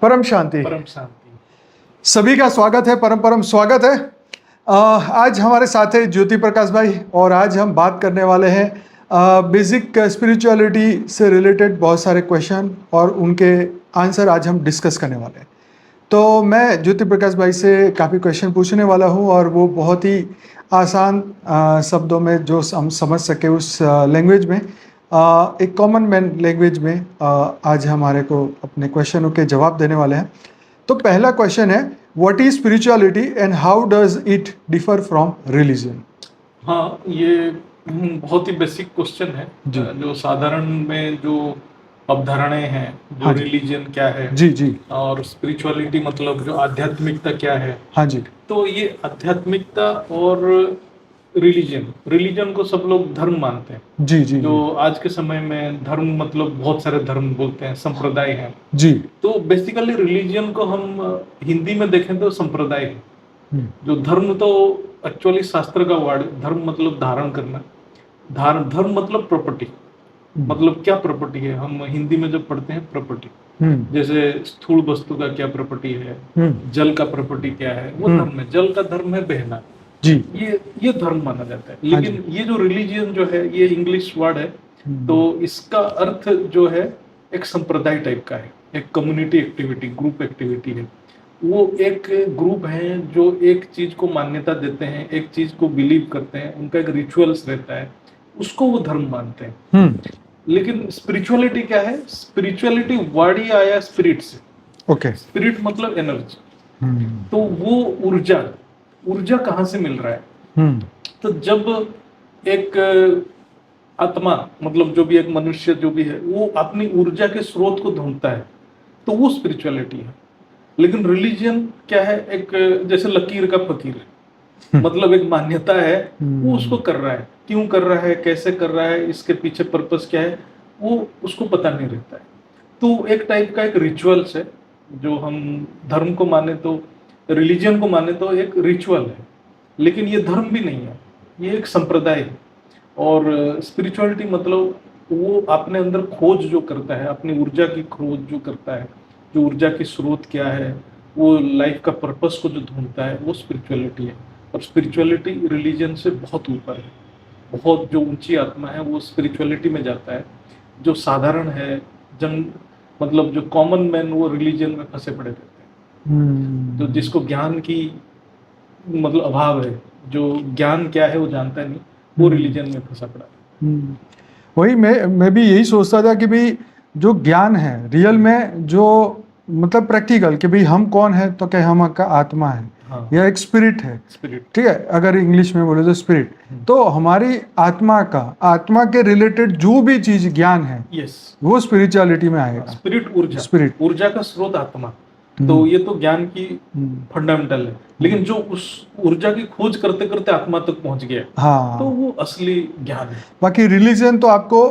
परम शांति। परम शांति। सभी का स्वागत है, परम परम स्वागत है। आज हमारे साथ है ज्योति प्रकाश भाई और आज हम बात करने वाले हैं बेसिक स्पिरिचुअलिटी से रिलेटेड बहुत सारे क्वेश्चन और उनके आंसर आज हम डिस्कस करने वाले हैं। तो मैं ज्योति प्रकाश भाई से काफ़ी क्वेश्चन पूछने वाला हूं और वो बहुत ही आसान शब्दों में जो हम समझ सके उस लैंग्वेज में, एक कॉमन मैन लैंग्वेज में आज हमारे को अपने क्वेश्चनों के जवाब देने वाले हैं। तो पहला क्वेश्चन है, what is spirituality and how does it differ from religion? हाँ, ये बहुत ही बेसिक क्वेश्चन है जो साधारण में जो अवधारणाएं हैं, जो हाँ जी। रिलीजन क्या है जी जी। और स्पिरिचुअलिटी मतलब जो आध्यात्मिकता क्या है। हाँ जी। तो ये आध्यात्मिकता और रिलीजन को सब लोग धर्म मानते हैं। जी जी जो आज के समय में धर्म मतलब बहुत सारे धर्म बोलते हैं, संप्रदाय हैं। जी। तो बेसिकली रिलीजन को हम हिंदी में देखें तो संप्रदाय है। जो धर्म तो एक्चुअली शास्त्र का वर्ड, धर्म मतलब धारण करना, धर्म मतलब प्रॉपर्टी। मतलब क्या प्रॉपर्टी है, हम हिंदी में जब पढ़ते हैं प्रॉपर्टी, जैसे स्थूल वस्तु का क्या प्रॉपर्टी है, जल का प्रॉपर्टी क्या है, वो धर्म है। जल का धर्म है बहना जी। ये धर्म माना जाता है। लेकिन ये जो रिलीजियन जो है ये इंग्लिश वर्ड है, तो इसका अर्थ जो है एक संप्रदाय टाइप का है, एक कम्युनिटी एक्टिविटी, ग्रुप एक्टिविटी है। वो एक ग्रुप है जो एक चीज को मान्यता देते हैं, एक चीज को बिलीव करते हैं, उनका एक रिचुअल्स रहता है, उसको वो धर्म मानते हैं। लेकिन स्पिरिचुअलिटी क्या है? स्पिरिचुअलिटी वर्ड ही आया स्पिरिट से। ओके। स्पिरिट मतलब एनर्जी। तो वो ऊर्जा कहाँ से मिल रहा है? तो जब एक आत्मा मतलब जो भी एक मनुष्य जो भी है वो अपनी ऊर्जा के स्रोत को ढूंढता है, तो वो स्पिरिचुअलिटी है। लेकिन रिलीजन क्या है? एक जैसे लकीर का फकीर है, मतलब एक मान्यता है, वो उसको कर रहा है, क्यों कर रहा है, कैसे कर रहा है, इसके पीछे पर्पस क्या है, वो उसको पता नहीं रहता है। तो एक टाइप का एक रिचुअल्स है। जो हम धर्म को माने तो, रिलीजन को माने तो एक रिचुअल है, लेकिन ये धर्म भी नहीं है, ये एक संप्रदाय है। और स्पिरिचुअलिटी मतलब वो अपने अंदर खोज जो करता है, अपनी ऊर्जा की खोज जो करता है, जो ऊर्जा की स्रोत क्या है, वो लाइफ का पर्पस को जो ढूंढता है, वो स्पिरिचुअलिटी है। और स्पिरिचुअलिटी रिलीजन से बहुत ऊपर है। बहुत जो ऊंची आत्मा है वो स्पिरिचुअलिटी में जाता है। जो साधारण है मतलब जो कॉमन मैन, वो रिलीजन में फंसे पड़े रहते हैं। तो जिसको ज्ञान की मतलब अभाव है, जो ज्ञान क्या है वो जानता नहीं, वो रिलीजन में फंसा पड़ा है। वही मैं भी यही सोचता था कि भाई जो ज्ञान है रियल में, जो मतलब प्रैक्टिकल कि भाई हम कौन है, तो क्या हम का आत्मा है। हाँ। या एक स्पिरिट है। स्पिरिट, ठीक है, अगर इंग्लिश में बोले तो स्पिरिट। तो हमारी आत्मा के रिलेटेड जो भी चीज ज्ञान है, वो स्पिरिचुअलिटी में आएगा। स्पिरिट ऊर्जा का स्रोत आत्मा। तो ये तो ज्ञान की फंडामेंटल है। लेकिन जो उस ऊर्जा की खोज करते करते आत्मा तक पहुंच गया, हाँ, तो वो असली ज्ञान है। बाकी रिलीजन तो आपको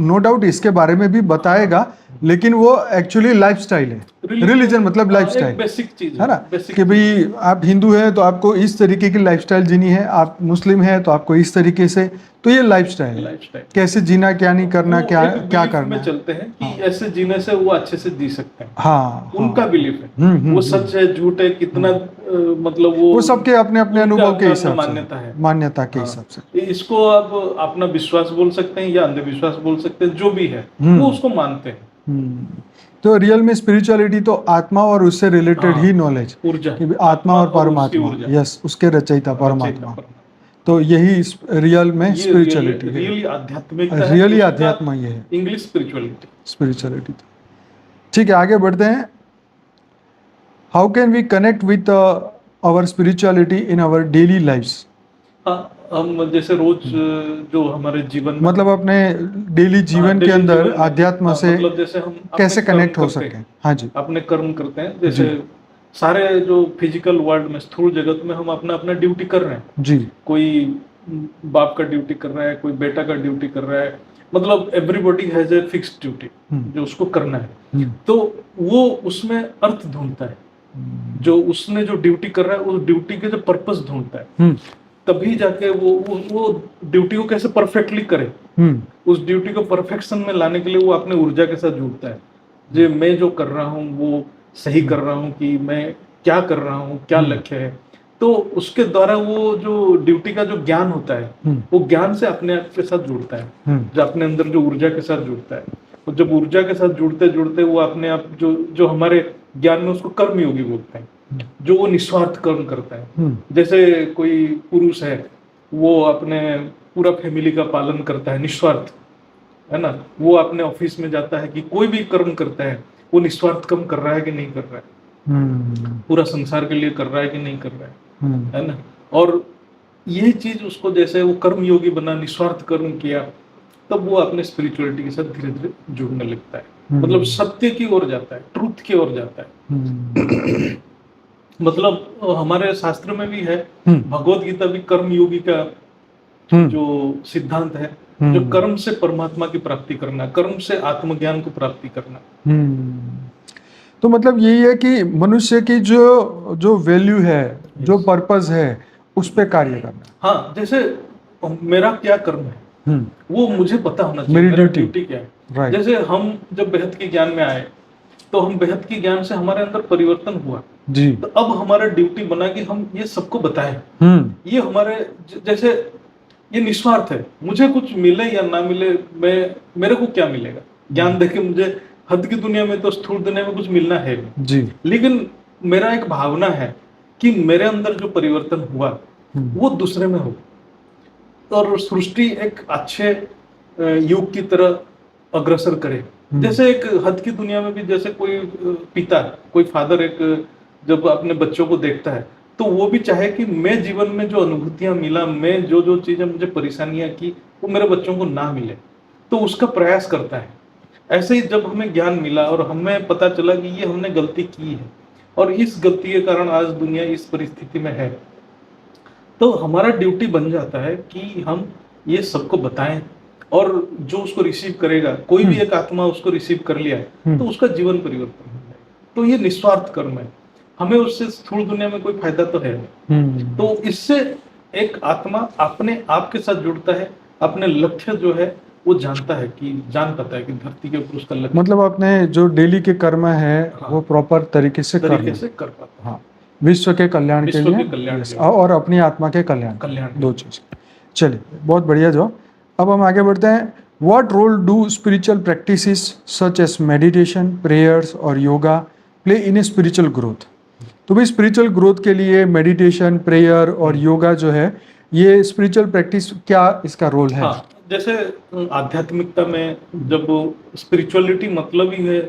नो डाउट इसके बारे में भी बताएगा, लेकिन वो एक्चुअली लाइफस्टाइल है। रिलीजन मतलब लाइफस्टाइल, बेसिक चीज है ना, कि भाई आप हिंदू है तो आपको इस तरीके की लाइफस्टाइल जीनी है, आप मुस्लिम है तो आपको इस तरीके से। तो ये लाइफस्टाइल कैसे जीना, क्या नहीं करना, क्या करना, चलते हैं कि ऐसे जीने से वो अच्छे से जी सकते हैं। हाँ, उनका बिलीफ है। वो सच है झूठ है कितना, मतलब वो सबके अपने अपने अनुभव के हिसाब से, मान्यता के हिसाब से। इसको आप अपना विश्वास बोल सकते हैं या अंधविश्वास बोल सकते हैं, जो भी है वो उसको मानते हैं। तो रियल में स्पिरिचुअलिटी तो आत्मा और उससे रिलेटेड ही नॉलेज, ऊर्जा, आत्मा और परमात्मा, यस, उसके रचयिता परमात्मा। तो यही रियल में स्पिरिचुअलिटी, रियली आध्यात्म ये है, इंग्लिश स्पिरिचुअलिटी। ठीक है, आगे बढ़ते हैं। How can we connect with our spirituality in our daily lifes? हम जैसे रोज जो हमारे जीवन मतलब अपने डेली जीवन के अंदर आध्यात्म से मतलब जैसे हम कैसे कनेक्ट हो सके। हाँ जी, अपने कर्म करते हैं। जैसे सारे जो फिजिकल वर्ल्ड में, स्थूल जगत में हम अपना अपना ड्यूटी कर रहे हैं जी। कोई बाप का ड्यूटी कर रहा है, कोई बेटा का ड्यूटी कर रहा है, मतलब everybody has a fixed duty जो उसको करना है। तो वो उसमें अर्थ ढूंढता है, जो उसने जो ड्यूटी कर रहा है उस ड्यूटी के जो पर्पस ढूंढता है, तभी जाके वो ड्यूटी को कैसे परफेक्टली करे। उस ड्यूटी को परफेक्शन में लाने के लिए वो अपने ऊर्जा के साथ जुड़ता है। जो मैं जो कर रहा हूँ वो सही कर रहा हूँ, कि मैं क्या कर रहा हूँ, क्या लक्ष्य है। तो उसके द्वारा वो जो ड्यूटी का जो ज्ञान होता है, वो ज्ञान से अपने आप के साथ जुड़ता है, जो अपने अंदर जो ऊर्जा के साथ जुड़ता है। और जब ऊर्जा के साथ जुड़ते जुड़ते वो अपने आप जो जो हमारे ज्ञान में उसको कर्मयोगी बोलते हैं, जो वो निस्वार्थ कर्म करता है। जैसे कोई पुरुष है, वो अपने पूरा फैमिली का पालन करता है निस्वार्थ, है ना, वो अपने ऑफिस में जाता है कि कोई भी कर्म करता है वो निस्वार्थ कर्म कर रहा है कि नहीं कर रहा है, पूरा संसार के लिए कर रहा है कि नहीं कर रहा है ना। और यही चीज उसको, जैसे वो कर्म योगी बना, निस्वार्थ कर्म किया, तब वो अपने स्पिरिचुअलिटी के साथ धीरे धीरे जुड़ने लगता है, मतलब सत्य की ओर जाता है, ट्रूथ की ओर जाता है। मतलब हमारे शास्त्र में भी है, भगवत गीता भी कर्म योगी का जो सिद्धांत है, जो कर्म से परमात्मा की प्राप्ति करना, कर्म से आत्मज्ञान को प्राप्ति करना। तो मतलब यही है कि मनुष्य की जो जो वैल्यू है, जो पर्पस है, उस पे कार्य करना। हाँ, जैसे मेरा क्या कर्म है वो मुझे पता होना चाहिए, मेरी मेरा ड्यूटी क्या है। Right. जैसे हम जब बेहद के ज्ञान में आए, तो हम बेहद के ज्ञान से हमारे अंदर परिवर्तन हुआ जी। तो अब हमारा ड्यूटी बना कि हम ये सबको बताएं। ये हमारे जैसे ये निस्वार्थ है, मुझे कुछ मिले या ना मिले, मेरे को क्या मिलेगा ज्ञान देके, मुझे हद की दुनिया में तो स्थूल दुनिया में कुछ मिलना है जी, लेकिन मेरा एक भावना है कि मेरे अंदर जो परिवर्तन हुआ वो दूसरे में हो, और सृष्टि एक अच्छे युग की तरह अग्रसर करे। जैसे एक हद की दुनिया में भी जैसे कोई पिता, कोई फादर एक जब अपने बच्चों को देखता है तो वो भी चाहे कि मैं जीवन में जो अनुभूतियां मिला, मैं जो जो चीजें मुझे परेशानियां की, वो मेरे बच्चों को ना मिले, तो उसका प्रयास करता है। ऐसे ही जब हमें ज्ञान मिला और हमें पता चला कि ये हमने गलती की है और इस गलती के कारण आज दुनिया इस परिस्थिति में है, तो हमारा ड्यूटी बन जाता है कि हम ये सबको बताएं, और जो उसको रिसीव करेगा, कोई भी एक आत्मा उसको रिसीव कर लिया तो उसका जीवन परिवर्तन हो जाएगा। तो ये निस्वार्थ कर्म है, हमें उससे स्थूल दुनिया में कोई फायदा तो है नहीं। तो इससे एक आत्मा अपने आप के साथ जुड़ता है, अपने लक्ष्य जो है वो जानता है, कि जान पाता है कि धरती के ऊपर उसका लक्ष्य, मतलब अपने जो डेली के कर्म है वो प्रॉपर तरीके से कर पाता है। हाँ, विश्व के कल्याण के लिए और अपनी आत्मा के कल्याण, दो चीज। चलिए, बहुत बढ़िया जवाब। अब हम आगे बढ़ते हैं। What role do spiritual practices such as meditation, prayers और yoga play in a spiritual growth? तो भाई स्पिरिचुअल ग्रोथ के लिए मेडिटेशन, प्रेयर और योगा जो है, ये स्पिरिचुअल प्रैक्टिस, क्या इसका रोल है? हाँ, जैसे आध्यात्मिकता में जब स्पिरिचुअलिटी मतलब ही है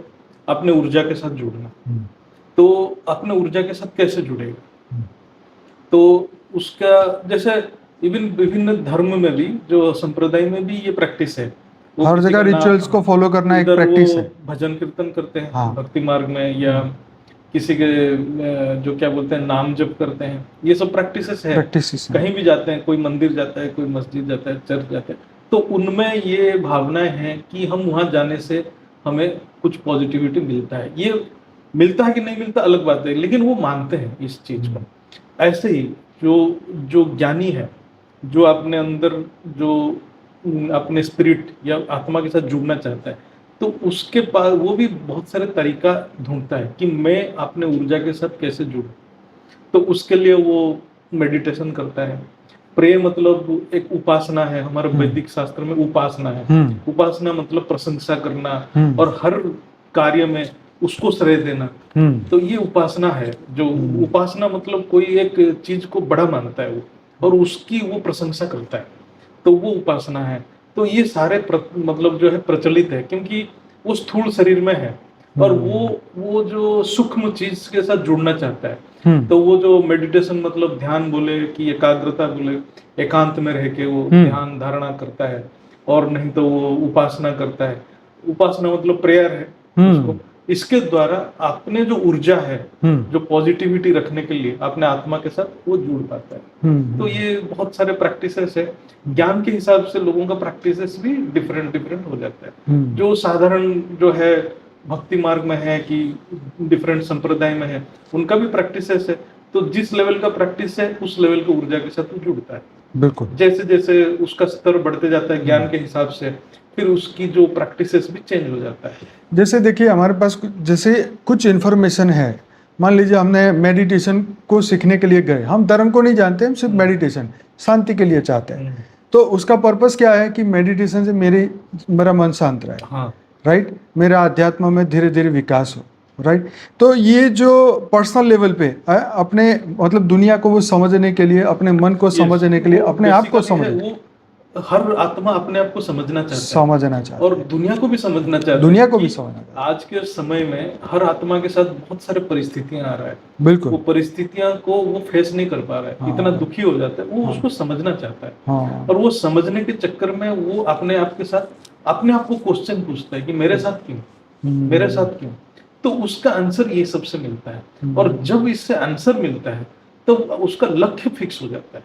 अपने ऊर्जा के साथ जुड़ना, तो अपने ऊर्जा के साथ कैसे जुड़ेगा? तो उसका जैसे इवन विभिन्न धर्म में भी, जो संप्रदाय में भी ये प्रैक्टिस है, हर जगह रिचुअल्स को फॉलो करना एक प्रैक्टिस है। भजन कीर्तन करते हैं हाँ। भक्ति मार्ग में, या किसी के जो क्या बोलते हैं नाम जप करते हैं, ये सब प्रैक्टिसेस है। कहीं भी जाते हैं, कोई मंदिर जाता है, कोई मस्जिद जाता है, चर्च जाता है, तो उनमें ये भावनाएं हैं कि हम वहां जाने से हमें कुछ पॉजिटिविटी मिलता है। ये मिलता है कि नहीं मिलता अलग बात है, लेकिन वो मानते हैं इस चीज को। ऐसे ही जो ज्ञानी है, जो अपने अंदर जो अपने स्पिरिट या आत्मा के साथ जुड़ना चाहता है, तो उसके पास वो भी बहुत सारे तरीका ढूंढता है कि मैं अपने ऊर्जा के साथ कैसे जुड़ूं। तो उसके लिए वो मेडिटेशन करता है। प्रे मतलब एक उपासना है, हमारे वैदिक शास्त्र में उपासना है। उपासना मतलब प्रशंसा करना और हर कार्य में उसको श्रेय देना, तो ये उपासना है। जो उपासना मतलब कोई एक चीज को बड़ा मानता है वो, और उसकी वो प्रशंसा करता है, तो वो उपासना है। तो ये सारे मतलब जो है प्रचलित है, क्योंकि वो स्थूल शरीर में है और वो जो सूक्ष्म चीज के साथ जुड़ना चाहता है। तो वो जो मेडिटेशन मतलब ध्यान बोले कि एकाग्रता बोले, एकांत में रह के वो ध्यान धारणा करता है, और नहीं तो वो उपासना करता है। उपासना मतलब प्रेयर है उसको। इसके द्वारा अपने जो ऊर्जा है, जो पॉजिटिविटी रखने के लिए अपने आत्मा के साथ वो जुड़ पाता है। तो ये बहुत सारे प्रैक्टिसेस है। ज्ञान के हिसाब से लोगों का प्रैक्टिसेस भी डिफरेंट हो जाता है। जो साधारण जो है भक्ति मार्ग में है कि डिफरेंट संप्रदाय में है, उनका भी प्रैक्टिसेस है। तो जिस लेवल का प्रैक्टिस है उस लेवल की ऊर्जा के साथ वो जुड़ता है। बिल्कुल। जैसे जैसे उसका स्तर बढ़ते जाता है ज्ञान के हिसाब से, फिर उसकी जो प्रैक्टिसेस भी चेंज हो जाता है। जैसे देखिए हमारे पास जैसे कुछ इन्फॉर्मेशन है, मान लीजिए हमने मेडिटेशन को सीखने के लिए गए, हम धर्म को नहीं जानते, हम सिर्फ मेडिटेशन शांति के लिए चाहते हैं, तो उसका पर्पस क्या है कि मेडिटेशन से मेरा मन शांत रहे, हाँ, राइट, मेरा अध्यात्म में धीरे धीरे विकास हो, राइट। तो ये जो पर्सनल लेवल पे अपने मतलब दुनिया को वो समझने के लिए, अपने मन को समझने के लिए, अपने आप को समझने, वो हर आत्मा अपने आप को समझना चाहता है समझना चाहता और है, दुनिया को भी समझना चाहता है, दुनिया को कि भी समझना चाहता आज के समय में हर आत्मा के साथ बहुत सारे परिस्थितियां आ रहा है, है। बिल्कुल। वो परिस्थितियां को वो फेस नहीं कर पा रहा है, हाँ। इतना दुखी हो जाता है, वो हाँ। उसको समझना चाहता है, हाँ। और वो समझने के चक्कर में वो अपने आप के साथ अपने आप को क्वेश्चन पूछता है कि मेरे साथ क्यों, मेरे साथ क्यों, तो उसका आंसर ये सबसे मिलता है, और जब इससे आंसर मिलता है तो उसका लक्ष्य फिक्स हो जाता है,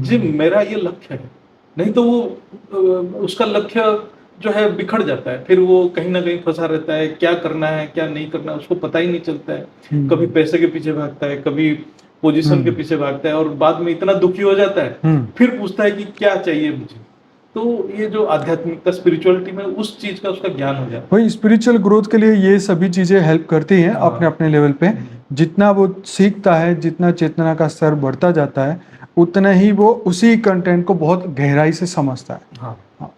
जी मेरा ये लक्ष्य है, नहीं तो वो उसका लक्ष्य जो है बिखर जाता है, फिर वो कहीं ना कहीं फंसा रहता है, क्या करना है क्या नहीं करना है उसको पता ही नहीं चलता है, कभी पैसे के पीछे भागता है, कभी पोजीशन के पीछे भागता है, और बाद में इतना दुखी हो जाता है, फिर पूछता है कि क्या चाहिए मुझे। तो ये जो आध्यात्मिकता स्पिरिचुअलिटी में उस चीज का उसका ज्ञान हो जाता है। वही स्पिरिचुअल ग्रोथ के लिए ये सभी चीजें हेल्प करती हैं हाँ। अपने अपने लेवल पे। जितना वो सीखता है, जितना चेतना का स्तर बढ़ता जाता है, उतना ही वो उसी कंटेंट को बहुत गहराई से समझता है। हाँ। हाँ।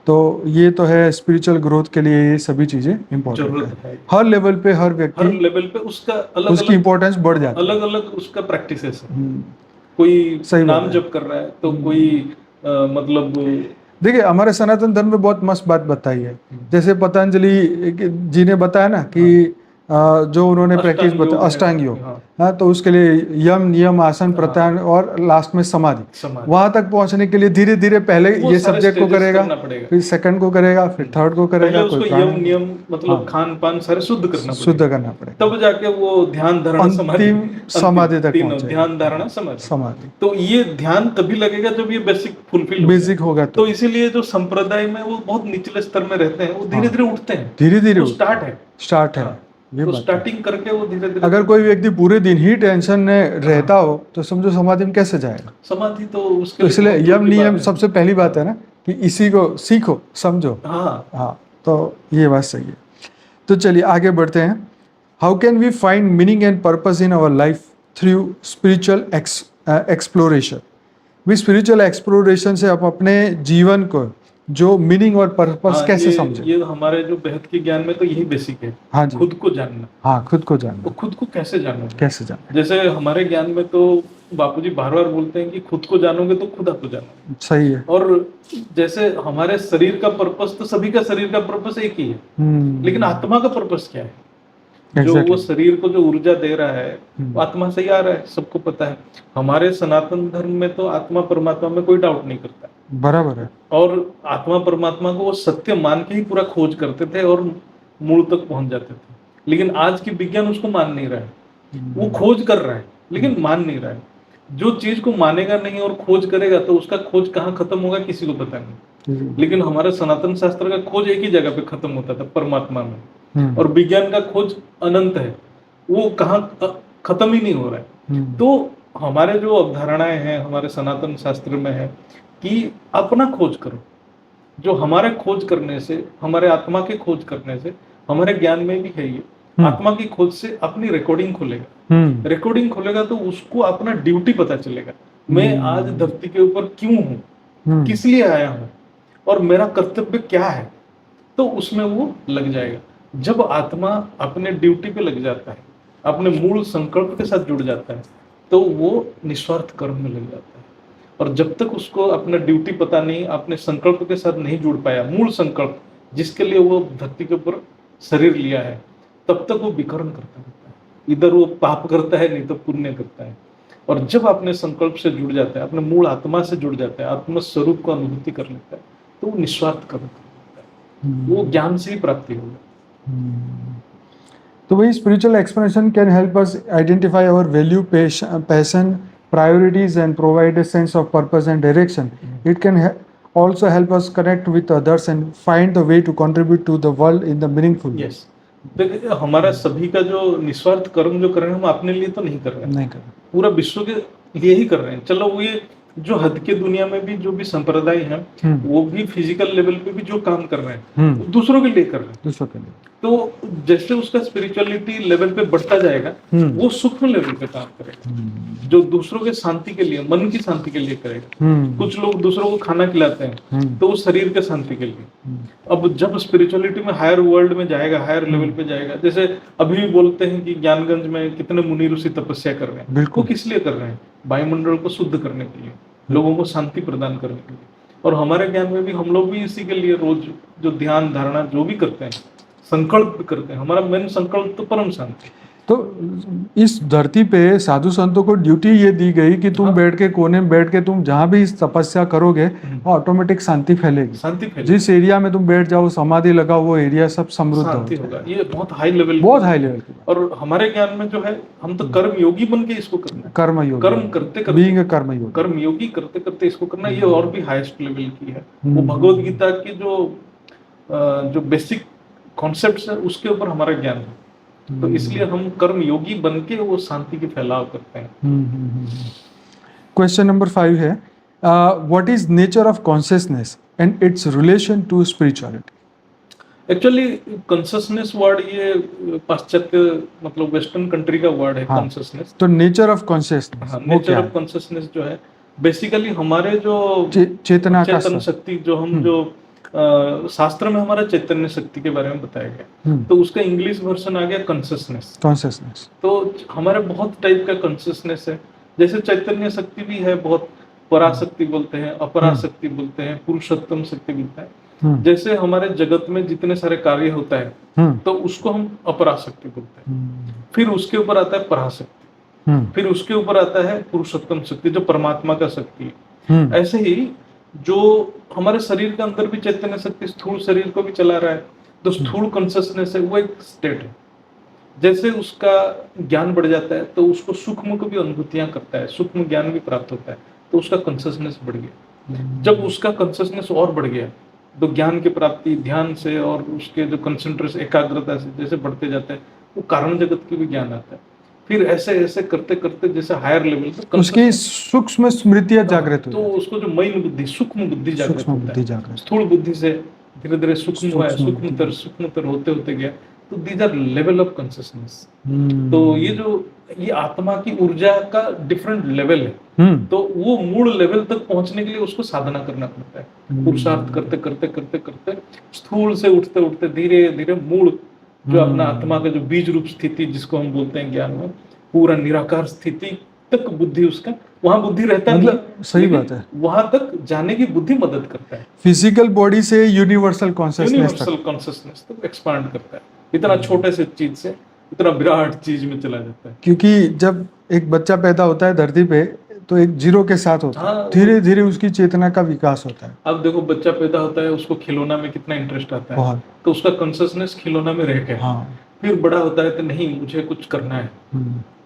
तो ये तो है स्पिरिचुअल ग्रोथ के लिए ये सभी चीजें इम्पोर्टेंट जरूरत है। है। हर लेवल पे हर हर व्यक्ति लेवल पे उसका अलग उसकी इम्पोर्टेंस बढ़ जाती है। अलग अलग उसका प्रैक्टिसेस है, हम्म। कोई सही बात नाम है। जप कर रहा है तो कोई मतलब देखिए हमारे सनातन धर्म में बहुत मस्त बात बताई है, जैसे पतंजलि जी ने बताया ना कि जो उन्होंने प्रैक्टिस बताया अष्टांग योग, हाँ, तो उसके लिए यम नियम आसन प्रत्याहार और लास्ट में समाधि, वहां तक पहुंचने के लिए धीरे धीरे पहले ये सब्जेक्ट को करेगा, फिर सेकंड को करेगा, फिर थर्ड को करेगा, उसको यम नियम मतलब खान पान सारे शुद्ध करना पड़ेगा, तब जाके वो ध्यान धारणा अंतिम समाधि तक तीनों ध्यान धारणा समाधि। तो ये ध्यान तभी लगेगा जब ये बेसिक फुलफिल बेसिक होगा। तो इसीलिए जो संप्रदाय में वो बहुत निचले स्तर में रहते हैं वो धीरे धीरे उठते हैं, धीरे धीरे स्टार्ट है। ये तो स्टार्टिंग करके वो धीरे धीरे, अगर कोई व्यक्ति पूरे दिन ही टेंशन में रहता हो तो समझो समाधि में कैसे जाएगा। समाधि तो उसके तो इसलिए यम नियम सबसे पहली बात है ना कि इसी को सीखो समझो। हाँ, तो ये बात सही है। तो चलिए आगे बढ़ते हैं। How can we find meaning and purpose in our life through spiritual exploration. भी स्पिरिचुअल एक्सप्लोरेशन से आप अपने जीवन को जो मीनिंग और पर्पस कैसे समझे। ये हमारे जो बेहद के ज्ञान में तो यही बेसिक है। हाँ जी। खुद को जानना। हाँ, खुद को जानना। तो खुद को कैसे जानोगे, कैसे जानना। जैसे हमारे ज्ञान में तो बापूजी बार बार बोलते हैं कि खुद को जानोगे तो खुदा को जानोगे। सही है। और जैसे हमारे शरीर का पर्पस तो सभी का शरीर का पर्पस एक ही है, लेकिन आत्मा का पर्पस क्या है, जो वो शरीर को जो ऊर्जा दे रहा है वो आत्मा से ही आ रहा है, सबको पता है। हमारे सनातन धर्म में तो आत्मा परमात्मा में कोई डाउट नहीं करता, बराबर है। और आत्मा परमात्मा को वो सत्य मान के ही पूरा खोज करते थे और मूल तक पहुंच जाते थे। लेकिन आज की विज्ञान उसको मान नहीं रहा है, वो खोज कर रहा है लेकिन मान नहीं रहा है। जो चीज को मानेगा नहीं और खोज करेगा तो उसका खोज कहाँ खत्म होगा किसी को पता नहीं। लेकिन हमारे सनातन शास्त्र का खोज एक ही जगह पे खत्म होता था, परमात्मा में, और विज्ञान का खोज अनंत है, वो कहाँ खत्म ही नहीं हो रहा है। तो हमारे जो अवधारणाएं हैं हमारे सनातन शास्त्र में है कि अपना खोज करो, जो हमारे खोज करने से, हमारे आत्मा के खोज करने से, हमारे ज्ञान में भी है ये, आत्मा की खोज से अपनी रिकॉर्डिंग खुलेगा। रिकॉर्डिंग खुलेगा तो उसको अपना ड्यूटी पता चलेगा, मैं आज धरती के ऊपर क्यों हूँ, किस लिए आया हूँ, और मेरा कर्तव्य क्या है, तो उसमें वो लग जाएगा। जब आत्मा अपने ड्यूटी पे लग जाता है, अपने मूल संकल्प के साथ जुड़ जाता है, तो वो निस्वार्थ कर्म में लग जाता है। और जब तक उसको अपना ड्यूटी पता नहीं, अपने संकल्प के साथ नहीं जुड़ पाया, मूल संकल्प जिसके लिए वो धरती के ऊपर शरीर लिया है, तब तक वो विकर्ण करता रहता है, इधर वो पाप करता है नहीं तो पुण्य करता है। और जब अपने संकल्प से जुड़ जाता है, अपने मूल आत्मा से जुड़ जाता है, आत्म स्वरूप को अनुभूति कर लेता है, तो वो निस्वार्थ कर्म करता है, वो ज्ञान से ही प्राप्ति होगी। तो वही spiritual expression can help us identify our value, passion, priorities and provide a sense of purpose and direction. It can also help us connect with others and find the way to contribute to the world in the meaningful way. Yes. देखिए हमारा सभी का जो निस्वार्थ कर्म जो कर रहे हैं हम अपने लिए तो नहीं कर रहे हैं, पूरा विश्व के लिए ही कर रहे हैं। चलो वो ये जो हद के दुनिया में भी जो भी संप्रदाय हैं वो भी फिजिकल लेवल पे भी जो काम कर रहे हैं वो दूसरों के लिए कर रहे हैं। दूसरों के लिए। तो जैसे उसका स्पिरिचुअलिटी लेवल पे बढ़ता जाएगा वो सूक्ष्म लेवल पे काम करेगा, जो दूसरों के शांति के लिए, मन की शांति के लिए करेगा। कुछ लोग दूसरों को खाना खिलाते हैं तो वो शरीर के शांति के लिए। अब जब स्पिरिचुअलिटी में हायर वर्ल्ड में जाएगा, हायर लेवल पे जाएगा, जैसे अभी भी बोलते हैं कि ज्ञानगंज में कितने मुनि ऋषि तपस्या कर रहे हैं, वो किस लिए कर रहे हैं? वायुमंडल को शुद्ध करने के लिए, लोगों को शांति प्रदान करने के लिए। और हमारे ज्ञान में भी हम लोग भी इसी के लिए रोज जो ध्यान धारणा जो भी करते हैं, संकल्प भी करते हैं, हमारा मेन संकल्प तो परम शांति। तो इस धरती पे साधु संतों को ड्यूटी ये दी गई कि तुम बैठ के कोने में बैठ के तुम जहाँ भी तपस्या करोगे ऑटोमेटिक शांति फैलेगी। शांति फैलेगी। जिस एरिया में तुम बैठ जाओ, समाधि लगाओ, वो एरिया सब समृद्ध होगा। ये बहुत हाई लेवल, बहुत हाई लेवल की। और हमारे ज्ञान में जो है हम तो कर्म योगी बन के इसको करना है। कर्म योगी, कर्म करते करते, बीइंग अ कर्म योगी, कर्म योगी करते करते इसको करना, ये और भी हाईएस्ट लेवल की है। वो भगवद गीता की जो बेसिक कॉन्सेप्ट्स है उसके ऊपर हमारा ज्ञान है। तो इसलिए हम कर्म योगी बन के वो शांति की फैलाव करते हैं। क्वेश्चन नंबर 5 है, what is nature of consciousness and its relation to spirituality? Actually consciousness word ये पाश्चात्य मतलब वेस्टर्न कंट्री का वर्ड है। कॉन्शियसनेस तो nature of consciousness, nature of consciousness जो है बेसिकली हमारे जो चेतन शक्ति जो हम जो शास्त्र में हमारा चैतन्य शक्ति के बारे में बताया गया, तो उसका इंग्लिश वर्जन आ गया कॉन्शियसनेस। तो हमारे बहुत टाइप का कॉन्शियसनेस है। जैसे चैतन्य शक्ति भी है, बहुत पराशक्ति बोलते हैं, अपराशक्ति बोलते हैं, पुरुषोत्तम शक्ति बोलते हैं। जैसे हमारे जगत में जितने सारे कार्य होता है तो उसको हम अपराशक्ति बोलते हैं। फिर उसके ऊपर आता है पराशक्ति, फिर उसके ऊपर आता है पुरुषोत्तम शक्ति जो परमात्मा का शक्ति है। ऐसे ही जो हमारे शरीर के अंदर भी चैतन्य शक्ति स्थूल शरीर को भी चला रहा है, तो स्थूल कॉन्शियसनेस है, वो एक स्टेट है। जैसे उसका ज्ञान बढ़ जाता है तो उसको सूक्ष्म को भी अनुभूतियां करता है, सूक्ष्म ज्ञान भी प्राप्त होता है, तो उसका कॉन्शियसनेस बढ़ गया। जब उसका कॉन्शियसनेस और बढ़ गया तो ज्ञान की प्राप्ति ध्यान से और उसके जो कंसंट्रेशन एकाग्रता से जैसे बढ़ते जाता है, वो कारण जगत की भी ज्ञान आता है। फिर ऐसे ऐसे करते करते जैसे हायर लेवल पे उसकी सूक्ष्म स्मृतियां जागृत तो उसको जो मैन बुद्धि, सूक्ष्म बुद्धि जागृत होता है। स्थूल बुद्धि से धीरे धीरे सूक्ष्म हुआ, सूक्ष्मतर होते होते गया। तो these are level of consciousness. तो ये आत्मा की ऊर्जा का डिफरेंट लेवल है। तो वो मूल लेवल तक पहुंचने के लिए उसको साधना करना पड़ता है। पुरुषार्थ करते करते करते करते स्थूल से उठते उठते धीरे धीरे मूल जो अपना आत्मा का जो बीज रूप स्थिति जिसको हम बोलते हैं ज्ञान में, पूरा निराकार स्थिति तक बुद्धि उसका वहां बुद्धि रहता है। मतलब सही बात है, वहां तक जाने की बुद्धि मदद करता है। फिजिकल बॉडी से यूनिवर्सल कॉन्शियसनेस तक एक्सपांड करता है। इतना छोटे से चीज से इतना विराट चीज में चला जाता है। क्योंकि जब एक बच्चा पैदा होता है धरती पे तो एक जीरो के साथ होता है, धीरे धीरे उसकी चेतना का विकास होता है। अब देखो बच्चा पैदा होता है, उसको खिलौना में कितना इंटरेस्ट आता है, तो उसका कॉन्शियसनेस खिलौना में रह गया। फिर बड़ा होता है तो नहीं मुझे कुछ करना है,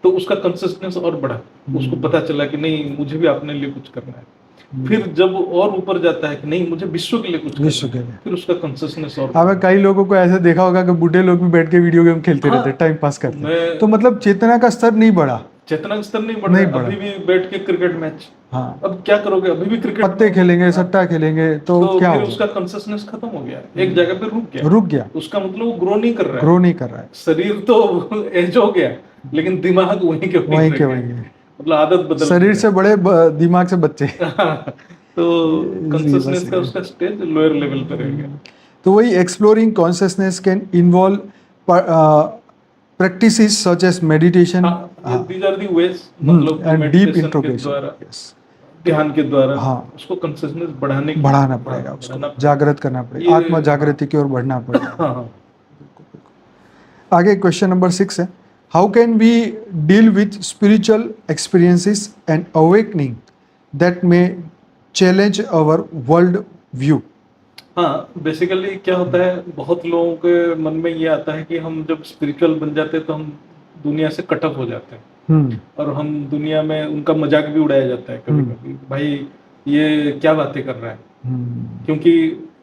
तो उसका कंसिस्टेंस और बढ़ा, उसको पता चला कि नहीं मुझे भी अपने लिए कुछ करना है। फिर जब और ऊपर जाता है कि नहीं मुझे विश्व के लिए कुछ करना है, फिर उसका कंसिस्टेंस और। हमें कई लोगों को ऐसे देखा होगा कि बूढ़े लोग भी बैठ के वीडियो गेम खेलते रहते हैं, टाइम पास करते हैं। तो मतलब चेतना का स्तर नहीं बढ़ा, चेतना का स्तर नहीं बढ़ा। अभी भी बैठ के क्रिकेट मैच, अब क्या करोगे, अभी भी क्रिकेट पत्ते खेलेंगे, सट्टा खेलेंगे, तो क्या फिर उसका कंसिस्टेंस खत्म हो गया, एक जगह पे रुक गया। उसका मतलब वो ग्रो नहीं कर रहा है। शरीर तो एज हो गया लेकिन दिमाग वहीं के वहीं मतलब आदत बदल, शरीर से बड़े दिमाग से बच्चे। तो कॉन्शियसनेस का उसका स्टेज लोअर लेवल पे रह गया। तो वही exploring consciousness can involve practices such as meditation, these are the ways, मतलब and deep introspection, ध्यान के द्वारा उसको कॉन्शियसनेस बढ़ाना पड़ेगा, उसको जागृत करना पड़ेगा, आत्मा जागृति की ओर बढ़ना पड़ेगा। आगे क्वेश्चन नंबर 6 है, how can we deal with spiritual experiences and awakening that may challenge our world view? हाँ, बेसिकली क्या होता है, बहुत लोगों के मन में ये आता है कि हम जब स्पिरिचुअल बन जाते हैं तो हम दुनिया से कट ऑफ हो जाते हैं, और हम दुनिया में उनका मजाक भी उड़ाया जाता है कभी कभी, भाई ये क्या बातें कर रहा है। क्योंकि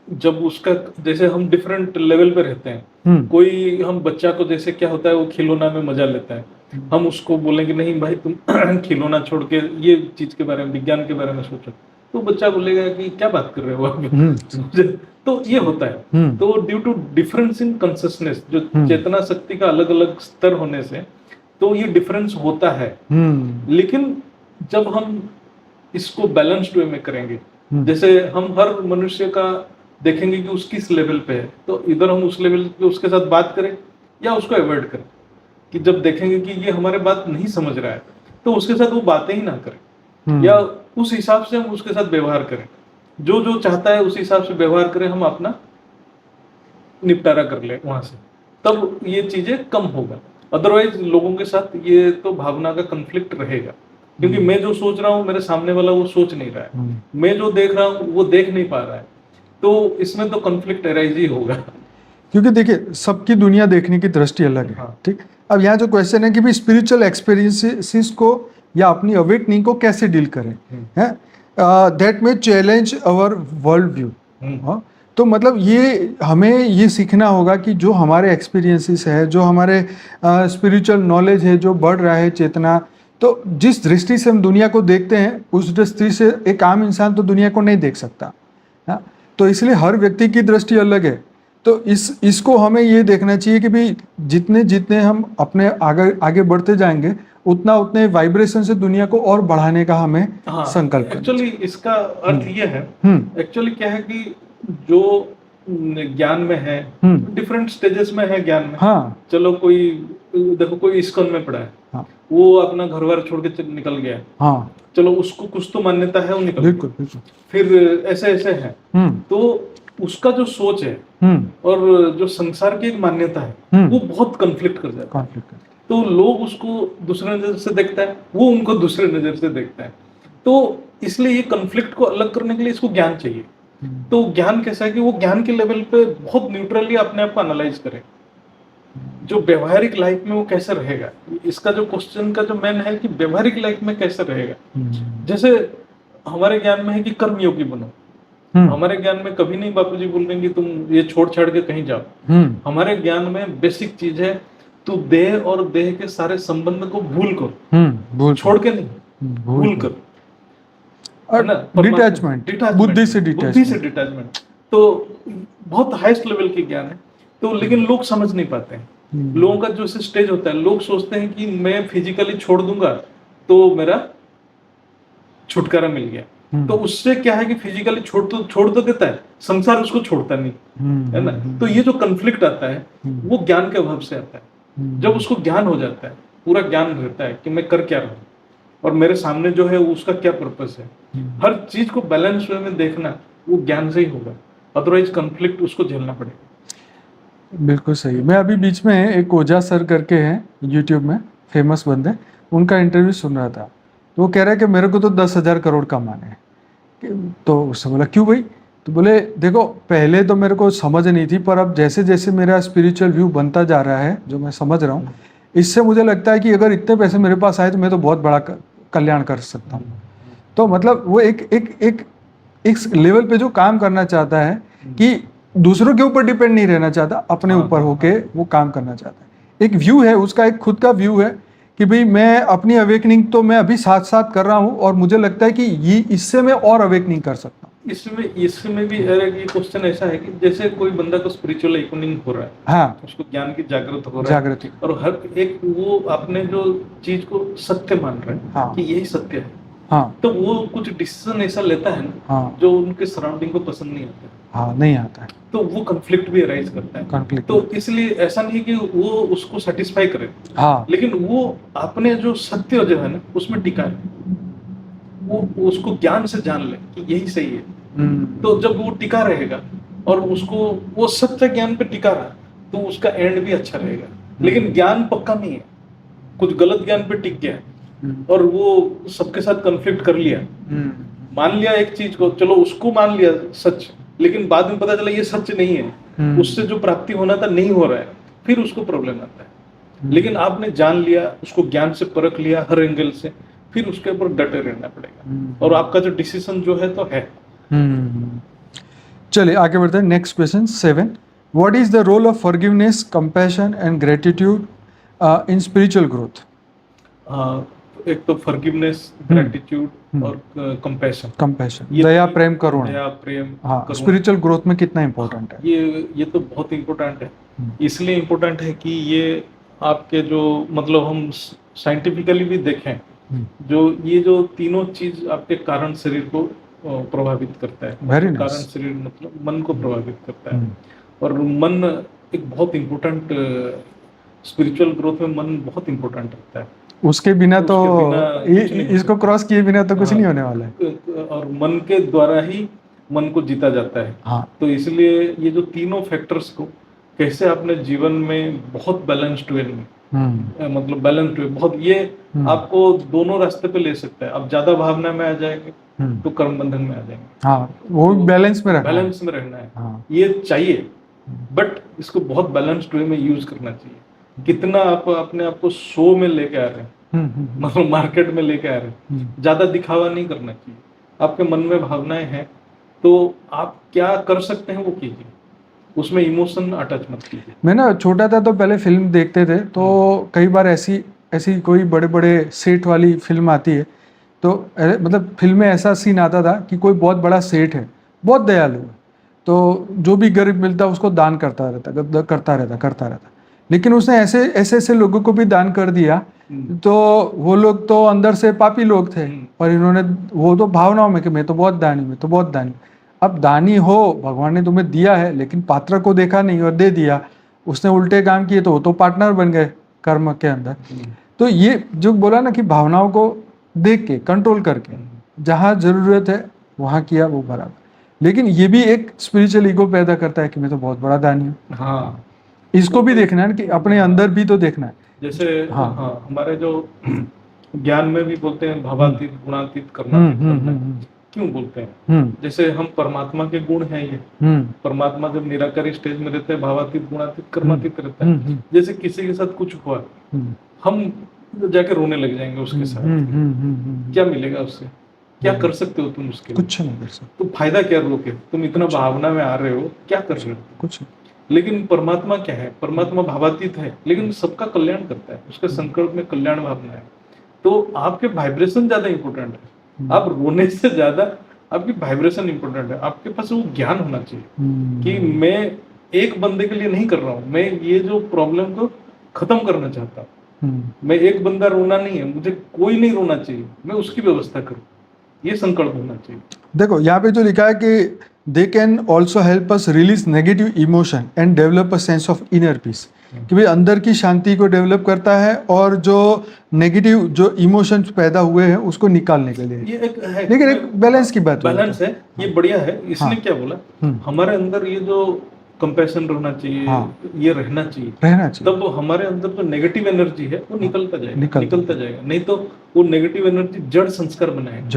जब उसका, जैसे हम डिफरेंट लेवल पे रहते हैं, कोई हम बच्चा को, जैसे क्या होता है वो खिलौना में मजा लेता है, हम उसको बोलेंगे नहीं भाई तुम खिलौना छोड़ के ये चीज के बारे में, विज्ञान के बारे में सोचो, तो बच्चा बोलेगा कि क्या बात कर रहे हो आप तो ये होता है। तो due to difference in consciousness, जो चेतना शक्ति का अलग अलग स्तर होने से, तो ये डिफरेंस होता है। लेकिन जब हम इसको बैलेंस्ड वे में करेंगे, जैसे हम हर मनुष्य का देखेंगे कि उसकी किस लेवल पे है, तो इधर हम उस लेवल पे उसके साथ बात करें या उसको अवॉइड करें, कि जब देखेंगे कि ये हमारे बात नहीं समझ रहा है तो उसके साथ वो बातें ही ना करें, या उस हिसाब से हम उसके साथ व्यवहार करें, जो जो चाहता है उस हिसाब से व्यवहार करें, हम अपना निपटारा कर ले वहां से, तब ये चीजें कम होगा। अदरवाइज लोगों के साथ ये तो भावना का कन्फ्लिक्ट रहेगा, क्योंकि मैं जो सोच रहा हूँ मेरे सामने वाला वो सोच नहीं रहा है, मैं जो देख रहा हूँ वो देख नहीं पा रहा है, तो इसमें तो कॉन्फ्लिक्ट अराइज ही होगा। क्योंकि देखिए सबकी दुनिया देखने की दृष्टि अलग है। हाँ। ठीक, अब यहाँ जो क्वेश्चन है कि भी स्पिरिचुअल एक्सपीरियंसेस को या अपनी अवेकनिंग को कैसे डील करें, है दैट में चैलेंज अवर वर्ल्ड व्यू। तो मतलब ये हमें ये सीखना होगा कि जो हमारे एक्सपीरियंसेस है, जो हमारे स्पिरिचुअल नॉलेज है, जो बढ़ रहा है चेतना, तो जिस दृष्टि से हम दुनिया को देखते हैं उस दृष्टि से एक आम इंसान तो दुनिया को नहीं देख सकता। तो इसलिए हर व्यक्ति की दृष्टि अलग है। तो इसको हमें ये देखना चाहिए कि भाई जितने जितने हम अपने आगे बढ़ते जाएंगे उतना उतने वाइब्रेशन से दुनिया को और बढ़ाने का हमें संकल्प। एक्चुअली इसका अर्थ ये है, एक्चुअली क्या है कि जो ज्ञान में है, डिफरेंट स्टेजेस में है ज्ञान में। हाँ। चलो कोई देखो, कोई इस्कॉन में पड़ा है, हाँ। वो अपना घर बार छोड़ के निकल गया है, हाँ। चलो उसको कुछ तो मान्यता है, वो निकल गया। बिल्कुल। फिर ऐसे ऐसे है, तो उसका जो सोच है और जो संसार की एक मान्यता है वो बहुत कॉन्फ्लिक्ट कर जाता है। तो लोग उसको दूसरे नजर से देखता है, वो उनको दूसरे नजर से देखता है। तो इसलिए ये कॉन्फ्लिक्ट को अलग करने के लिए इसको ज्ञान चाहिए। तो ज्ञान कैसा है कि वो ज्ञान के लेवल पे बहुत न्यूट्रली अपने आप को एनालाइज करे, जो व्यवहारिक लाइफ में वो कैसे रहेगा। इसका जो क्वेश्चन का जो मेन है कि व्यवहारिक लाइफ में कैसे रहेगा। जैसे हमारे ज्ञान में है कि कर्मयोगी बनो, हमारे ज्ञान में कभी नहीं बापूजी बोल रहे कि तुम ये छोड़ छाड़ के कहीं जाओ। हमारे ज्ञान में बेसिक चीज है, तू देह और देह के सारे संबंध को भूल कर, छोड़ के नहीं, भूल कर, डिटैचमेंट, बुद्धि से डिटैचमेंट। तो बहुत हाईएस्ट लेवल की ज्ञान है। तो लेकिन लोग समझ नहीं पाते हैं। लोगों का जो स्टेज होता है, लोग सोचते हैं कि मैं फिजिकली छोड़ दूंगा तो मेरा छुटकारा मिल गया। तो उससे क्या है कि फिजिकली छोड़ तो देता है, संसार उसको छोड़ता नहीं, है ना। तो ये जो कॉन्फ्लिक्ट आता है वो ज्ञान के अभाव से आता है। जब उसको ज्ञान हो जाता है, पूरा ज्ञान रहता है कि मैं कर क्या रहा हूँ और मेरे सामने जो है उसका क्या पर्पस है, हर चीज को बैलेंस वे में देखना, वो ज्ञान से ही होगा। अदरवाइज कॉन्फ्लिक्ट उसको झेलना पड़ेगा। बिल्कुल सही। मैं अभी बीच में एक ओझा सर करके हैं यूट्यूब में, फेमस बंदे, उनका इंटरव्यू सुन रहा था। तो वो कह रहा है कि मेरे को तो 10,000 करोड़ कमाने हैं। तो उससे बोला क्यों भाई? तो बोले देखो पहले तो मेरे को समझ नहीं थी, पर अब जैसे जैसे मेरा स्पिरिचुअल व्यू बनता जा रहा है, जो मैं समझ रहा हूँ, इससे मुझे लगता है कि अगर इतने पैसे मेरे पास आए तो मैं तो बहुत बड़ा कल्याण कर सकता हूँ। तो मतलब वो एक लेवल पे जो काम करना चाहता है कि दूसरों के ऊपर डिपेंड नहीं रहना चाहता, अपने ऊपर होके वो काम करना चाहता है। एक व्यू है उसका, एक खुद का व्यू है कि भाई मैं अपनी अवेकनिंग तो मैं अभी साथ साथ कर रहा हूँ और मुझे लगता है कि ये इससे मैं और अवेकनिंग कर सकता हूँ। इसमें भी ये क्वेश्चन ऐसा है कि जैसे कोई बंदा को स्पिरिचुअल अवेकनिंग हो रहा है, हाँ, उसको ज्ञान की जागृत हो रहा है, और हर एक वो अपने जो चीज को सत्य मान रहा है, हाँ, कि यही सत्य है, हाँ, तो वो कुछ डिसीजन ऐसा लेता है ना, हाँ, जो उनके सराउंडिंग को पसंद नहीं आता है, हाँ, नहीं आता है, तो वो कॉन्फ्लिक्ट भी अराइज करता है। कॉन्फ्लिक्ट तो इसलिए ऐसा नहीं कि वो उसको सेटिस्फाई करे, हाँ, लेकिन वो अपने जो सत्य जो है ना उसमें टिका है, वो उसको ज्ञान से जान ले कि यही सही है। तो जब वो टिका रहेगा और उसको वो सत्य ज्ञान पे टिका रहा तो उसका एंड भी अच्छा रहेगा। लेकिन ज्ञान पक्का नहीं है, कुछ गलत ज्ञान पे टिक गया और वो सबके साथ कॉन्फ्लिक्ट कर लिया, मान लिया एक चीज को, चलो उसको मान लिया सच, लेकिन बाद में पता चला ये सच नहीं है, उससे जो प्राप्ति होना था नहीं हो रहा है, फिर उसको प्रॉब्लम आता है। लेकिन आपने जान लिया, उसको ज्ञान से परख लिया हर एंगल से, फिर उसके ऊपर डटे रहना पड़ेगा और आपका जो डिसीजन जो है तो है। चलिए आगे बढ़ते हैं. Next question 7. What is the role of forgiveness, compassion and gratitude in spiritual growth? एक तो फॉरगिवनेस, ग्रेटिट्यूड और कंपैशन. कंपैशन, दया, प्रेम, करुणा. दया, प्रेम, हाँ, करुणा. स्पिरिचुअल ग्रोथ में कितना इंपॉर्टेंट है? ये तो बहुत इम्पोर्टेंट है. इसलिए इम्पोर्टेंट है कि ये आपके जो मतलब हम साइंटिफिकली भी देखें, जो ये जो तीनों चीज आपके कारण शरीर को प्रभावित करता है. Very nice. कारण शरीर मतलब मन को प्रभावित करता है. और मन एक बहुत इम्पोर्टेंट, स्पिरिचुअल ग्रोथ में मन बहुत इम्पोर्टेंट रहता है. उसके बिना तो उसके बिना कुछ नहीं हो इसको क्रॉस किए बिना तो कुछ हाँ. नहीं होने वाला है. और मन के द्वारा ही मन को जीता जाता है. हाँ. तो इसलिए ये जो तीनों फैक्टर्स को कैसे अपने जीवन में बहुत बैलेंस्ड वे में मतलब बैलेंस्ड वे बहुत ये आपको दोनों रास्ते पे ले सकता है. आप ज्यादा भावना में आ जाएंगे तो कर्म बंधन में आ जाएंगे. हाँ, वो बैलेंस में रखना है. बैलेंस में रहना है. हाँ. ये चाहिए, बट इसको बहुत बैलेंस्ड वे में यूज करना चाहिए. कितना आप अपने आप को शो में लेके आ रहे हैं, मतलब मार्केट में लेके आ रहे हैं, ज्यादा दिखावा नहीं करना चाहिए. आपके मन में भावनाएं हैं तो आप क्या कर सकते हैं वो कीजिए, उसमें इमोशन अटैच मत कीजिए. मैं ना छोटा था तो पहले फिल्म देखते थे, तो कई बार ऐसी कोई बड़े बड़े सेठ वाली फिल्म आती है तो मतलब फिल्म में ऐसा सीन आता था कि कोई बहुत बड़ा सेठ है, बहुत दयालु है, तो जो भी गरीब मिलता उसको दान करता रहता. लेकिन उसने ऐसे लोगों को भी दान कर दिया, तो वो लोग तो अंदर से पापी लोग थे, पर इन्होंने वो तो भावनाओं में कि मैं तो बहुत दानी. अब दानी हो, भगवान ने तुम्हें दिया है, लेकिन पात्र को देखा नहीं और दे दिया. उसने उल्टे काम किए तो वो तो पार्टनर बन गए कर्म के अंदर. तो ये जो बोला ना कि भावनाओं को देख के, कंट्रोल करके, जहाँ जरूरत है वहाँ किया, वो बराबर. लेकिन ये भी एक स्पिरिचुअल ईगो पैदा करता है कि मैं तो बहुत बड़ा दानी हूँ. हाँ, इसको भी देखना है कि अपने अंदर भी तो देखना है. जैसे हाँ, हमारे जो ज्ञान में भी बोलते हैं भावातीत, गुणातीत, कर्मातीत. क्यों बोलते हैं? जैसे हम परमात्मा के गुण हैं ये. परमात्मा जब निराकारी स्टेज में रहते हैं, भावातीत, गुणातीत, कर्मातीत रहता है. जैसे किसी के साथ कुछ हुआ, हम जाके रोने लग जाएंगे उसके साथ. क्या मिलेगा उससे? क्या कर सकते हो तुम उसके लिए? कुछ नहीं कर सकते. तो फायदा क्या रो के? तुम इतना भावना में आ रहे हो, क्या कर रहे हो? कुछ. लेकिन परमात्मा क्या है? परमात्मा भावातीत है, लेकिन सबका कल्याण करता है. उसके संकल्प में कल्याण भावना है. तो आपके वाइब्रेशन ज्यादा इंपॉर्टेंट है. आप रोने से ज्यादा आपकी वाइब्रेशन इंपॉर्टेंट है. आपके पास वो ज्ञान होना चाहिए कि मैं एक बंदे के लिए नहीं कर रहा हूँ, मैं ये जो प्रॉब्लम को खत्म करना चाहता हूँ. मैं एक बंदा रोना नहीं है, मुझे कोई नहीं रोना चाहिए, मैं उसकी व्यवस्था करूँ. ये संकल्प होना चाहिए. देखो यहाँ पे जो लिखा है कि they can also help us release negative emotion and develop a sense of inner peace. कि भाई अंदर की शांति को डेवलप करता है और जो नेगेटिव जो इमोशंस पैदा हुए हैं उसको निकालने के लिए. ये एक है, लेकिन एक बैलेंस की बात है. बैलेंस है, ये बढ़िया है. इसने क्या बोला, हमारे अंदर ये जो कंपैशन रहना चाहिए, ये रहना चाहिए. तब हमारे अंदर जो नेगेटिव एनर्जी है वो निकलता जाएगा. नहीं तो वो नेगेटिव एनर्जी जड़ संस्कार बनाएगा.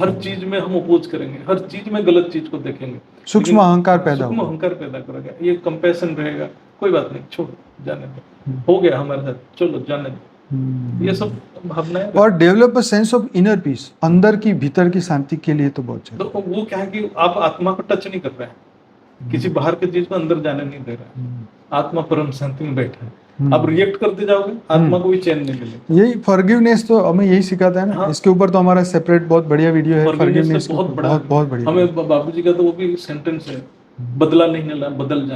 हर चीज में हम अपोज करेंगे, हर चीज में गलत चीज को देखेंगे, सूक्ष्म अहंकार पैदा करेगा. ये कंपैशन रहेगा, कोई बात नहीं, छोड़, जाने दो, हो गया हमारे साथ, चलो जाने दो. ये सब भावनाएं. और develop a sense of inner peace, अंदर की भीतर की शांति के लिए तो बहुत चाहिए. तो वो क्या है कि आप आत्मा को टच नहीं कर रहे हैं, किसी बाहर के चीज को अंदर जाने नहीं दे रहा है. आत्मा परम शांति में बैठा है. आप रिएक्ट करते जाओगे, आत्मा को भी चैन नहीं मिलेगा. यही फॉरगिवनेस तो हमें यही सिखाता है ना. इसके ऊपर तो हमारा सेपरेट बहुत बढ़िया वीडियो है. फॉरगिवनेस बहुत बढ़िया. हमें बाबूजी का तो वो भी सेंटेंस है, बदला नहीं लेना, बदल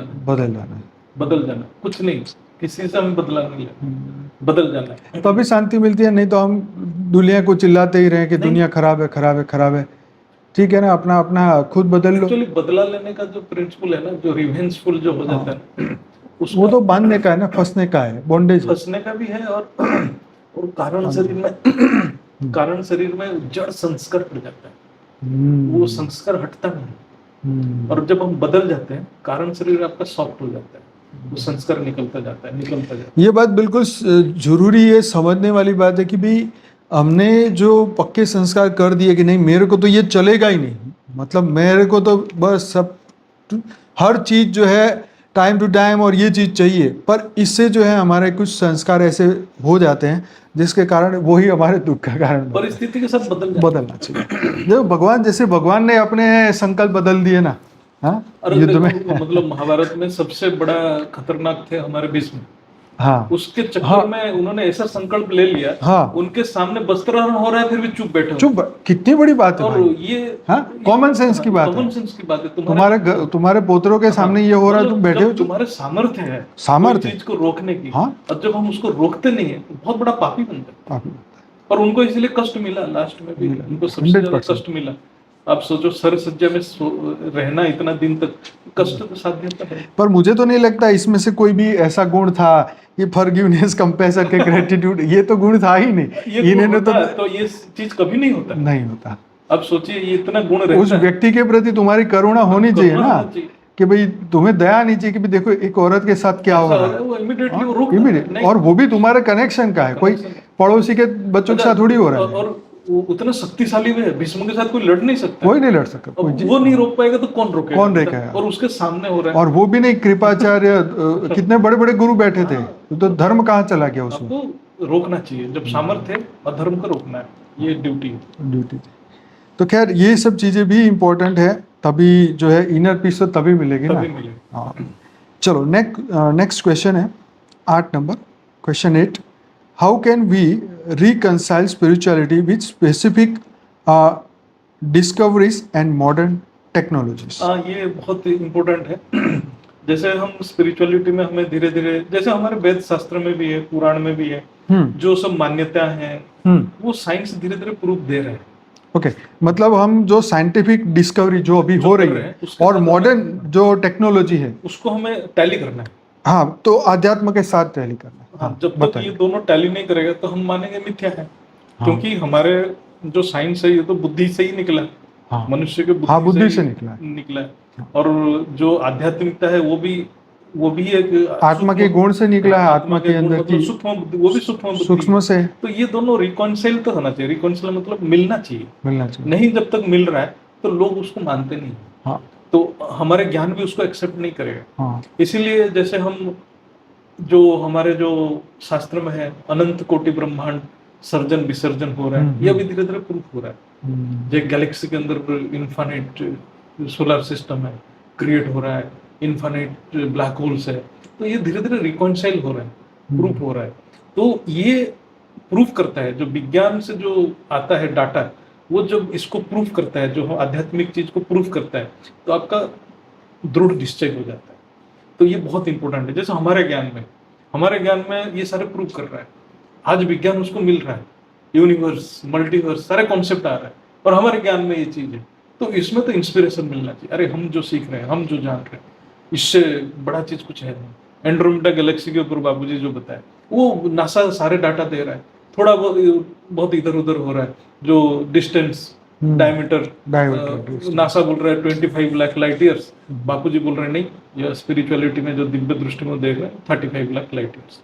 जाना. कुछ नहीं, किसी से हमें बदला नहीं लेना, बदल जाना. तो अभी शांति मिलती है. नहीं तो हम दुनिया को चिल्लाते ही रहे कि दुनिया खराब है. ठीक है ना, अपना खुद बदल लो. एक्चुअली बदला लेने का जो प्रिंसिपल है ना, जो रिवेंजफुल जो हो जाता है, वो तो बांधने का है ना, फंसने का है, बॉन्डेज फंसने का भी है. और कारण शरीर में जड़ संस्कार हट जाता है. वो संस्कार हटता नहीं. और जब हम बदल जाते हैं, कारण शरीर आपका सॉफ्ट हो जाता है, वो संस्कार निकलता जाता है. ये बात बिल्कुल जरूरी है, समझने वाली बात है कि भाई हमने जो पक्के संस्कार कर दिए कि नहीं मेरे को तो ये चलेगा ही नहीं, मतलब मेरे को तो बस सब हर चीज़ जो है टाइम टू टाइम और ये चीज़ चाहिए. पर इससे जो है हमारे कुछ संस्कार ऐसे हो जाते हैं जिसके कारण वही हमारे दुख का कारण. परिस्थिति के साथ बदलना चाहिए. जो भगवान ने अपने संकल्प बदल दिए ना, हाँ और युद्ध में मतलब महाभारत में सबसे बड़ा खतरनाक थे हमारे भीष्म। हाँ उसके चक्कर हाँ में उन्होंने ऐसा संकल्प ले लिया, हाँ उनके सामने वस्त्रहरण हो रहा है फिर भी चुप बैठे हुए। चुप, कितनी बड़ी बात है और भाई। ये हाँ कॉमन सेंस की बात है। कॉमन सेंस की बात है। तुम्हारे पोतरों के सामने ये हो रहा है, तुम बैठे हो जब चुप। तुम्हारे सामर्थ्य है सामर्थ्य कोई चीज को रोकने की, हाँ और जब हम उसको रोकते नहीं है तो बहुत बड़ा पापी बनता है। और उनको इसलिए कष्ट मिला, लास्ट में भी उनको सबसे ज्यादा 100%। कष्ट मिला। आप सोचो सर सज्जा में रहना इतना दिन तक, कष्ट तो साध्य है। पर मुझे तो नहीं लगता इसमें से कोई भी ऐसा गुण था, ये फॉरगिवनेस, कंपैशन के ग्रेटिट्यूड, ये तो गुण था ही नहीं। ये इन्होंने तो ये चीज कभी नहीं होता। नहीं होता। अब सोचिए ये इतना गुण रहता उस व्यक्ति के प्रति तुम्हारी करुणा होनी चाहिए ना, कि भाई तुम्हें दया नहीं चाहिए कि भाई देखो एक औरत के साथ क्या हो रहा है, वो इमीडिएटली वो रोक इमीडिएट, और वो भी तुम्हारे कनेक्शन का है, कोई पड़ोसी के बच्चों के साथ थोड़ी हो रहा है। और वो उतना शक्तिशाली भी है, भीष्म के साथ कोई लड़ नहीं सकता, कोई नहीं लड़ सकता। वो नहीं रोक पाएगा तो कौन रोकेगा? कौन रोकेगा? और उसके सामने हो रहा है। और वो भी नहीं कृपाचार्य, कितने बड़े बड़े गुरु बैठे थे, तो धर्म कहाँ चला गया उसमें? आपको रोकना चाहिए जब सामर्थ्य है, अधर्म को रोकना है, ये ड्यूटी है। ड्यूटी। तो खैर ये सब चीजें भी इम्पोर्टेंट है, तभी जो है इनर पीस तो तभी मिलेगी ना। हाँ चलो नेक्स्ट क्वेश्चन है 8 नंबर, question 8। How can we reconcile spirituality with specific discoveries and modern technologies? ये बहुत इम्पोर्टेंट है। जैसे हम स्पिरिचुअलिटी में हमें धीरे धीरे, जैसे हमारे वेद शास्त्र में भी है, पुराण में भी है, जो सब मान्यता है वो साइंस धीरे धीरे प्रूफ दे रहे हैं। ओके मतलब हम जो साइंटिफिक डिस्कवरी जो अभी हो रही है और मॉडर्न जो टेक्नोलॉजी है उसको हमें टैली करना है। हाँ तो अध्यात्म के साथ टैली करना है। हाँ, जब तक ये दोनों टैली नहीं करेगा तो हम मानेंगे मिथ्या है। क्योंकि हमारे जो साइंस है ये तो बुद्धि से ही निकला, मनुष्य के बुद्धि से निकला है। और जो आध्यात्मिकता है वो भी एक आत्मा के गुण से निकला है, आत्मा के अंदर की सूक्ष्म, वो भी सूक्ष्म से। तो ये दोनों रिकॉन्साइल तो होना चाहिए। रिकॉन्साइल मतलब मिलना चाहिए। नहीं जब तक मिल रहा है तो लोग उसको मानते नहीं। हाँ। तो हमारे ज्ञान भी उसको एक्सेप्ट नहीं करेगा। हाँ। इसीलिए जैसे हम जो हमारे जो शास्त्र में है अनंत कोटि ब्रह्मांड सर्जन विसर्जन हो रहा है, ये अभी धीरे धीरे प्रूफ हो रहा है। जो गैलेक्सी के अंदर इन्फाइनाइट सोलर सिस्टम है क्रिएट हो रहा है, इन्फाइनाइट ब्लैक होल्स है, तो ये धीरे धीरे रिकॉन्साइल हो रहा है, प्रूफ हो रहा है। तो ये प्रूफ करता है, जो विज्ञान से जो आता है डाटा, वो जब इसको प्रूफ करता है, जो आध्यात्मिक चीज को प्रूफ करता है, तो आपका दृढ़ निश्चय हो जाता है। तो ये बहुत इंपॉर्टेंट है। जैसे हमारे ज्ञान में ये सारे प्रूफ कर रहा है। आज विज्ञान उसको मिल रहा है, यूनिवर्स, मल्टीवर्स, सारे कॉन्सेप्ट आ रहे हैं, और हमारे ज्ञान में ये चीज है। तो इसमें तो इंस्पिरेशन मिलना चाहिए। अरे हम जो सीख रहे हैं, हम जो जान रहे हैं, इससे बड़ा चीज कुछ है नहीं। एंड्रोमेडा गैलेक्सी के ऊपर बाबूजी जो बताया, वो नासा सारे डाटा दे रहा है। थोड़ा बहुत इधर उधर हो रहा है, जो डिस्टेंस डायमीटर नासा बोल रहा है 25 लाख लाइट ईयर्स, बापूजी बोल रहे हैं नहीं, ये स्पिरिचुअलिटी में जो दिव्य दृष्टि में देख रहे हैं 35 lakh light years,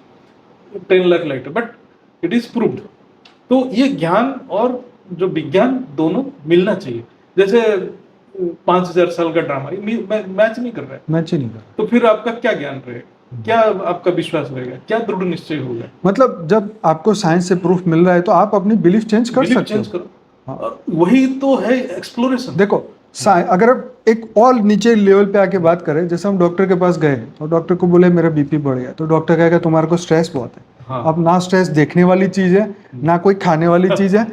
10 lakh light, but it is proved. तो ये ज्ञान और जो विज्ञान दोनों मिलना चाहिए। जैसे 5000 साल का ड्रामा मैच नहीं कर रहा है, तो फिर आपका क्या ज्ञान रहेगा, क्या आपका विश्वास रहेगा, क्या दृढ़ निश्चय होगा? मतलब जब आपको साइंस से प्रूफ मिल रहा है तो आप अपनी बिलीफ चेंज कर सकते हो। वही तो है एक्सप्लोरेशन। देखो अगर आप एक और नीचे लेवल पे आके बात करें, जैसे हम डॉक्टर के पास गए और डॉक्टर को बोले मेरा बीपी बढ़ गया, तो डॉक्टर कहेगा तुम्हारे को स्ट्रेस बहुत है। हाँ। अब ना स्ट्रेस देखने वाली चीज है, ना कोई खाने वाली चीज है,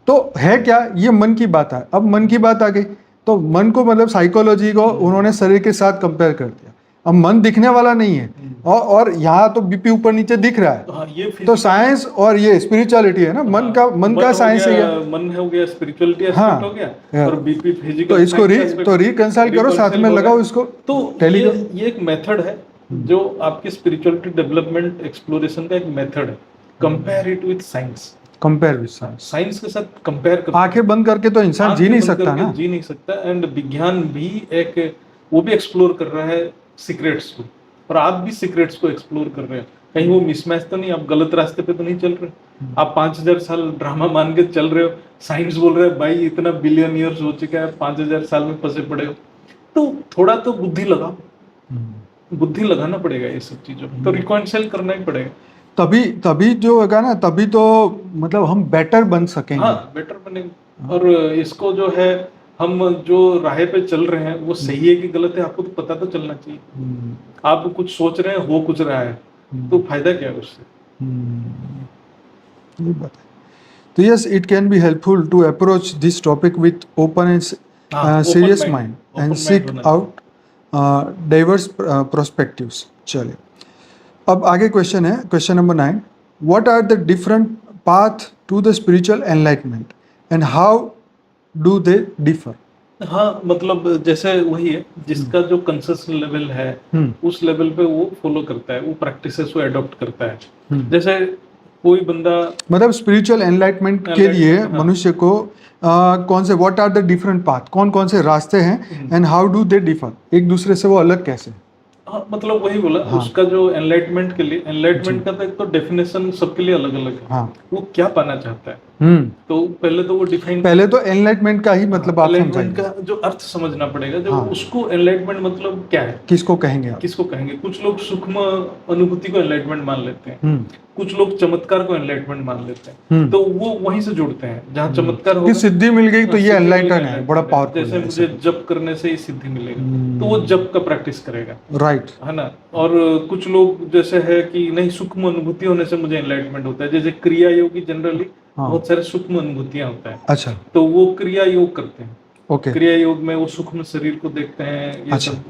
तो है क्या, ये मन की बात है। अब मन की बात आ गई तो मन को मतलब साइकोलॉजी को उन्होंने शरीर के साथ कंपेयर कर दिया। अब मन दिखने वाला नहीं है, और यहाँ तो बीपी ऊपर नीचे दिख रहा है। हाँ, ये तो साइंस और ये स्पिरिचुअलिटी है ना, मन का साइंस है, मन हो गया स्पिरिचुअलिटी एस्पेक्ट हो गया, और बीपी फिजिकल। तो इसको रिकंसाइल करो, साथ में लगाओ इसको। तो ये एक मेथड है जो आपकी स्पिरिचुअलिटी डेवलपमेंट एक्सप्लोरेशन का एक मेथड है। Compare it with science, compare with science के साथ कंपेयर कर। आंखें बंद करके तो इंसान जी नहीं सकता ना, जी नहीं सकता। एंड विज्ञान भी वो भी एक्सप्लोर कर रहा है सीक्रेट्स को, और आप भी सीक्रेट्स को एक्सप्लोर कर रहे हैं। कहीं वो मिसमैच तो नहीं, आप गलत रास्ते पे तो नहीं चल रहे। आप 5000 साल ड्रामा मान के चल रहे हो, साइंस बोल रहा है भाई इतना बिलियन ईयर्स हो चुका है, 5000 साल में फंसे पड़े हो। तो थोड़ा तो बुद्धि लगाओ, बुद्धि लगाना पड़ेगा ये सब चीजों में, तो रिकॉन्साइल करना ही पड़ेगा। तभी जो होगा ना, तभी तो मतलब हम बेटर बन सकेंगे। हाँ, बेटर बनेंगे। और इसको जो है हम जो राह पे चल रहे हैं वो सही है कि गलत है, आपको तो पता तो चलना चाहिए। आप कुछ सोच रहे हैं, हो कुछ रहा है, तो फायदा क्या है उससे? ये बात है। तो yes, it can be helpful to approach this topic with open and serious mind and seek out diverse perspectives. चलिए, अब आगे क्वेश्चन है, question number 9। What are the different path to the spiritual enlightenment and how do they differ? हाँ, मतलब जैसे वही है, जिसका जो कंसर्स लेवल है उस लेवल पे वो फॉलो करता है, वो प्रैक्टिसेस को अडॉप्ट करता है। जैसे कोई बंदा, मतलब स्पिरिचुअल एनलाइटमेंट के लिए मनुष्य को कौन से, what are the different path, कौन कौन से रास्ते हैं and how do they differ, एक दूसरे से वो अलग कैसे? हाँ, मतलब वही बोला, उसका जो एनलाइटमेंट के लिए, एनलाइटमेंट का तो एक तो डेफिनेशन सबके लिए अलग अलग है। वो क्या पाना चाहता है, तो पहले तो वो डिफाइन, पहले तो एनलाइटमेंट का ही मतलब आप एनलाइटमेंट का जो अर्थ समझना पड़ेगा, जो उसको एनलाइटमेंट मतलब क्या है, किसको कहेंगे आप? किसको कहेंगे? कुछ लोग सूक्ष्म अनुभूति को एनलाइटमेंट मान लेते हैं, कुछ लोग चमत्कार को एनलाइटमेंट मान लेते हैं, तो वो वहीं से जुड़ते हैं जहाँ चमत्कार होगा, सिद्धि मिल गई तो ये एनलाइटन है, बड़ा पावरफुल जैसे मुझे जप करने से ही सिद्धि मिलेगा, तो वो जप का प्रैक्टिस करेगा, राइट, है ना। और कुछ लोग जैसे है कि नहीं, सूक्ष्म अनुभूति होने से मुझे एनलाइटमेंट होता है, जैसे क्रिया योगी जनरली बहुत सारे सूक्ष्म अनुभूतियां होता है। अच्छा, तो वो क्रिया योग करते हैं। ओके, क्रिया योग में वो सूक्ष्म शरीर को देखते हैं, ये सब,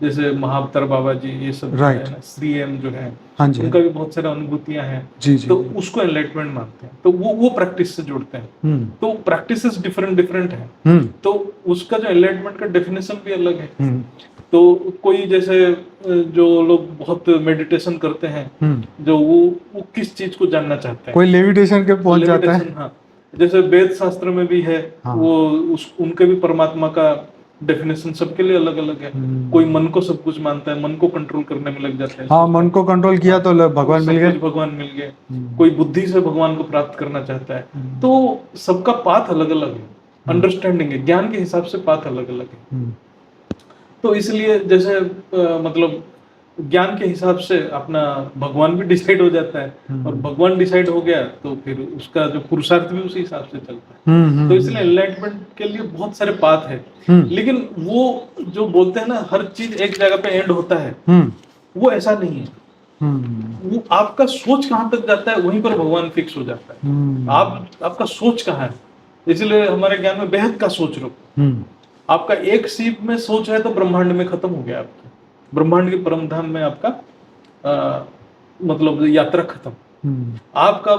जैसे महाअवतार बाबा जी, ये सब राइट, श्री एम जो है, हाँ जी, उनका भी बहुत सारे अनुभूतियां हैं, जी जी, तो उसको एनलाइटमेंट मानते हैं, तो वो प्रैक्टिस से जुड़ते हैं। तो प्रैक्टिसेस डिफरेंट डिफरेंट है, तो उसका जो एनलाइटमेंट का डेफिनेशन भी अलग है। तो कोई जैसे जो लोग बहुत मेडिटेशन करते हैं, जो वो किस चीज को जानना चाहते हैं, कोई लेविटेशन के पहुंच जाता है। हाँ, जैसे वेद शास्त्र में भी है, वो उनके भी परमात्मा का डेफिनेशन सबके लिए अलग अलग है। कोई मन को सब कुछ मानता है, मन को कंट्रोल करने में लग जाता है, हाँ, मन को कंट्रोल किया तो भगवान मिल गए, भगवान मिल गए। कोई बुद्धि से भगवान को प्राप्त करना चाहता है, तो सबका पाथ अलग अलग है, अंडरस्टैंडिंग है, ज्ञान के हिसाब से पाथ अलग अलग है। तो इसलिए जैसे मतलब ज्ञान के हिसाब से अपना भगवान भी डिसाइड हो जाता है, और भगवान डिसाइड हो गया तो फिर उसका जो पुरुषार्थ भी उसी हिसाब से चलता है। तो इसलिए एनलाइटमेंट के लिए बहुत सारे पाथ है, लेकिन वो जो बोलते हैं ना, हर चीज एक जगह पे एंड होता है, वो ऐसा नहीं है। वो आपका सोच कहाँ तक जाता है, वहीं पर भगवान फिक्स हो जाता है। आपका सोच कहाँ है, इसलिए हमारे ज्ञान में बेहद का सोच रखो। आपका एक सीप में सोच है तो ब्रह्मांड में खत्म हो गया, आपका ब्रह्मांड के परम धाम में आपका मतलब यात्रा खत्म। आपका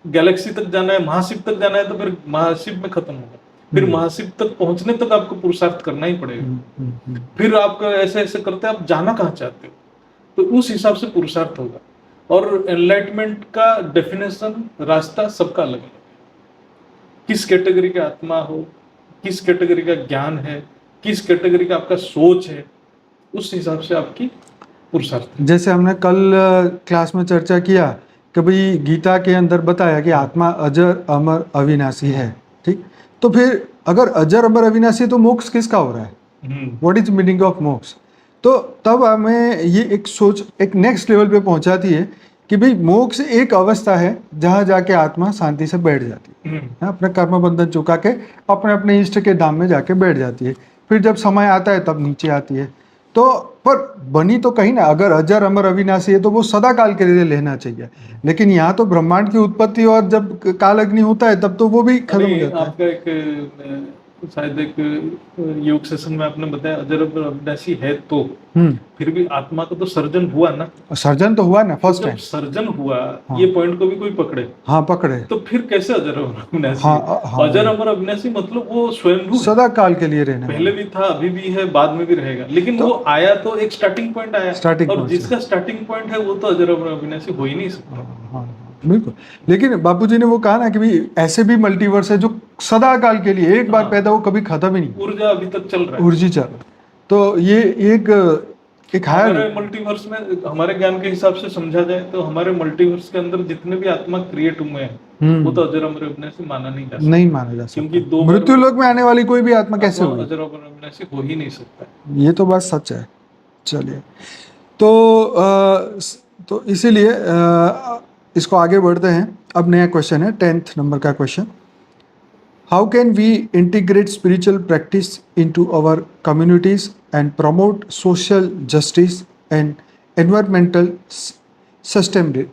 गैलेक्सी तक जाना है, महाशिव तक जाना है, तो फिर महाशिव में खत्म होगा। फिर महाशिव तक पहुंचने तक आपको पुरुषार्थ करना ही पड़ेगा। फिर आपका ऐसे ऐसे करते आप जाना कहाँ चाहते हो, तो उस हिसाब से पुरुषार्थ होगा। और एनलाइटमेंट का डेफिनेशन, रास्ता सबका अलग अलग है। किस कैटेगरी का आत्मा हो, किस कैटेगरी का ज्ञान है, किस कैटेगरी का आपका सोच है, उस हिसाब से आपकी पुरुषार्थ। जैसे हमने कल क्लास में चर्चा किया कि भाई गीता के अंदर बताया कि आत्मा अजर अमर अविनाशी है, ठीक? तो फिर अगर अजर अमर अविनाशी, तो मोक्ष किसका हो रहा है? व्हाट इज मीनिंग ऑफ मोक्ष? तो तब हमें ये एक सोच एक नेक्स्ट लेवल पे पहुंचाती है कि भाई मोक्ष एक अवस्था है जहां जाके आत्मा शांति से बैठ जाती है, अपने कर्म बंधन चुका के अपने अपने इष्ट के धाम में जाके बैठ जाती है। फिर जब समय आता है तब नीचे आती है। तो पर बनी तो कहीं ना, अगर अजर अमर अविनाशी है तो वो सदा काल के लिए लेना चाहिए, लेकिन यहाँ तो ब्रह्मांड की उत्पत्ति और जब काल अग्नि होता है तब तो वो भी खत्म हो जाता है। आपका एक शायद एक योग सेशन में आपने बताया अजर अमर अविनाशी है, तो फिर भी आत्मा का तो सर्जन हुआ ना, सर्जन तो हुआ ना फर्स्ट टाइम, सर्जन हुआ। ये पॉइंट को भी कोई पकड़े, हाँ पकड़े, तो फिर कैसे अजर अमर अविनाशी? हाँ, अजर अमर अविनाशी मतलब वो स्वयं सदा काल के लिए रहने, पहले भी था, अभी भी है, बाद में भी रहेगा, लेकिन तो, वो आया तो एक स्टार्टिंग पॉइंट आया, और जिसका स्टार्टिंग पॉइंट है वो तो अजर अमर अविनाशी हो ही नहीं सकता। बिल्कुल। लेकिन बापूजी ने वो कहा ना कि भाई ऐसे भी मल्टीवर्स है जो सदा काल के लिए एक बार पैदा हो, कभी खत्म ही नहीं, ऊर्जा अभी तक चल रहा है, ऊर्जा चल रहा है। तो ये एक हमारे मल्टीवर्स में, हमारे ज्ञान के हिसाब से समझा जाए तो हमारे मल्टीवर्स के अंदर जितने भी आत्मा क्रिएट हुए हैं वो तो अजर अमर अविनाशी माना नहीं जा सकता, नहीं माना जा सकता, क्योंकि दो मृत्यु लोक में आने वाली कोई भी आत्मा कैसे होगी, अजर अमर अविनाशी हो ही नहीं सकता। ये तो बात सच है। चलिए, तो इसीलिए इसको आगे बढ़ते हैं। अब नया क्वेश्चन है, 10th नंबर का question. How can we integrate spiritual practice into our communities and promote social justice and environmental sustainability?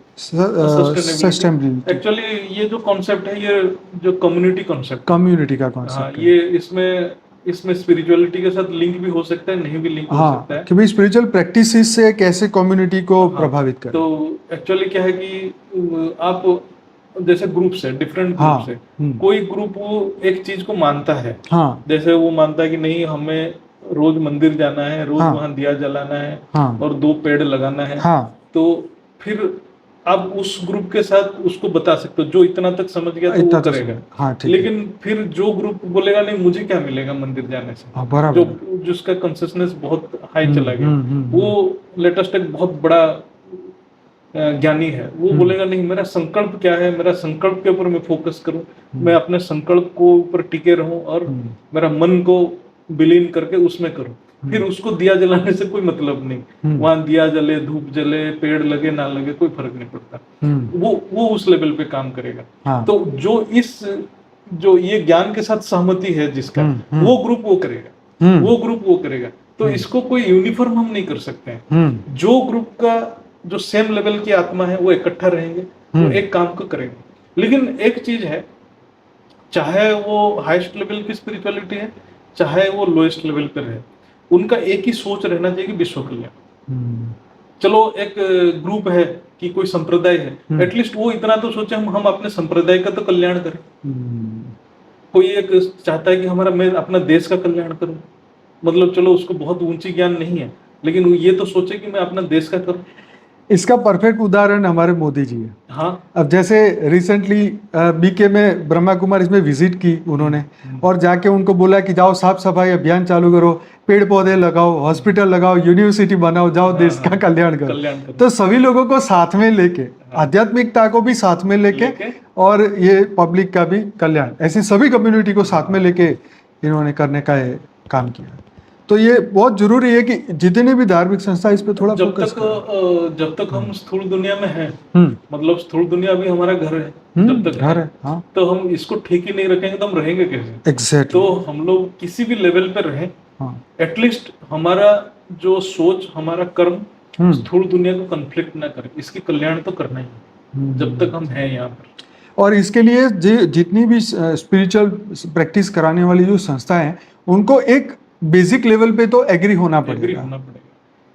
Actually ये जो कॉन्सेप्ट है, ये जो कम्युनिटी कॉन्सेप्ट, कम्युनिटी का हाँ, कॉन्सेप्ट ये इसमें स्पिरिचुअलिटी के साथ लिंक भी हो सकता है, नहीं भी लिंक हो सकता है कि भाई स्पिरिचुअल प्रैक्टिसेस से कैसे कम्युनिटी को प्रभावित करें। तो एक्चुअली क्या है कि आप जैसे ग्रुप्स है, डिफरेंट ग्रुप्स है, कोई ग्रुप वो एक चीज को मानता है, जैसे वो मानता है कि नहीं हमें रोज मंदिर जाना है, रोज वहां दिया जलाना है और 2 पेड़ लगाना है, तो फिर आप उस ग्रुप के साथ उसको बता सकते हो, जो इतना तक समझ गया तो वो करेगा। लेकिन फिर जो ग्रुप बोलेगा नहीं मुझे क्या मिलेगा मंदिर जाने से, जो जिसका कॉन्शियसनेस बहुत हाई चला गया, वो लेटेस्ट एक बहुत बड़ा ज्ञानी है, वो बोलेगा नहीं मेरा संकल्प क्या है, मेरा संकल्प के ऊपर मैं फोकस करूं, मैं अपने संकल्प को ऊपर टिके रहूं और मेरा मन को विलीन करके उसमें करूं, फिर उसको दिया जलाने से कोई मतलब नहीं, वहां दिया जले, धूप जले, पेड़ लगे ना लगे, कोई फर्क नहीं पड़ता, वो उस लेवल पे काम करेगा। तो जो ये ज्ञान के साथ सहमति है जिसका, वो ग्रुप वो करेगा, वो ग्रुप वो करेगा। तो इसको कोई यूनिफॉर्म हम नहीं कर सकते हैं। जो ग्रुप का जो सेम लेवल की आत्मा है वो इकट्ठा रहेंगे, वो एक काम को करेंगे। लेकिन एक चीज है, चाहे वो हाईएस्ट लेवल की स्पिरिचुअलिटी है, चाहे वो लोएस्ट लेवल पर है, उनका एक ही सोच रहना चाहिए कि विश्व कल्याण। चलो एक ग्रुप है कि कोई संप्रदाय है, एटलीस्ट वो इतना तो सोचे हम अपने संप्रदाय का तो कल्याण करें। कोई एक चाहता है कि मैं अपना देश का कल्याण करूं, मतलब चलो उसको बहुत ऊंची ज्ञान नहीं है, लेकिन ये तो सोचे कि मैं अपना देश का करूं। इसका परफेक्ट उदाहरण हमारे मोदी जी है। अब जैसे रिसेंटली बीके में ब्रह्मा कुमारी में विजिट की उन्होंने, और जाके उनको बोला कि जाओ साफ सफाई अभियान चालू करो, पेड़ पौधे लगाओ, हॉस्पिटल लगाओ, यूनिवर्सिटी बनाओ, जाओ देश का कल्याण करो। तो सभी लोगों को साथ में लेके, आध्यात्मिकता को भी साथ में लेके और ये पब्लिक का भी कल्याण, ऐसे सभी कम्युनिटी को साथ में लेके इन्होंने करने का काम किया। तो ये बहुत जरूरी है कि जितने भी धार्मिक संस्था इस पे थोड़ा फोकस करें। जब तक हम स्थूल दुनिया में हैं, मतलब स्थूल दुनिया भी हमारा घर है, जब तक घर है, तो हम इसको ठीक ही नहीं रखेंगे तो हम रहेंगे कैसे? एग्जैक्टली। तो हम लोग किसी भी लेवल पे रहें, एटलीस्ट हमारा जो सोच, हमारा कर्म स्थूल दुनिया को कन्फ्लिक्ट ना करे, इसकी कल्याण तो करना ही जब तक हम हैं यहाँ पर। और इसके लिए जितनी भी स्पिरिचुअल प्रैक्टिस कराने वाली जो संस्था है, उनको एक बेसिक लेवल पे तो एग्री होना पड़ेगा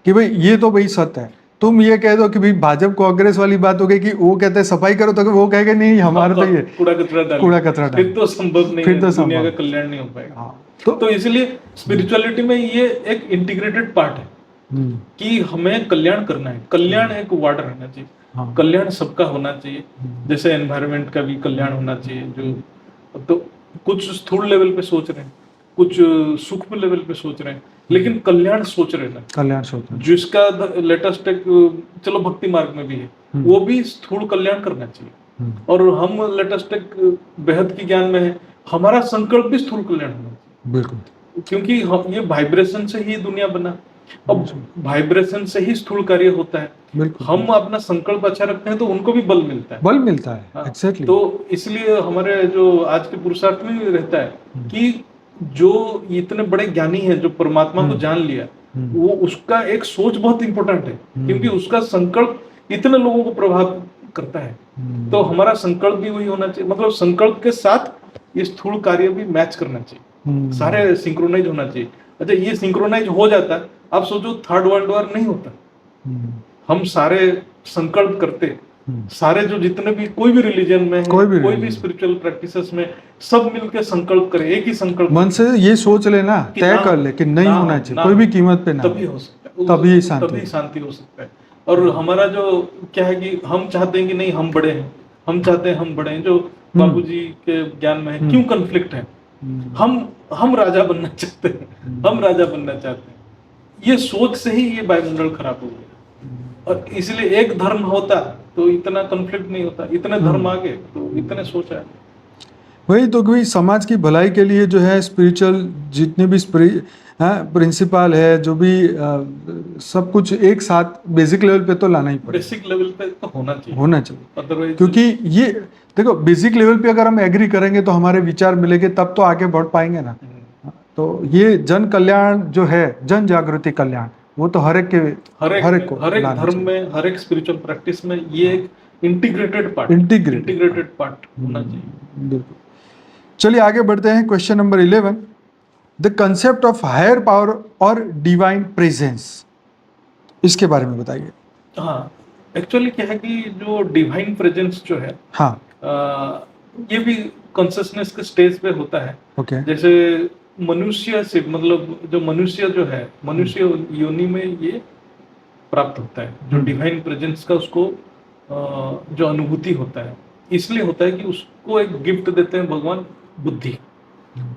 कि भाई ये तो भाई सत्य है। तुम ये कह दो कि भाई भाजपा कांग्रेस वाली बात हो गई कि वो कहते हैं सफाई करो, तो वो कहेगा नहीं हमारा तो ये कूड़ा कचरा फिर तो संभव नहीं है, दुनिया का कल्याण नहीं हो पाएगा। तो इसलिए स्पिरिचुअलिटी में ये एक इंटीग्रेटेड पार्ट है कि हमें कल्याण करना है। कल्याण एक वर्ड रहना चाहिए, कल्याण सबका होना चाहिए। जैसे एनवायरनमेंट का भी कल्याण होना चाहिए, जो तो कुछ स्थूल लेवल पे सोच रहे हैं, कुछ सूक्ष्म लेवल पे सोच रहे हैं, लेकिन कल्याण सोच रहे हैं, कल्याण सोच रहे हैं। जिसका लेटेस्ट एक चलो भक्ति मार्ग में भी है, वो भी स्थूल कल्याण करना चाहिए। और हम लेटेस्ट एक बेहद की ज्ञान में है, हमारा संकल्प भी स्थूल कल्याण होना चाहिए। बिल्कुल, क्योंकि हम ये वाइब्रेशन से ही दुनिया बना, अब वाइब्रेशन से ही स्थूल कार्य होता है। हम अपना संकल्प अच्छा रखते हैं तो उनको भी बल मिलता है, एग्जैक्टली। तो इसलिए हमारे जो आज के पुरुषार्थ में रहता है कि जो इतने बड़े ज्ञानी है, जो परमात्मा को जान लिया, वो उसका एक सोच बहुत इंपॉर्टेंट है, क्योंकि उसका संकल्प इतने लोगों को प्रभावित करता है। तो हमारा संकल्प भी वही होना चाहिए, मतलब संकल्प के साथ ये स्थूल कार्य भी मैच करना चाहिए, सारे सिंक्रोनाइज होना चाहिए। अच्छा, ये सिंक्रोनाइज हो जाता है, आप सोचो थर्ड वर्ल्ड वॉर नहीं होता। हम सारे संकल्प करते, सारे जो जितने भी कोई भी रिलीजन में है, कोई भी स्पिरिचुअल प्रैक्टिसेस में, सब मिलकर संकल्प करें, एक ही संकल्प मन से ये सोच लेना, तय कर ले कि नहीं होना चाहिए कोई भी कीमत पे ना, तभी हो सकता है, तभी शांति हो सकता है। और हमारा जो क्या है कि हम चाहते हैं कि नहीं हम बड़े हैं, हम चाहते हैं हम बड़े हैं, जो बाबूजी के ज्ञान में है। क्यों कन्फ्लिक्ट है? हम राजा बनना चाहते हैं, हम राजा बनना चाहते हैं। ये सोच से ही ये वायुमंडल खराब हो गया। और इसलिए एक धर्म होता तो इतना कॉन्फ्लिक्ट नहीं होता, इतने धर्म आ गए तो इतने सोच है। वही तो कि समाज की भलाई के लिए जो है स्पिरिचुअल जितने भी प्रिंसिपल है, जो भी सब कुछ एक साथ बेसिक लेवल पे तो लाना ही पड़ेगा। बेसिक लेवल पे तो होना चाहिए अदरवाइज, क्योंकि ये देखो बेसिक लेवल पे अगर हम एग्री करेंगे तो हमारे विचार मिलेंगे, तब तो आगे बढ़ पाएंगे ना। तो ये जन कल्याण जो है, जन जागृति कल्याण, वो तो हर एक को हर एक लाना धर्म चाहिए। में, हर एक स्पिरिचुअल प्रैक्टिस में ये एक इंटीग्रेटेड पार्ट होना चाहिए। बिल्कुल। चलिए आगे बढ़ते हैं, question number 11, the concept of higher power और डिवाइन प्रेजेंस, इसके बारे में बताइए। हाँ, एक्चुअली क्या है कि जो डिवाइन प्रेजेंस जो है, हाँ, ये भी कॉन्शियसनेस के स्टेज पे होता है। ओके। जैसे मनुष्य से, मतलब जो मनुष्य जो है, मनुष्य योनि में ये प्राप्त होता है, जो डिवाइन प्रेजेंस का उसको जो अनुभूति होता है, इसलिए होता है कि उसको एक गिफ्ट देते हैं भगवान, बुद्धि।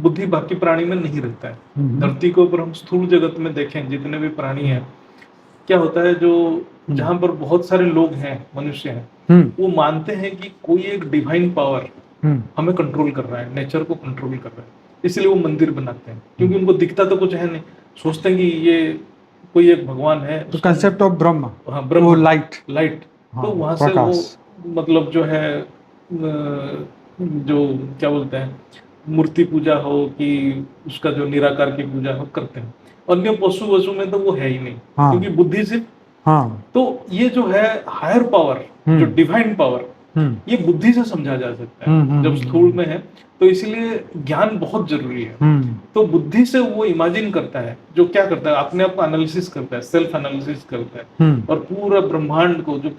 बुद्धि बाकी प्राणी में नहीं रहता है। धरती के ऊपर हम स्थूल जगत में देखें, जितने भी प्राणी हैं, क्या होता है, जो जहां पर बहुत सारे लोग हैं, मनुष्य हैं, वो मानते हैं कि कोई एक डिवाइन पावर हमें कंट्रोल कर रहा है, नेचर को कंट्रोल कर रहा है, इसलिए वो मंदिर बनाते हैं, क्योंकि उनको दिखता तो कुछ है नहीं, सोचते हैं कि ये कोई एक भगवान है। तो कंसेप्ट ऑफ ब्रह्म, हाँ, ब्रह्म, वो लाइट, तो वहां से वो मतलब जो है, जो क्या बोलते हैं, मूर्ति पूजा हो कि उसका जो निराकार की पूजा हो, करते हैं। अन्य पशु वशु में तो वो है ही नहीं, क्योंकि बुद्धि से। तो ये जो है हायर पावर, जो डिवाइन पावर, ये बुद्धि से समझा जा सकता है जब स्थूल में है, तो इसलिए ज्ञान बहुत जरूरी है। तो बुद्धि से वो इमेजिन करता है, जो क्या करता है, अपने आप को एनालिसिस करता है, सेल्फ एनालिसिस करता है, और पूरा ब्रह्मांड को, जो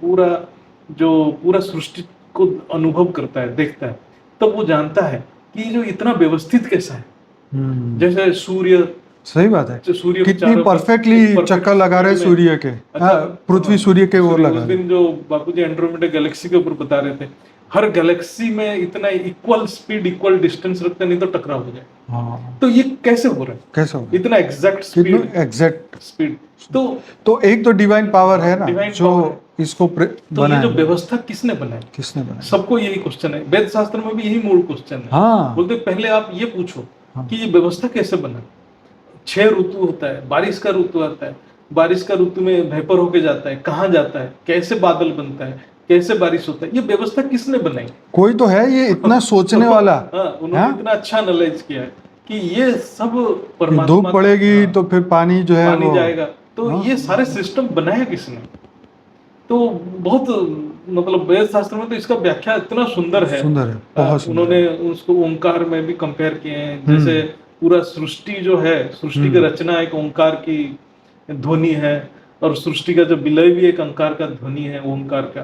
पूरा सृष्टि को अनुभव करता है, देखता है, तब वो जानता है कि जो इतना व्यवस्थित कैसा है। जैसे सूर्य, सही बात है, सूर्य कितनी परफेक्टली चक्कर लगा रहे सूर्य के। अच्छा, पृथ्वी सूर्य के ओर लगा। उस दिन जो बापूजी एंड्रोमेडा गैलेक्सी के ऊपर बता रहे थे, हर गैलेक्सी में इतना इक्वल स्पीड, इक्वल डिस्टेंस रखते, नहीं तो टकराव हो जाए। तो ये कैसे हो रहा है, कैसे हो इतना एग्जैक्ट स्पीड। तो एक तो डिवाइन पावर है ना, जो इसको तो ये जो व्यवस्था किसने बनाई, सबको यही क्वेश्चन है। वेद शास्त्र में भी यही मूल क्वेश्चन है। बोलते पहले आप ये पूछो कि ये व्यवस्था कैसे बना। 6 ऋतु होता है, बारिश का ऋतु आता है, बारिश का ऋतु में वेपर होके जाता है, कहाँ जाता है, कैसे बादल बनता है, कैसे बारिश होता है, ये व्यवस्था किसने बनाई। कोई तो है ये इतना सोचने वाला। उन्होंने इतना अच्छा एनालाइज किया है कि ये सब परमात्मा, धूप पड़ेगी तो फिर पानी जो है पानी जाएगा, तो ये सारे सिस्टम बनाया किसने। तो बहुत, मतलब वेद शास्त्र में तो इसका व्याख्या इतना सुंदर है, बहुत सुंदर। उन्होंने उसको ओंकार में भी कंपेयर किए हैं। जैसे पूरा सृष्टि जो है, सृष्टि की रचना एक ओंकार की ध्वनि है, और सृष्टि का जो विलय भी एक ओंकार का ध्वनि है, ओंकार का।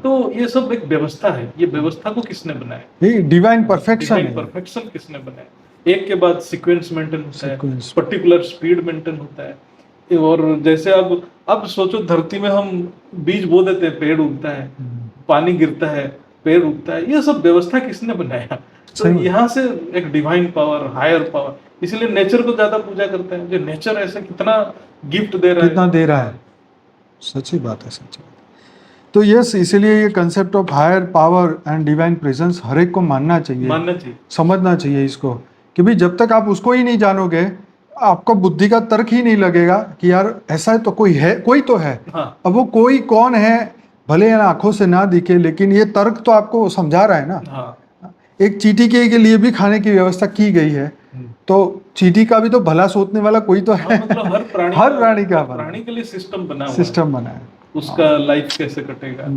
तो ये सब एक व्यवस्था है। ये व्यवस्था को किसने बनाया, डिवाइन परफेक्शन किसने बनाया। एक के बाद सीक्वेंस मेंटेन होता है, पर्टिकुलर स्पीड मेंटेन होता है। और जैसे अब सोचो, धरती में हम बीज बो देते हैं, पेड़ उगता है, पानी गिरता है, पेड़ उगता है, ये सब व्यवस्था किसने बनाया। तो यहाँ से एक डिवाइन पावर, हायर पावर, इसलिए नेचर को ज्यादा पूजा करते हैं। जो नेचर ऐसा कितना गिफ्ट दे रहा है, सच्ची बात है, सच्ची बात। तो यस, इसीलिए ये concept of higher power and divine presence हर एक को मानना चाहिए, समझना चाहिए इसको, कि भाई जब तक आप उसको ही नहीं जानोगे, आपको बुद्धि का तर्क ही नहीं लगेगा कि यार ऐसा है तो कोई है, कोई तो है। अब वो कोई कौन है, भले आंखों से ना दिखे, लेकिन ये तर्क तो आपको समझा रहा है ना। एक चींटी के लिए भी खाने की व्यवस्था की गई है, तो चींटी का भी तो भला सोचने वाला कोई तो है। मतलब हर प्राणी के लिए सिस्टम बना है, उसका लाइफ कैसे कटेगा।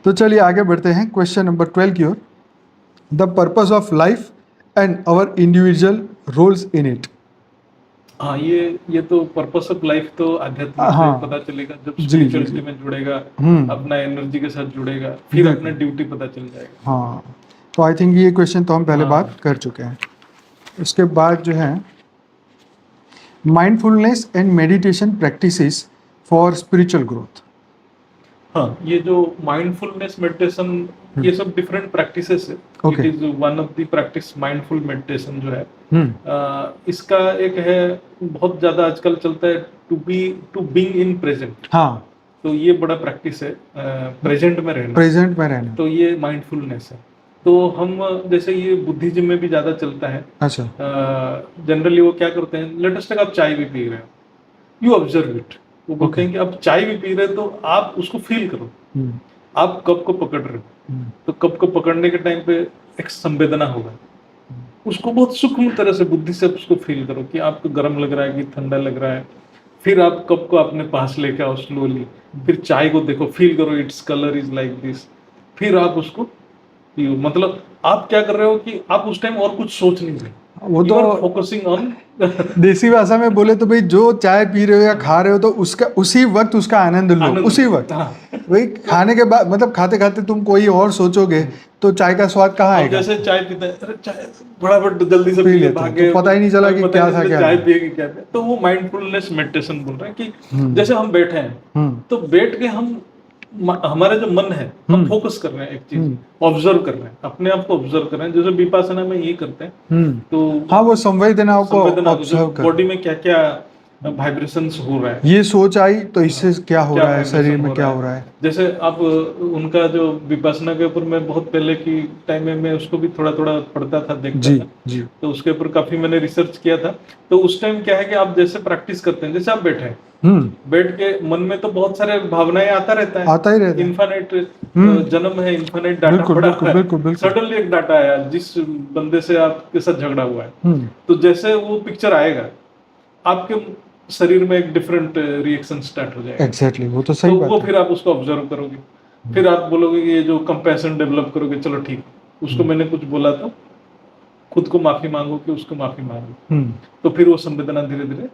तो चलिए आगे बढ़ते हैं क्वेश्चन नंबर 12 की ओर। The purpose of life and our individual roles in it. हाँ, ये तो पर्पस ऑफ लाइफ तो आध्यात्मिक से पता चलेगा, जब स्पिरिचुअलिटी में जुड़ेगा, अपना एनर्जी के साथ जुड़ेगा, फिर अपना ड्यूटी पता चल जाएगा। हाँ, तो आई थिंक ये क्वेश्चन तो हम पहले बात कर चुके हैं। उसके बाद जो है mindfulness and meditation practices for spiritual growth. हाँ, ये जो माइंडफुलनेस मेडिटेशन, ये सब डिफरेंट प्रैक्टिसेस है। It is one of the practice, mindful meditation जो है। इसका एक है, बहुत ज्यादा आजकल चलता है, टू बीइंग इन प्रेजेंट। हाँ, तो ये बड़ा प्रैक्टिस है, प्रेजेंट में रहना। तो ये माइंडफुलनेस है। तो हम जैसे ये बुद्धिज्म में भी ज्यादा चलता है। अच्छा, जनरली वो क्या करते हैं, लेट अस टेक, आप चाय भी पी रहे हो, यू ऑब्जर्व इट। वो बोलते हैं कि आप चाय भी पी रहे हो तो आप उसको फील करो। आप कप को पकड़ रहे हो, तो कप को पकड़ने के टाइम पे एक संवेदना होगा, उसको बहुत सूक्ष्म तरह से बुद्धि से उसको फील करो कि आपको गर्म लग रहा है कि ठंडा लग रहा है। फिर आप कप को अपने पास लेके आओ स्लोली, फिर चाय को देखो, फील करो its colour is like this, फिर आप उसको पियो। मतलब आप क्या कर रहे हो कि आप उस टाइम और कुछ सोच नहीं रहे, वो तो फोकसिंग ऑन देसी भाषा में बोले तो भाई जो चाय पी रहे हो या खा रहे हो तो उसका उसी वक्त उसका आनंद लो, उसी वक्त। वही खाने के बाद मतलब खाते खाते तुम कोई और सोचोगे तो चाय का स्वाद कहाँ अब आएगा। जैसे चाय पीते हैं, अरे चाय फटाफट जल्दी से पी पी लेते हो, भागे, तो पता ही नहीं चला कि क्या था क्या चाय नहीं। पिए कि क्या पिए। तो वो माइंडफुलनेस मेडिटेशन बोल रहे हैं कि हम्म। जैसे हम बैठे हैं तो बैठ के हम हमारे जो मन है हम फोकस कर रहे हैं एक चीज, ऑब्जर्व कर रहे हैं, अपने आप को ऑब्जर्व कर रहे हैं, जैसे विपासना में ये करते हैं। तो हाँ, वो संवेदनाओं को संवेदना ऑब्जर्व कर, बॉडी में क्या क्या वाइब्रेशंस हो रहा है, ये सोच आई तो इससे क्या हो क्या रहा है, शरीर vibration में हो क्या रहा हो रहा है। जैसे आप उनका जो विपासना के ऊपर मैं बहुत पहले की टाइम में मैं उसको भी थोड़ा थोड़ा पढ़ता था, देखता जी था, जी। तो उसके ऊपर काफी मैंने रिसर्च किया था। तो उस टाइम क्या है कि आप जैसे प्रैक्टिस करते हैं, जैसे आप बैठे हैं, बैठ के मन में तो बहुत सारे भावनाएं आता रहता है, आता ही रहता है। इन्फानाइट जन्म है, इन्फानाइट डाटा बिल्कुल पड़ा बिल्कुल है, बिल्कुल बिल्कुल। सडनली एक डाटा आया जिस बंदे से आपके साथ झगड़ा हुआ है, तो जैसे वो पिक्चर आएगा आपके शरीर में एक डिफरेंट रिएक्शन स्टार्ट हो जाएगा। एग्जैक्टली, वो तो सही तो बात वो है। फिर आप उसको ऑब्जर्व करोगे, फिर आप बोलोगे कि ये जो कंपैशन डेवलप करोगे, चलो ठीक, उसको मैंने कुछ बोला तो खुद को माफी मांगो कि उसको माफी मांगो, तो फिर वो संवेदना धीरे धीरे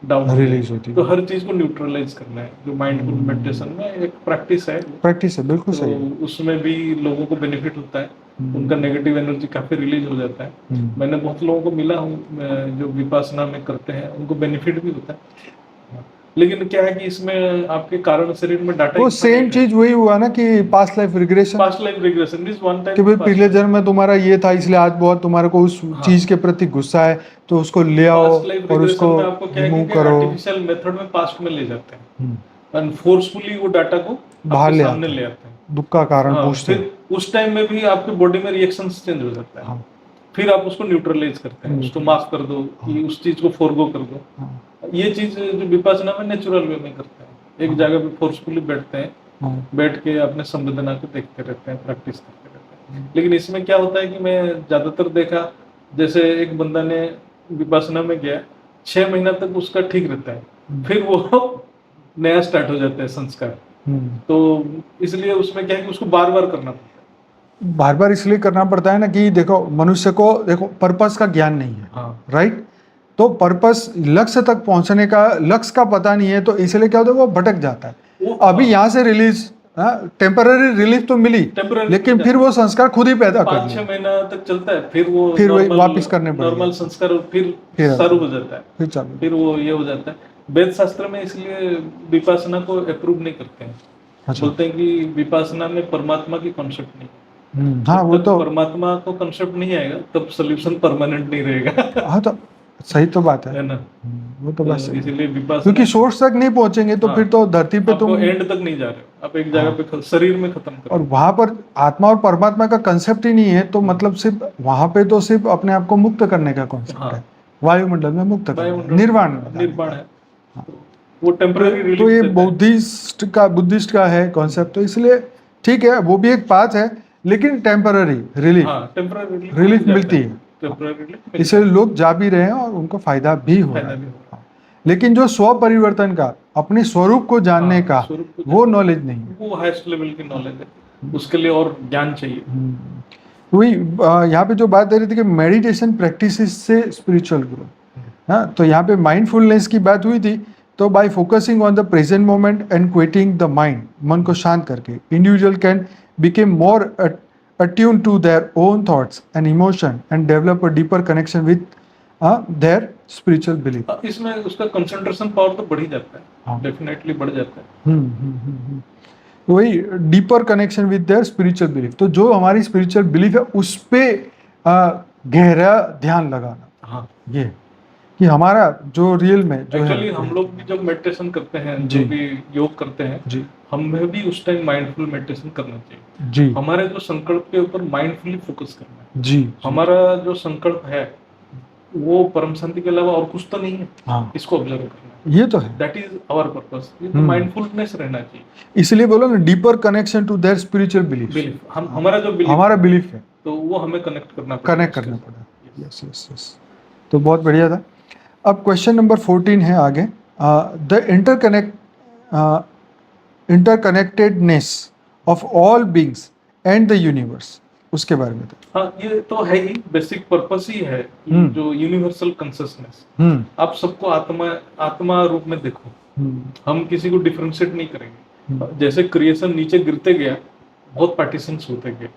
डाउन रिलीज होती है। तो हर चीज को न्यूट्रलाइज करना है, जो माइंडफुल मेडिटेशन में एक प्रैक्टिस है, प्रैक्टिस है, बिल्कुल सही है। तो उसमें भी लोगों को बेनिफिट होता है, उनका नेगेटिव एनर्जी काफी रिलीज हो जाता है। मैंने बहुत लोगों को मिला हूँ जो विपासना में करते हैं, उनको बेनिफिट भी होता है। लेकिन क्या है कि इसमें आपके कारण शरीर में डाटा, वो सेम चीज वही हुआ ना कि past life regression, past life regression is one time कि भाई पिछले जन्म में तुम्हारा ये था इसलिए आज बहुत तुम्हारे को उस चीज के प्रति गुस्सा है, तो उसको ले आओ और उसको रिमूव करो, आर्टिफिशियल मेथड में पास्ट में ले जाते हैं और फोर्सफुली वो डाटा को बाहर ले सामने ले आते हैं, दुख का कारण पूछते हैं। फिर उस टाइम में भी आपके बॉडी में रिएक्शंस चेंज हो जाता है, फिर आप उसको न्यूट्रलाइज करते हैं, उसको माफ कर दो कि उस चीज को फॉरगो कर दो। ये चीज जो विपासना में नेचुरल वे में करते हैं, एक जगह पे फोर्सफुली बैठते हैं, बैठ के अपने संवेदना को देखते रहते हैं, प्रैक्टिस करते रहते हैं। लेकिन इसमें क्या होता है कि मैं ज्यादातर देखा, जैसे एक बंदा ने विपासना में गया, 6 महीना तक उसका ठीक रहता है, फिर वो नया स्टार्ट हो जाता है संस्कार। तो इसलिए उसमें क्या है कि उसको बार बार करना पड़ता है, बार बार इसलिए करना पड़ता है ना कि देखो मनुष्य को देखो पर्पस का ज्ञान नहीं है, राइट। तो पर्पस लक्ष्य तक पहुंचने का, लक्ष्य का पता नहीं है, तो इसलिए क्या होता है वो भटक जाता है। अभी यहाँ से रिलीज, टेम्पररी रिलीफ तो मिली, लेकिन फिर वो संस्कार खुद ही पैदा कर 5-6 महीना तक चलता है, फिर वही वापस करने पड़ेंगे, नॉर्मल संस्कार फिर शुरू हो जाता है, फिर वो ये हो जाता है। वेद शास्त्र में इसलिए विपासना को अप्रूव नहीं करते हैं, बोलते हैं कि विपासना में परमात्मा की कॉन्सेप्ट नहीं। हाँ, वो तो परमात्मा को कॉन्सेप्ट नहीं आएगा तब सोल्यूशन परमानेंट नहीं रहेगा। हाँ, तो सही तो बात है ना, वो तो बस इसीलिए विपासना, क्योंकि सोर्स तक नहीं पहुंचेंगे तो फिर तो धरती पे तुम एंड तक नहीं जा रहे हो, आप एक जगह पे शरीर में खत्म कर, और वहां पर आत्मा और परमात्मा का कंसेप्ट ही नहीं है, तो मतलब सिर्फ वहां पे तो सिर्फ अपने आप को मुक्त करने का कॉन्सेप्ट है, वायुमंडल में मुक्त करना, निर्वाण है। वो टेम्पररी, तो ये बुद्धिस्ट का है कॉन्सेप्ट, तो इसलिए ठीक है, वो भी एक पाथ है, लेकिन टेम्पररी रिलीफ मिलती है, इसलिए लोग जा भी रहे हैं और उनको फायदा भी हो रहा है। लेकिन जो स्व परिवर्तन का, अपने स्वरूप को जानने का, वो नॉलेज नहीं है, वो हाईएस्ट लेवल की नॉलेज है, उसके लिए और ज्ञान चाहिए। वही यहाँ पे जो बात दे रही थी कि मेडिटेशन प्रैक्टिस से स्पिरिचुअल ग्रोथ, हाँ, तो यहाँ पे माइंडफुलनेस की बात हुई थी। तो bye focusing on the present moment and quitting the mind, मन को शांत करके individual can became more attuned to their own thoughts and emotion and develop a deeper connection with their spiritual belief. इसमें उसका कंसंट्रेशन पावर तो बढ़ ही जाता है, डेफिनेटली बढ़ जाता है। वही deeper connection with their spiritual belief, तो जो हमारी स्पिरिचुअल बिलीफ है उस पे गहरा ध्यान लगाना, ये कि हमारा जो रियल में जो एक्चुअली हम लोग भी जब मेडिटेशन करते हैं, जो भी योग करते हैं जी, हमें भी उस टाइम माइंडफुल मेडिटेशन करना चाहिए जी। हमारे जो संकल्प के ऊपर माइंडफुली फोकस करना है जी। हमारा जो संकल्प है वो परम शांति के अलावा और कुछ तो नहीं है। हाँ, इसको ऑब्जर्व करना है, ये तो है। That is our purpose. ये तो माइंडफुलनेस रहना चाहिए। इसलिए बोला ना, deeper connection to their spiritual belief. Belief, हम हमारा जो बिलीफ हमारा बिलीफ है, तो वो हमें कनेक्ट करना पड़ेगा, कनेक्ट करना पड़ा। यस यस यस, तो बहुत बढ़िया था। अब क्वेश्चन नंबर 14 है आगे, the interconnectedness of all beings and the universe, उसके बारे में था। हाँ, ये तो है ही, बेसिक पर्पस ही है जो यूनिवर्सल कॉन्शियसनेस। आप सबको आत्मा आत्मा रूप में देखो, हम किसी को डिफरेंशिएट नहीं करेंगे। जैसे क्रिएशन नीचे गिरते गया, बहुत पार्टीशंस होते गए,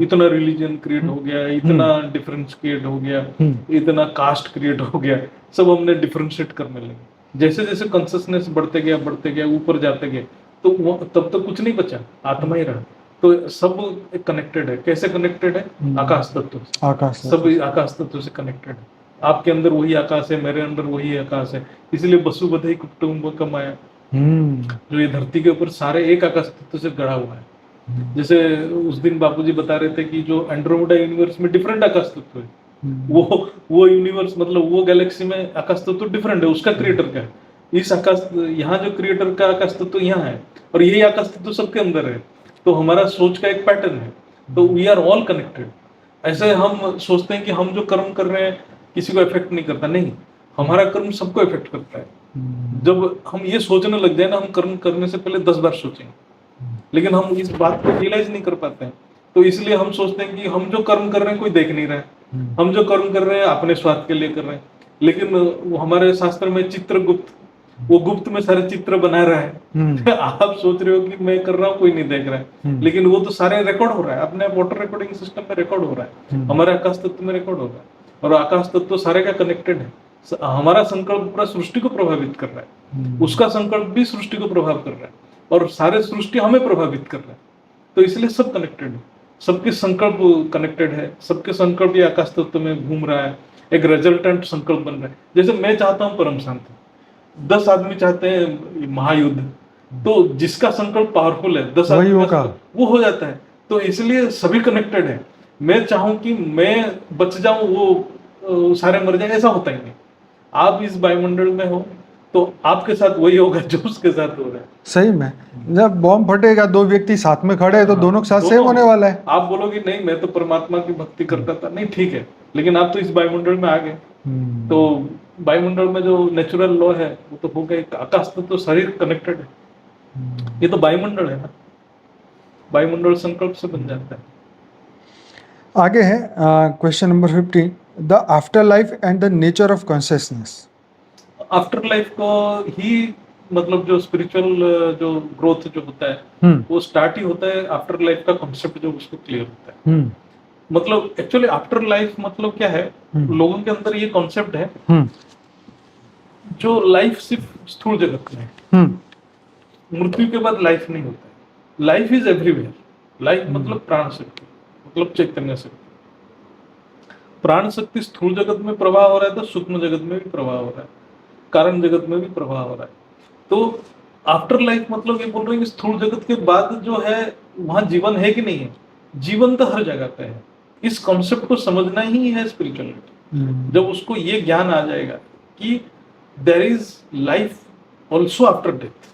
इतना रिलीजन क्रिएट हो गया, इतना डिफरेंस क्रिएट हो गया, इतना कास्ट क्रिएट हो गया, सब हमने डिफरेंशिएट करने लगे। जैसे जैसे कॉन्शियसनेस बढ़ते गया ऊपर जाते गए, तो तब तक कुछ नहीं बचा, आत्मा ही रहा। तो सब कनेक्टेड है। कैसे कनेक्टेड है? आकाश तत्व से। आकाश सब आकाश तत्व से कनेक्टेड है। आपके अंदर वही आकाश है, मेरे अंदर वही आकाश है। इसलिए वसुवधैव कुटुंबकम आया, जो ये धरती के ऊपर सारे एक आकाश तत्व से गढ़ा हुआ है। जैसे उस दिन बापूजी बता रहे थे कि जो एंड्रोमेडा यूनिवर्स में डिफरेंट आकाश तत्व है, वो यूनिवर्स मतलब वो गैलेक्सी में आकाश तत्व डिफरेंट है, उसका क्रिएटर क्या है। इस आकाश, यहाँ जो क्रिएटर का आकाश तत्व यहाँ है, और यही आकाश तत्व सबके अंदर है। तो हमारा सोच का एक पैटर्न है, तो वी आर ऑल कनेक्टेड। ऐसे हम सोचते हैं कि हम जो कर्म कर रहे हैं किसी को इफेक्ट नहीं करता, नहीं, हमारा कर्म सबको इफेक्ट करता है। जब हम ये सोचने लग जाए ना, हम कर्म करने से पहले 10 बार सोचेंगे, लेकिन हम इस बात को रियलाइज नहीं कर पाते हैं। तो इसलिए हम सोचते हैं कि हम जो कर्म कर रहे हैं कोई देख नहीं रहा है, हम जो कर्म कर रहे हैं अपने स्वार्थ के लिए कर रहे हैं। लेकिन हमारे शास्त्र में चित्रगुप्त, वो गुप्त में सारे चित्र बना रहा है। आप सोच रहे हो कि मैं कर रहा हूँ, कोई नहीं देख रहा है, लेकिन वो तो सारे रिकॉर्ड हो रहा है, अपने वाटर रिकॉर्डिंग सिस्टम में रिकॉर्ड हो रहा है, हमारे आकाश तत्व में रिकॉर्ड हो रहा है। और आकाश तत्व सारे का कनेक्टेड है। हमारा संकल्प पूरा सृष्टि को प्रभावित कर रहा है, उसका संकल्प भी सृष्टि को प्रभाव कर रहा है, और सारे सृष्टि हमें प्रभावित कर रहा है। तो इसलिए सब कनेक्टेड है, सबके संकल्प कनेक्टेड है, सबके संकल्प ये आकाश तत्व में घूम रहा है, एक रिजल्टेंट संकल्प बन रहा है। जैसे मैं चाहता हूँ परम शांति, 10 आदमी चाहते हैं महायुद्ध, तो जिसका संकल्प पावरफुल है 10 आदमी वो हो जाता है। तो इसलिए सभी कनेक्टेड है। मैं चाहूं कि मैं बच जाऊं, वो सारे मर जाए, ऐसा होता ही नहीं। आप इस वायुमंडल में हो तो आपके साथ वही होगा जो उसके साथ हो रहा है। सही में, जब बॉम्ब फटेगा, 2 व्यक्ति साथ में खड़े हैं, तो दोनों के साथ सेम होने वाला है। आप बोलोगे नहीं मैं तो परमात्मा की भक्ति करता था, नहीं ठीक है, लेकिन आप तो इस वायुमंडल में आ गए। तो वायुमंडल में जो नेचुरल लॉ है वो तो हो गया, आकाश तो शरीर कनेक्टेड है, ये तो वायुमंडल है ना, वायुमंडल संकल्प से बन जाता है। आगे है question number 15, the after life and the nature of consciousness. After life को ही मतलब जो स्पिरिचुअल जो ग्रोथ जो होता है वो स्टार्ट ही होता है आफ्टर लाइफ का कॉन्सेप्ट जो उसको क्लियर होता है। मतलब एक्चुअली आफ्टर लाइफ मतलब क्या है, लोगों के अंदर ये कॉन्सेप्ट है जो लाइफ सिर्फ स्थूल जगत में है, मृत्यु के बाद लाइफ नहीं होता है। Life is everywhere. लाइफ मतलब प्राण शक्ति, मतलब चैतन्य शक्ति। प्राण शक्ति स्थूल जगत में प्रवाह हो रहा है तो सूक्ष्म जगत में भी प्रवाह हो रहा है, कारण जगत में भी प्रवाह हो रहा है। तो आफ्टर लाइफ मतलब ये बोल रहे हैं कि स्थूल जगत के बाद जो है वहां जीवन है कि नहीं है। जीवन तो हर जगह पे है। इस कॉन्सेप्ट को समझना ही है स्पिरिचुअलिटी। जब उसको ये ज्ञान आ जाएगा कि there is life also after death,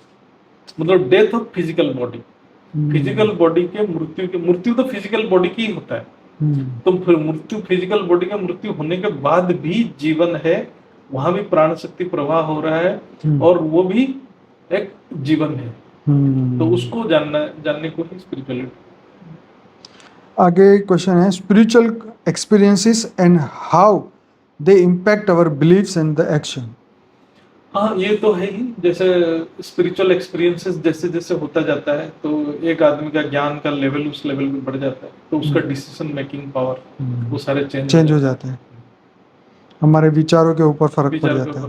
मतलब death of physical body, physical body के मृत्यु तो फिजिकल बॉडी की ही होता है। तो फिर मृत्यु, फिजिकल बॉडी का मृत्यु होने के बाद भी जीवन है, वहां भी प्राण शक्ति प्रवाह हो रहा है और वो भी एक जीवन है। तो उसको जानने को ही स्पिरिचुअलिटी। आगे क्वेश्चन है, spiritual experiences and how they impact our beliefs and the action. हाँ, ये तो है ही। जैसे स्पिरिचुअल एक्सपीरियंसेस जैसे जैसे होता जाता है तो एक आदमी का ज्ञान का लेवल उस लेवल में बढ़ जाता है, तो उसका डिसीजन मेकिंग पावर वो सारे चेंज हो जाते हैं। हमारे विचारों के ऊपर फर्क पड़ जाता है।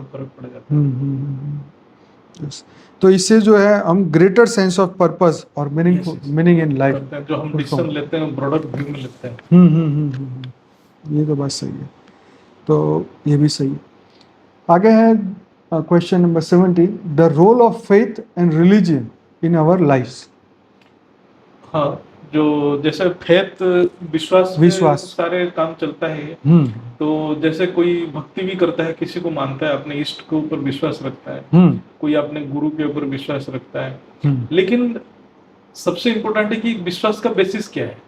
तो इससे जो है हम ग्रेटर सेंस ऑफ पर्पस और मीनिंग इन लाइफ जो हम डिसीजन लेते हैं ब्रॉडर व्यू में लेते हैं। ये तो बात सही है, तो ये भी सही है। आगे है question number 17, the role of faith and religion in our lifes. हाँ, जो जैसे फेथ विश्वास पे विश्वास। सारे काम चलता है ये। तो जैसे कोई भक्ति भी करता है, किसी को मानता है, अपने इष्ट के ऊपर विश्वास रखता है, कोई अपने गुरु के ऊपर विश्वास रखता है, लेकिन सबसे इम्पोर्टेंट है कि विश्वास का बेसिस क्या है।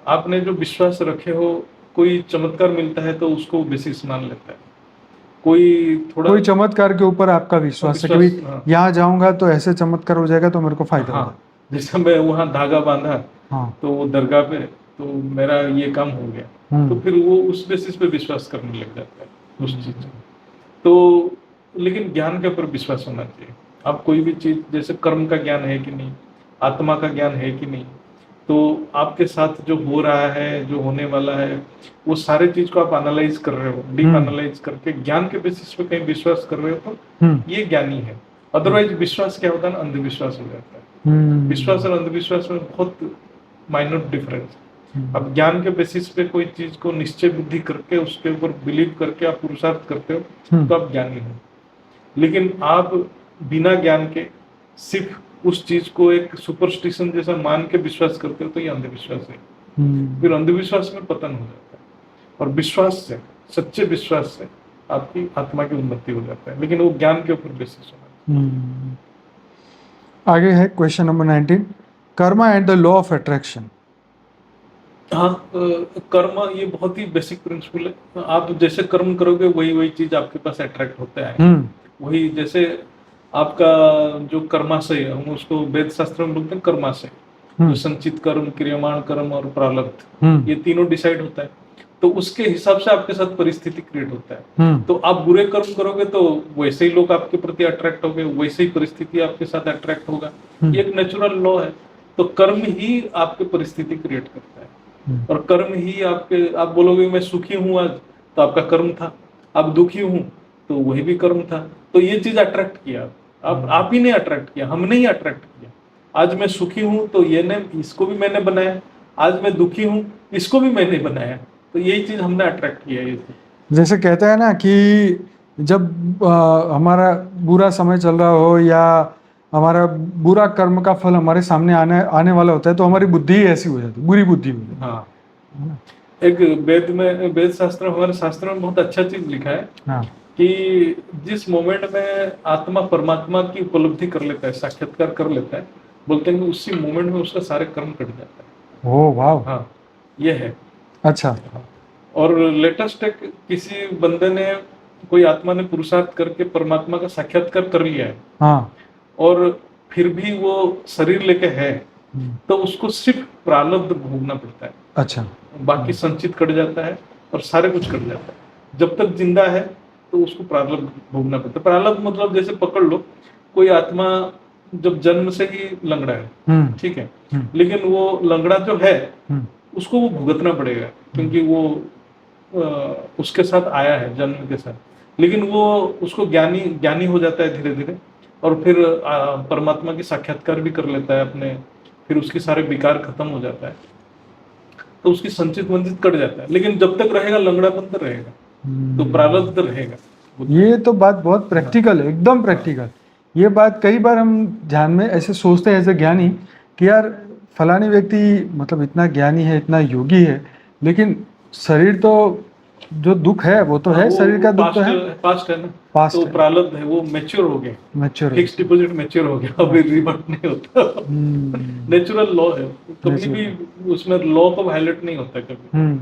आपने जो विश्वास रखे हो, कोई चमत्कार मिलता है तो उसको बेसिस मान लेता है, कोई चमत्कार के ऊपर आपका विश्वास है कि भाई हाँ। यहाँ जाऊंगा तो ऐसे चमत्कार हो जाएगा तो मेरे को फायदा होगा। जैसे मैं वहाँ धागा बांधा हाँ। तो वो दरगाह पे, तो मेरा ये काम हो गया, तो फिर वो उस बेसिस पे विश्वास करने लग जाता है उस चीज में। तो लेकिन ज्ञान के ऊपर विश्वास होना चाहिए। आप कोई भी चीज, जैसे कर्म का ज्ञान है कि नहीं, आत्मा का ज्ञान है कि नहीं, तो आपके साथ जो हो रहा है, जो होने वाला है, वो सारे चीज को आप एनालाइज कर रहे हो, डीप एनालाइज करके ज्ञान के बेसिस पे कहीं विश्वास कर रहे हो तो ये ज्ञानी है। अदरवाइज विश्वास क्या होता है ना, अंधविश्वास हो जाता है। विश्वास और अंधविश्वास में बहुत माइनर डिफरेंस। अब ज्ञान के बेसिस पे कोई चीज को निश्चय बुद्धि करके उसके ऊपर बिलीव करके आप पुरुषार्थ करते हो तो आप ज्ञानी हो। लेकिन आप बिना ज्ञान के सिर्फ उस चीज को एक सुपरस्टिशन जैसा मान के विश्वास करते हो तो ये अंधविश्वास है। फिर अंधविश्वास में पतन हो जाता है, और विश्वास से, सच्चे विश्वास से आपकी आत्मा की उन्नति हो जाता है, लेकिन वो ज्ञान के ऊपर बेसिस होना। आगे है question number 19, Karma and the law of attraction. हाँ, कर्म ये बहुत ही बेसिक प्रिंसिपल है। आप जैसे कर्म करोगे वही चीज आपके पास अट्रैक्ट होता है। वही जैसे आपका जो कर्माशय, हम उसको वेद शास्त्र में बोलते हैं कर्माशय, जो संचित कर्म, क्रियमाण कर्म और प्रारब्ध, ये तीनों डिसाइड होता है। तो उसके हिसाब से आपके साथ परिस्थिति क्रिएट होता है। तो आप बुरे कर्म करोगे तो वैसे ही लोग आपके प्रति अट्रैक्ट होंगे, वैसे ही परिस्थिति आपके साथ अट्रैक्ट होगा। ये एक नेचुरल लॉ है। तो कर्म ही आपके परिस्थिति क्रिएट करता है, और कर्म ही आप बोलोगे मैं सुखी हूं आज, तो आपका कर्म था। आप दुखी हूं तो वही भी कर्म था। तो ये चीज अट्रैक्ट किया, आप ही ने अट्रैक्ट किया, हमने ही अट्रैक्ट किया। आज मैं सुखी हूं तो इसको भी मैंने बनाया, आज मैं दुखी हूं इसको भी मैंने बनाया। तो यही चीज हमने अट्रैक्ट किया है। जैसे कहते हैं ना कि जब हमारा बुरा समय चल रहा हो या हमारा बुरा कर्म का फल हमारे सामने आने वाला होता है तो हमारी बुद्धि ही ऐसी हो जाती है, बुरी बुद्धि हो जाती है। हाँ, एक वेद शास्त्र, हमारे शास्त्र में बहुत अच्छा चीज लिखा है। हाँ। कि जिस मोमेंट में आत्मा परमात्मा की उपलब्धि कर लेता है, साक्षात्कार कर लेता है, बोलते हैं कि उसी मोमेंट में उसका सारे कर्म कट जाता है। ओह वाह। हाँ, ये है। अच्छा। और लेटेस्ट एक किसी बंदे ने, कोई आत्मा ने पुरुषार्थ करके परमात्मा का साक्षात्कार कर लिया है। हाँ। और फिर भी वो शरीर लेके है, तो उसको सिर्फ प्रारब्ध भोगना पड़ता है। अच्छा। बाकी संचित कट जाता है और सारे कुछ कट जाता है। जब तक जिंदा है तो उसको प्रारब्ध भोगना पड़ता है। प्रारब्ध मतलब जैसे पकड़ लो, कोई आत्मा जब जन्म से ही लंगड़ा है, ठीक है, लेकिन वो लंगड़ा जो है उसको वो भुगतना पड़ेगा, क्योंकि वो उसके साथ आया है जन्म के साथ। लेकिन वो उसको ज्ञानी हो जाता है धीरे धीरे, और फिर परमात्मा की साक्षात्कार भी कर लेता है अपने, फिर उसके सारे विकार खत्म हो जाता है, तो उसकी संचित वंचित कट जाता है। लेकिन जब तक रहेगा लंगड़ापन तो रहेगा, तो प्रारब्ध रहेगा। ये तो बात बहुत प्रैक्टिकल है, एकदम प्रैक्टिकल। ये बात कई बार हम ध्यान में ऐसे सोचते हैं एज ए ज्ञानी कि यार फलानी व्यक्ति मतलब इतना ज्ञानी है, इतना योगी है, लेकिन शरीर तो जो दुख है वो तो है, शरीर का दुख तो है, पास्ट है ना, पास्ट तो प्रारब्ध है, वो मैच्योर हो गया, मैच्योर फिक्स डिपॉजिट मैच्योर हो गया, अभी रिवर्ट नहीं होता। नेचुरल लॉ है, कभी भी उसमें लॉ को वायलेट नहीं होता कभी।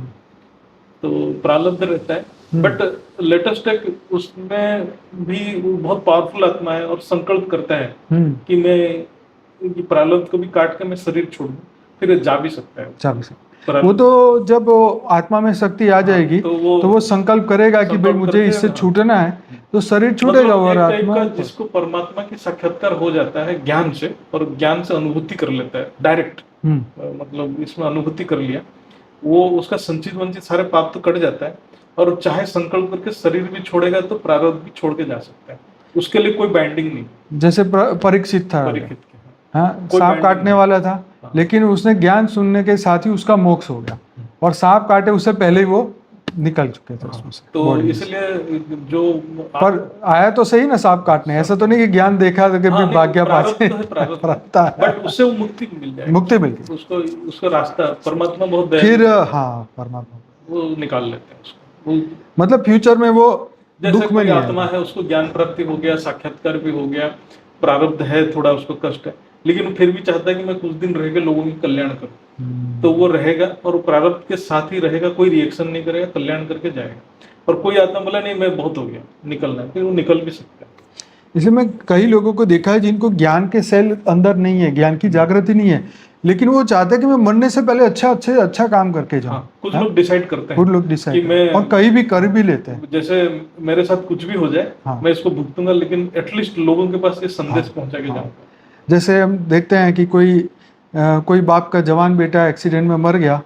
तो प्रारब्ध रहता है। बट लेटेस्ट एक उसमें भी बहुत पावरफुल आत्मा है और संकल्प करता है कि मैं प्रारब्ध को भी काट के मैं शरीर छोड़ दूं, फिर जा भी सकता है, जा भी सकता है। वो तो जब आत्मा में शक्ति आ जाएगी तो वो संकल्प करेगा कि भाई मुझे इससे छूटना है, तो शरीर छूटेगा और आत्मा। जिसको परमात्मा की साक्षात्कार हो जाता है ज्ञान से, और ज्ञान से अनुभूति कर लेता है डायरेक्ट, मतलब इसमें अनुभूति कर लिया, वो उसका संचित वंचित सारे पाप तो कट जाता है, और चाहे संकल्प करके शरीर भी छोड़ेगा तो प्रारब्ध भी छोड़ के जा सकता है, उसके लिए कोई बाइंडिंग नहीं। जैसे परीक्षित था, हाँ, सांप काटने वाला था, लेकिन उसने ज्ञान सुनने के साथ ही उसका मोक्ष हो गया, और सांप काटे उससे पहले ही वो निकल चुके थे उसमें से तो body में से। इसलिए जो पर आया तो सही ना सांप काटने, ऐसा तो नहीं कि ज्ञान देखा तो कि हाँ, नहीं, भाग्य प्रारब्ध पास तो है, प्रारब्ध प्राप्ता है। बट उससे वो मुक्ति मिल जाएगी, मुक्ति मिल गई उसको उसका रास्ता परमात्मा बहुत फिर। दयालु, हाँ, परमात्मा वो निकाल लेते हैं उसको। वो मतलब फ्यूचर में वो जैसे दुख में कोई नहीं आत्मा आएगा। है, उसको ज्ञान प्राप्ति हो गया, साक्षात्कार भी हो गया, प्रारब्ध है, थोड़ा उसको कष्ट है, लेकिन वो फिर भी चाहता है कि मैं कुछ दिन रह के लोगों की कल्याण करूं, तो वो रहेगा और वो प्रारब्ध के साथ ही रहेगा, कोई रिएक्शन नहीं करेगा, कल्याण करके जाएगा। और कोई आत्मा बोला नहीं मैं बहुत हो गया, निकलना है, फिर वो निकल भी सकता है। इसलिए मैं कई लोगों को देखा है जिनको ज्ञान के सेल अंदर नहीं है, ज्ञान की जागृति नहीं है, लेकिन वो चाहते हैं कि मैं मरने से पहले अच्छा काम करके जाऊं। हाँ, कुछ लोग डिसाइड करते कुछ हैं लोग कि डिसाइड मैं और कहीं भी कर भी लेते हैं। जैसे मेरे साथ कुछ भी हो जाए, हाँ। मैं इसको भुगतूंगा, लेकिन एटलीस्ट लोगों के पास ये संदेश हाँ, पहुंचा के हाँ। जाऊंगा। जैसे हम देखते हैं कि कोई बाप का जवान बेटा एक्सीडेंट में मर गया,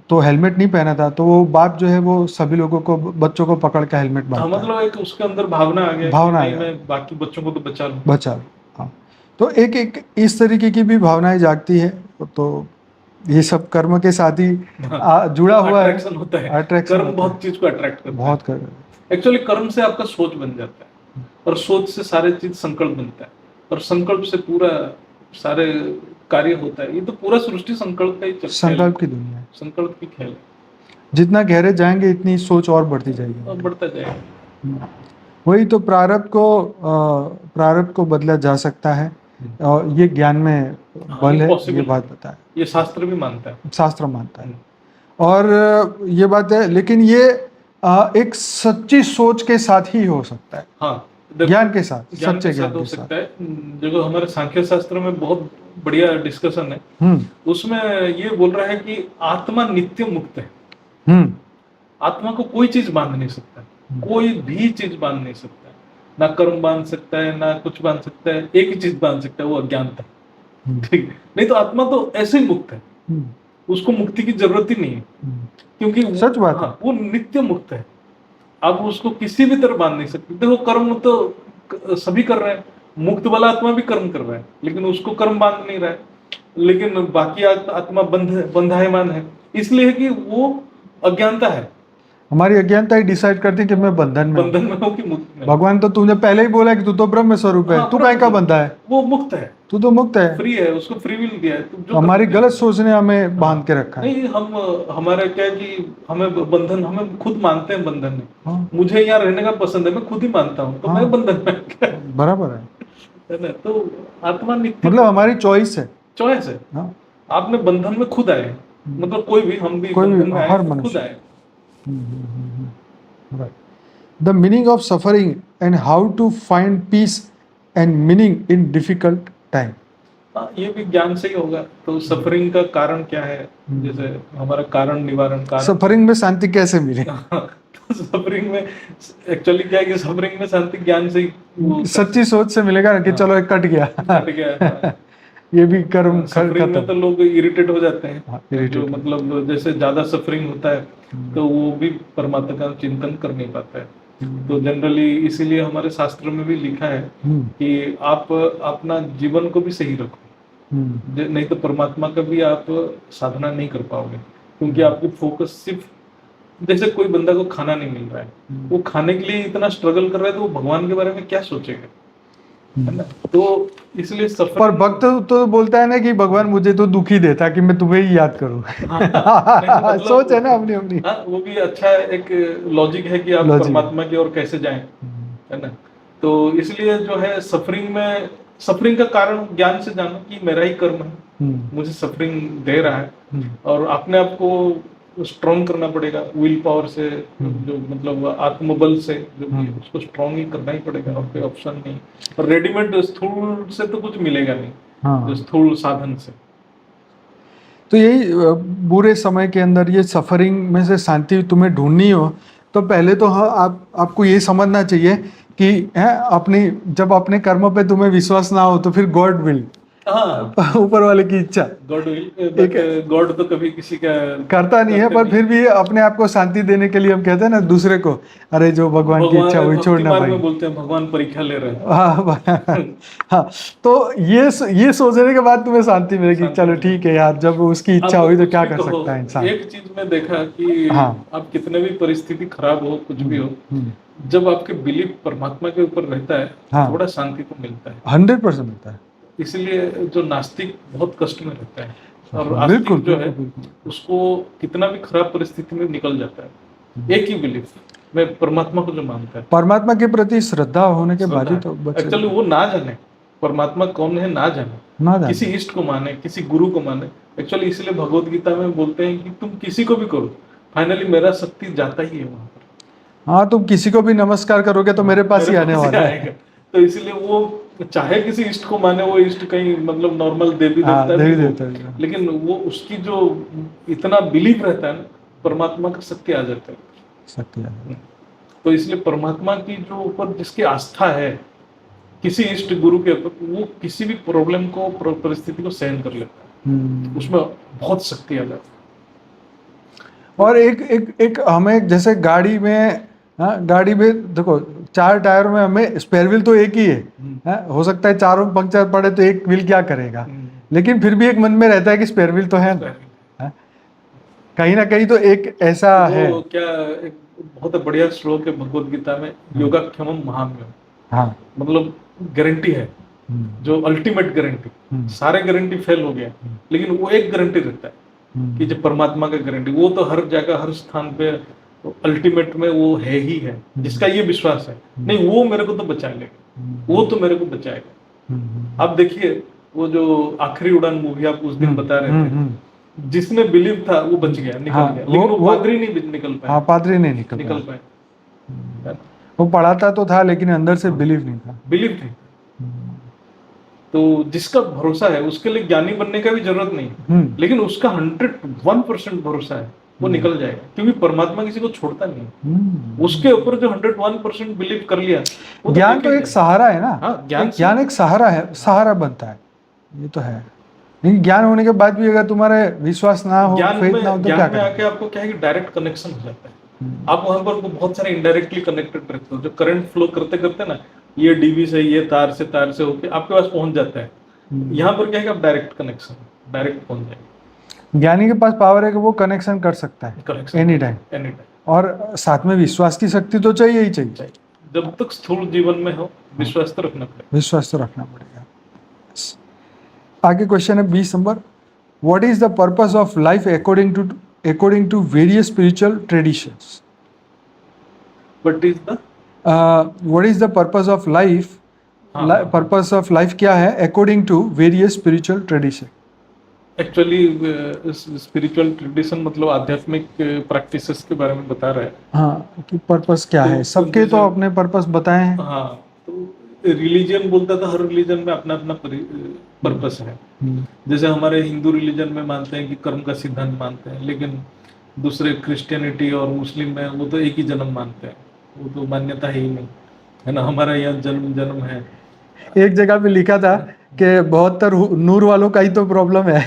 तो हेलमेट नहीं पहना था, तो वो बाप जो है वो सभी लोगों को, बच्चों को पकड़ के हेलमेट हाँ, बांधता है। मतलब एक उसके अंदर भावना आ गया कि भावना आ नहीं, गया। मैं बाकी बच्चों को तो बचा लूं। बचा लो। हाँ, तो एक एक इस तरीके की भी भावनाएं जागती है। तो ये सब कर्म के साथ ही जुड़ा हुआ है। अट्रैक्शन होता है, अट्रैक्शन कर्म बहुत चीज को अट्रैक्ट करता है। बहुत कर एक्चुअली कर्म से आपका सोच बन जाता है, और सोच से सारे चीज संकल्प बनता है, और संकल्प से पूरा सारे कार्य होता है। ये तो पूरा सृष्टि संकल्प का ही खेल है। संकल्प की दुनिया है। संकल्प की खेल है, जितना गहरे जाएंगे इतनी सोच और बढ़ती जाएगी। और बढ़ता जाएगा। वही तो प्रारब्ध को बदला जा सकता है, और ये ज्ञान में बल ये है, possible ये है। बात बताया, ये शास्त्र भी मानता है। शास्त्र मानता है। और ये बात है, लेकिन ये एक सच्ची सोच के साथ ही हो सकता है। हाँ, देखो, ज्ञान के साथ, ज्ञान सच्चे के ज्ञान साथ हो के साथ। सकता है। जो हमारे सांख्य शास्त्र में बहुत बढ़िया डिस्कशन है, उसमें ये बोल रहा है कि आत्मा नित्य मुक्त है। आत्मा को कोई चीज बांध नहीं सकता, कोई भी चीज बांध नहीं सकता, ना कर्म बांध सकता है, ना कुछ बांध सकता है। एक ही चीज बांध सकता है, वो अज्ञानता। ठीक, नहीं तो आत्मा तो ऐसे ही मुक्त है, उसको मुक्ति की जरूरत ही नहीं है, क्योंकि सच बात है। वो नित्य मुक्त है। आप उसको किसी भी तरह बांध नहीं सकते। देखो, कर्म तो सभी कर रहे हैं, मुक्त वाला आत्मा भी कर्म कर रहा है, लेकिन उसको कर्म बांध नहीं रहा है। लेकिन बाकी आत्मा बंधायमान है, इसलिए है कि वो अज्ञानता है। हमारी अज्ञानता ही डिसाइड करती है कि मैं बंधन में हो कि मुक्त में। भगवान तो तुमने पहले ही बोला कि तू तो ब्रह्म स्वरूप है। हाँ, तू काहे का बंधा है? वो मुक्त है, तू तो मुक्त है। फ्री है, उसको फ्री विल दिया है। जो हमारी गलत सोच ने हमें बांध के रखा है। नहीं, हमारा क्या है कि हमें खुद मानते हैं बंधन में। हाँ। मुझे यहाँ रहने का पसंद है, मैं खुद ही मानता हूँ, तो हाँ। मैं बंधन में बराबर है ना। तो आत्मा नित्य, मतलब हमारी चॉइस है। चॉइस है। हाँ। आपने बंधन में खुद आए, मतलब कोई भी, हम भी कोई भी, बंधन में आए, हर तो खुद मनुष्य। आए। Right. The meaning of suffering and how to find peace and meaning in difficult time. हाँ, ये भी ज्ञान से ही होगा। तो सफरिंग का कारण क्या है, जैसे हमारा कारण निवारण कारण। सफरिंग में शांति कैसे मिले? तो सफरिंग में एक्चुअली क्या है कि सफरिंग में शांति ज्ञान से ही सच्ची सोच से मिलेगा ना कि चलो एक कट गया, कट गया। ये भी कर्म सफरिंग में तो लोग इरिटेट हो जाते हैं। हाँ, जो मतलब जैसे ज्यादा सफरिंग होता है, तो वो भी परमात्मा का चिंतन कर नहीं पाता है। तो जनरली इसीलिए हमारे शास्त्र में भी लिखा है कि आप अपना जीवन को भी सही रखो, नहीं तो परमात्मा का भी आप साधना नहीं कर पाओगे। क्योंकि आपकी फोकस सिर्फ, जैसे कोई बंदा को खाना नहीं मिल रहा है, वो खाने के लिए इतना स्ट्रगल कर रहा है, तो वो भगवान के बारे में क्या सोचेगा, है ना। तो इसलिए सफर। पर भक्त तो बोलता है ना कि भगवान मुझे तो दुखी देता कि मैं तुम्हें ही याद करूं। मतलब, सोच है ना अपनी। हाँ, वो भी अच्छा एक लॉजिक है कि आप परमात्मा की ओर कैसे जाएं, है ना। तो इसलिए जो है सफरिंग का कारण ज्ञान से जानो कि मेरा ही कर्म है, मुझे सफरिंग दे रहा है, और अपने आप को स्ट्रॉन्ग करना पड़ेगा विल पावर से, जो मतलब आत्मबल से, जो उसको स्ट्रॉन्ग ही करना ही पड़ेगा, और कोई ऑप्शन नहीं। और रेडीमेड स्थूल से तो कुछ मिलेगा नहीं। हाँ। जो स्थूल साधन से। तो यही बुरे समय के अंदर ये सफरिंग में से शांति तुम्हें ढूंढनी हो, तो पहले तो आपको ये समझना चाहिए कि है जब अपने कर्म पे तुम्हें विश्वास ना हो, तो फिर गॉड विल, हाँ, ऊपर वाले की इच्छा गॉड विल, गॉड तो कभी किसी का करता नहीं है, पर फिर भी अपने आप को शांति देने के लिए हम कहते हैं ना दूसरे को, अरे जो भगवान की इच्छा हुई भक्ति छोड़ना मार्ग भाई। में बोलते हैं भगवान परीक्षा ले रहे हैं। हाँ हाँ, तो ये सोचने के बाद तुम्हें शांति मिलेगी, शांति चलो मिलेगी। ठीक है यार, जब उसकी इच्छा अब हुई तो कुछ क्या भी कर कहो, सकता है इंसान। एक चीज में देखा कि हाँ। आप कितने भी परिस्थिति खराब हो, कुछ भी हो, जब आपके बिलीफ परमात्मा के ऊपर रहता है, हाँ। थोड़ा शांति तो मिलता है। 100% मिलता है। इसलिए जो नास्तिक बहुत कष्ट में रहता है, और बिल्कुल आस्तिक जो है बिल्कुल। उसको कितना भी खराब परिस्थिति में निकल जाता है। एक ही बिलीफ में परमात्मा को जो मानता है, परमात्मा के प्रति श्रद्धा होने के बाद ही तो बचे। एक्चुअली वो ना जाने परमात्मा कौन है, ना जाने, ना जाने। किसी इष्ट को माने, किसी गुरु को माने। एक्चुअली इसलिए भगवत गीता में बोलते हैं कि तुम किसी को भी करो, फाइनली मेरा शक्ति जाता ही है वहां पर। हाँ, तुम किसी को भी नमस्कार करोगे तो मेरे पास ही आने वाला है। आएगा। तो इसलिए वो चाहे किसी इष्ट को माने, वो इष्ट कहीं मतलब नॉर्मल देवी हाँ, देवता देवी भी हो, देवता भी। लेकिन वो उसकी जो इतना बिलीव रहता है ना, परमात्मा का शक्ति आ जाता है। शक्ति है। तो इसलिए परमात्मा की जो ऊपर जिसकी आस्था है, किसी इष्ट गुरु के ऊपर, वो किसी भी प्रॉब्लम को, परिस्थिति को सहन कर लेता है। उसमें बहुत शक्ति आ जाती है। और एक हमें जैसे गाड़ी में, हाँ, गाड़ी में देखो 4 टायरों में हमें स्पेयर व्हील तो एक ही है, हो सकता है चारों में पंक्चर पड़े तो एक व्हील क्या करेगा, लेकिन फिर भी एक मन में रहता है कि स्पेयर व्हील तो है ना, कहीं ना कहीं तो एक ऐसा है। क्या एक बहुत बढ़िया श्लोक है भगवत गीता में, योगाक्षेमम महाम्यम। हाँ, मतलब गारंटी है, जो अल्टीमेट गारंटी, सारे गारंटी फेल हो गया, लेकिन वो एक गारंटी रहता है कि जब परमात्मा का गारंटी, वो तो हर जगह हर स्थान पे अल्टीमेट में वो है ही है, जिसका ये विश्वास है नहीं वो मेरे को तो बचा लेगा, वो तो मेरे को बचाएगा। आप देखिए वो जो आखिरी उड़ान मूवी आप उस दिन बता रहे थे, जिसने बिलीव था वो बच गया, निकल गया, लेकिन वो पादरी नहीं निकल पाया। हाँ, पादरी नहीं निकल पाया। वो पढ़ाता तो था लेकिन अंदर से बिलीव नहीं था। बिलीव नहीं। तो जिसका भरोसा है उसके लिए ज्ञानी बनने का भी जरूरत नहीं, लेकिन उसका 101% भरोसा है, वो निकल जाएगा, क्योंकि परमात्मा किसी को छोड़ता नहीं। उसके ऊपर जो 101% बिलीव कर लिया, ज्ञान तो एक सहारा है ना। हाँ, ज्ञान एक सहारा है, सहारा बनता है, ये तो है। लेकिन ज्ञान होने के बाद भी अगर तुम्हारे विश्वास ना हो, फेथ ना हो, तो क्या में आके आपको क्या है कि डायरेक्ट कनेक्शन हो जाता है। आप वहां पर बहुत सारे इनडायरेक्टली कनेक्टेड रहते हो, जो करंट फ्लो करते करते ना, ये डीबी से, ये तार से होके आपके पास पहुंच जाता है। यहाँ पर क्या है कि आप डायरेक्ट कनेक्शन, डायरेक्ट पहुंच जाएंगे। ज्ञानी के पास पावर है कि वो कनेक्शन कर सकता है एनी टाइम, और साथ में विश्वास की शक्ति तो चाहिए ही चाहिए। जब तक स्थूल जीवन में हो, विश्वास तो रखना पड़ेगा। विश्वास तो रखना पड़ेगा। आगे क्वेश्चन है 20 number, what is the purpose of life according to various spiritual traditions? What is the purpose of life, purpose of life क्या है according to various spiritual tradition? Actually spiritual tradition मतलब आध्यात्मिक प्रैक्टिसेस के बारे में बता रहा है। हाँ, कि पर्पस क्या है, सबके तो अपने पर्पस बताए हैं। हाँ, तो रिलीजन बोलता था, हर रिलीजन में अपना अपना पर्पस है। जैसे हमारे हिंदू रिलीजन में मानते हैं कि कर्म का सिद्धांत मानते हैं, लेकिन दूसरे क्रिश्चियनिटी और मुस्लिम में वो तो एक ही जन्म मानते हैं, वो तो मान्यता ही नहीं है ना। हमारा यहाँ जन्म है। एक जगह पे लिखा था कि 72 नूर वालों का ही तो प्रॉब्लम है।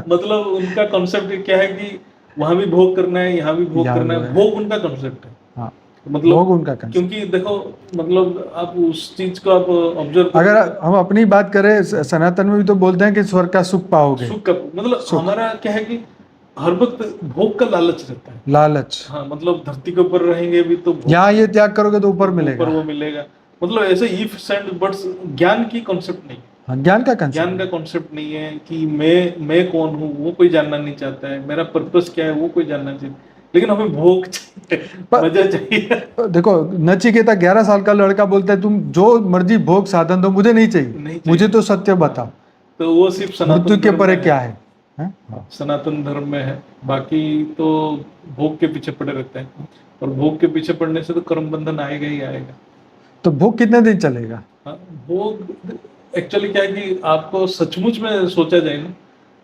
मतलब उनका कॉन्सेप्ट क्या है कि वहां भी भोग करना है, यहाँ भी भोग करना है, भोग उनका कॉन्सेप्ट है। हाँ, मतलब भोग उनका concept। क्योंकि देखो मतलब आप उस चीज को आप ऑब्जर्व, अगर हम अपनी बात करें, सनातन में भी तो बोलते हैं कि स्वर्ग का सुख पाओगे, सुख का मतलब हमारा क्या है कि हर वक्त भोग का लालच रहता है, लालच। हाँ, मतलब धरती के ऊपर रहेंगे भी तो यहाँ ये त्याग करोगे तो ऊपर मिलेगा, ऊपर वो मिलेगा। मतलब ऐसे इफ एंड बट्स, ज्ञान की कॉन्सेप्ट नहीं है। ज्ञान का कॉन्सेप्ट नहीं है कि मैं कौन हूँ, वो कोई जानना नहीं चाहता है। मेरा पर्पस क्या है, वो कोई जानना नहीं चाहता, लेकिन हमें भोग चाहिए, मजा चाहिए। देखो नचिकेता 11 साल का लड़का बोलता है तुम जो मर्जी भोग साधन दो, मुझे नहीं चाहिए, मुझे तो सत्य बताओ। तो वो सिर्फ मृत्यु के परे क्या है, सनातन धर्म में है। बाकी तो भोग के पीछे पड़े रहते हैं, और भोग के पीछे पड़ने से तो कर्म बंधन आएगा ही आएगा। तो भोग कितने दिन चलेगा? भोग एक्चुअली क्या है कि आपको सचमुच में सोचा जाए ना,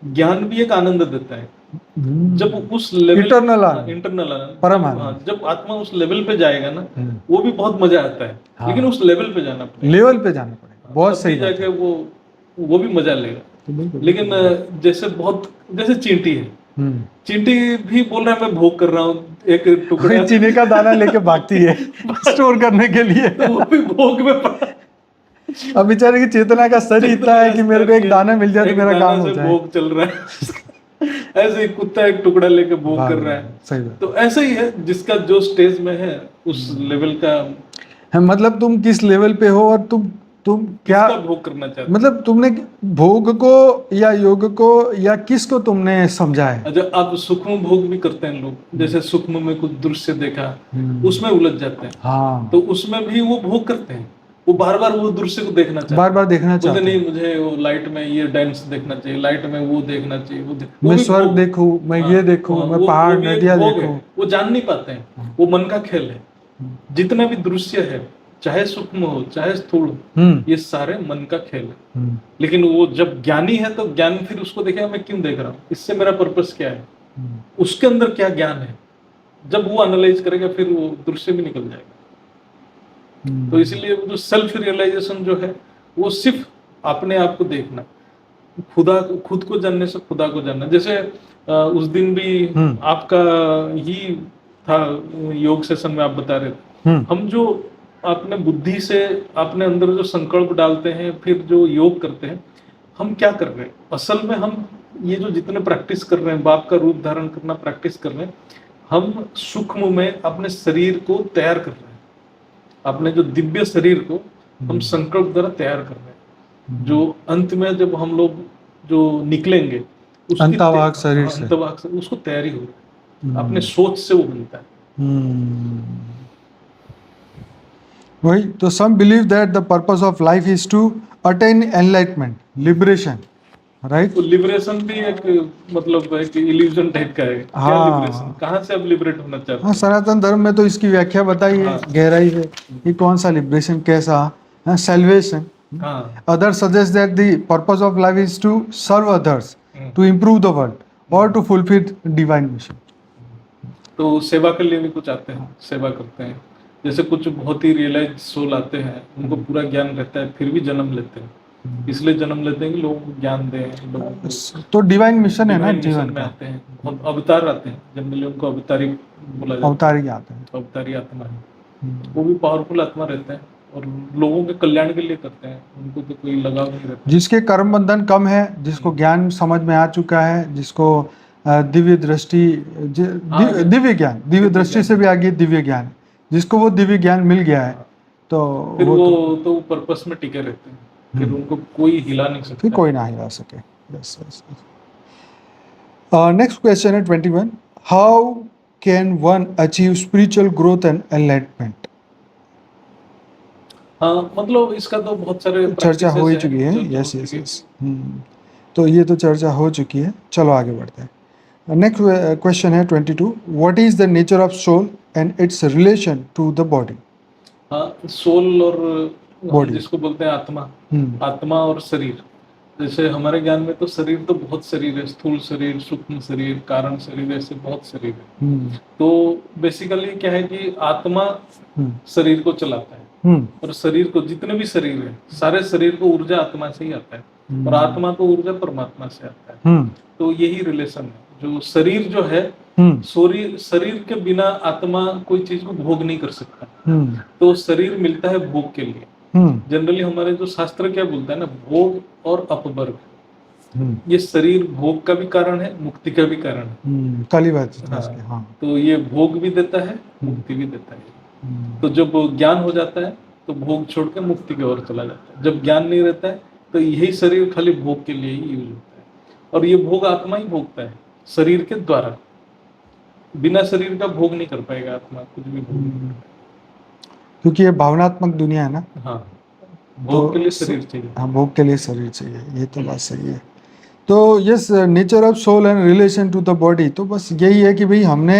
ज्ञान भी एक आनंद देता है। जब उस लेवल इंटरनल परम आनंद, जब आत्मा उस लेवल पे जाएगा ना, वो भी बहुत मजा आता है। लेकिन उस लेवल पे जाना पड़ेगा, लेवल पे जाना पड़ेगा, बहुत सही जाके वो वो भी मजा लेगा। लेकिन जैसे चींटी है, चींटी भी बोल रहा है मैं भोग कर रहा हूँ, एक टुकड़ा वही चीनी का दाना लेके भागती है स्टोर करने के लिए। तो वो भी भोग में पड़ा। अब बेचारे की चेतना का स्तर ही इतना है कि मेरे को एक दाना मिल जाए तो एक मेरा दाना काम हो से जाए। भोग चल रहा है। ऐसे ही कुत्ता एक टुकड़ा लेके भोग भाग कर रहा रहा है, है। सही बात। तो ऐसा ही है, जिसका जो स्टेज में है उस लेवल का है मतलब तुम किस लेवल पे हो और तुम क्या किसका भोग करना चाहते हैं। मतलब तुमने भोग को या योग को या किसको तुमने समझा है? अच्छा, अब सूक्ष्म भोग भी करते हैं लोग, जैसे सूक्ष्म में कुछ दृश्य देखा, उसमें उलझ जाते हैं, हाँ, तो उसमें भी वो भोग करते हैं, वो बार बार वो दृश्य को देखना चाहते बार बार देखना हैं। बोलते चाहते हैं। नहीं मुझे वो लाइट में ये डांस देखना चाहिए, लाइट में वो देखना चाहिए, वो मैं भी स्वर्ग भोग। देखूं, मैं हाँ, ये देखूं, हाँ, मैं वो पहाड़ भी एक नदियां भोग है, देखूं। वो जान नहीं पाते हैं, वो मन का खेल है। जितना भी दृश्य है, चाहे सूक्ष्म हो चाहे स्थूल हो, ये सारे मन का खेल है। लेकिन वो जब ज्ञानी है तो ज्ञान फिर उसको देखेगा मैं क्यों देख रहा हूँ, इससे मेरा पर्पस क्या है, उसके अंदर क्या ज्ञान है, जब वो एनालाइज करेगा फिर वो दृश्य भी निकल जाएगा। तो इसीलिए वो जो सेल्फ रियलाइजेशन जो है, वो सिर्फ अपने आप को देखना, खुद को जानने से खुदा को जानना। जैसे उस दिन भी आपका ही था योग सेशन में, आप बता रहे थे हम जो अपने बुद्धि से अपने अंदर जो संकल्प डालते हैं, फिर जो योग करते हैं, हम क्या कर रहे हैं असल में, हम ये जो जितने प्रैक्टिस कर रहे हैं, बाप का रूप धारण करना प्रैक्टिस कर रहे हैं, हम सूक्ष्म में अपने शरीर को तैयार कर रहे हैं, अपने जो दिव्य शरीर को हम संकल्प द्वारा तैयार कर रहे हैं, जो अंत में जब हम लोग जो निकलेंगे उसकी अंतवाग शरीर से, अंतवाग से उसको तैयारी हो रही है, अपने सोच से वो बनता है। वही तो some believe that the purpose of life is to attain enlightenment, liberation, right? तो लिबरेशन भी एक मतलब एक इल्यूजन टाइप का है। क्या हाँ। लिबरेशन, कहाँ से आप लिबरेट होना चाहते हाँ, हैं? सनातन धर्म में तो इसकी व्याख्या बताई है गहराई से कि कौन सा लिबरेशन, कैसा सेल्वेशन। हाँ, Others suggest that the purpose of life is to serve others, to improve the world, or to fulfill divine mission. तो सेवा के लिए भी कुछ आते हैं, सेवा करते हैं। जैसे कुछ बहुत ही रियलाइज सोल आते हैं, उनको पूरा ज्ञान रहता है, फिर भी जन्म लेते हैं, इसलिए जन्म लेते हैं कि लोगों को ज्ञान दें, लोगों को तो डिवाइन मिशन है ना डिवाइन जीवन मिशन में का। आते हैं। बहुत अवतार आते हैं, जनरली उनको अवतारी बोला जाता अवतारी आते हैं। है, अवतारी आत्मा है। वो भी पावरफुल आत्मा रहते हैं और लोगों के कल्याण के लिए करते हैं, उनको तो कोई लगाव नहीं रहता। जिसके कर्म बंधन कम है, जिसको ज्ञान समझ में आ चुका है, जिसको दिव्य दृष्टि, दिव्य दृष्टि से भी आगे दिव्य ज्ञान, जिसको वो दिव्य ज्ञान मिल गया है, तो फिर वो तो पर्पस में टिके रहते हैं, फिर उनको कोई हिला नहीं सकता। फिर कोई ना हिला सके। Yes yes. नेक्स्ट क्वेश्चन है 21। How can one achieve spiritual growth and enlightenment? हाँ, मतलब इसका तो बहुत सारे चर्चा हो ही practices चुकी हैं है। जो यस हो यस चुकी यस। तो ये तो चर्चा हो चुकी है, चलो आगे बढ़ते हैं। नेक्स्ट क्वेश्चन है 22। What is the nature of soul and its relation to the body? हाँ, सोल और Body. जिसको बोलते हैं आत्मा, आत्मा और शरीर। जैसे हमारे ज्ञान में तो शरीर तो बहुत शरीर है, स्थूल शरीर, सूक्ष्म शरीर, कारण शरीर, ऐसे बहुत शरीर है। तो बेसिकली क्या है कि आत्मा शरीर को चलाता है, और शरीर को, जितने भी शरीर है, सारे शरीर को ऊर्जा आत्मा से ही आता है, और आत्मा को ऊर्जा परमात्मा से आता है। तो यही रिलेशन है। जो शरीर जो है, शरीर के बिना आत्मा कोई चीज को भोग नहीं कर सकता, तो शरीर मिलता है भोग के लिए। जनरली हमारे जो शास्त्र क्या बोलता है ना, भोग और अपवर्ग, ये शरीर भोग का भी कारण है, मुक्ति का भी कारण है। काली बात है। हाँ, हाँ। तो ये भोग भी देता है, मुक्ति भी देता है। तो जब ज्ञान हो जाता है तो भोग छोड़ के मुक्ति की ओर चला जाता है। जब ज्ञान नहीं रहता है तो यही शरीर खाली भोग के लिए ही यूज होता है, और ये भोग आत्मा ही भोगता है शरीर के द्वारा। बिना शरीर का भोग नहीं कर पाएगा आत्मा, कुछ भी भोग नहीं कर पाएगा। क्योंकि ये भावनात्मक दुनिया है ना। हाँ, भोग के लिए शरीर चाहिए। हाँ, भोग के लिए शरीर चाहिए, ये तो बात सही है। तो yes, nature of soul and relation to the body, तो बस यही है कि भाई हमने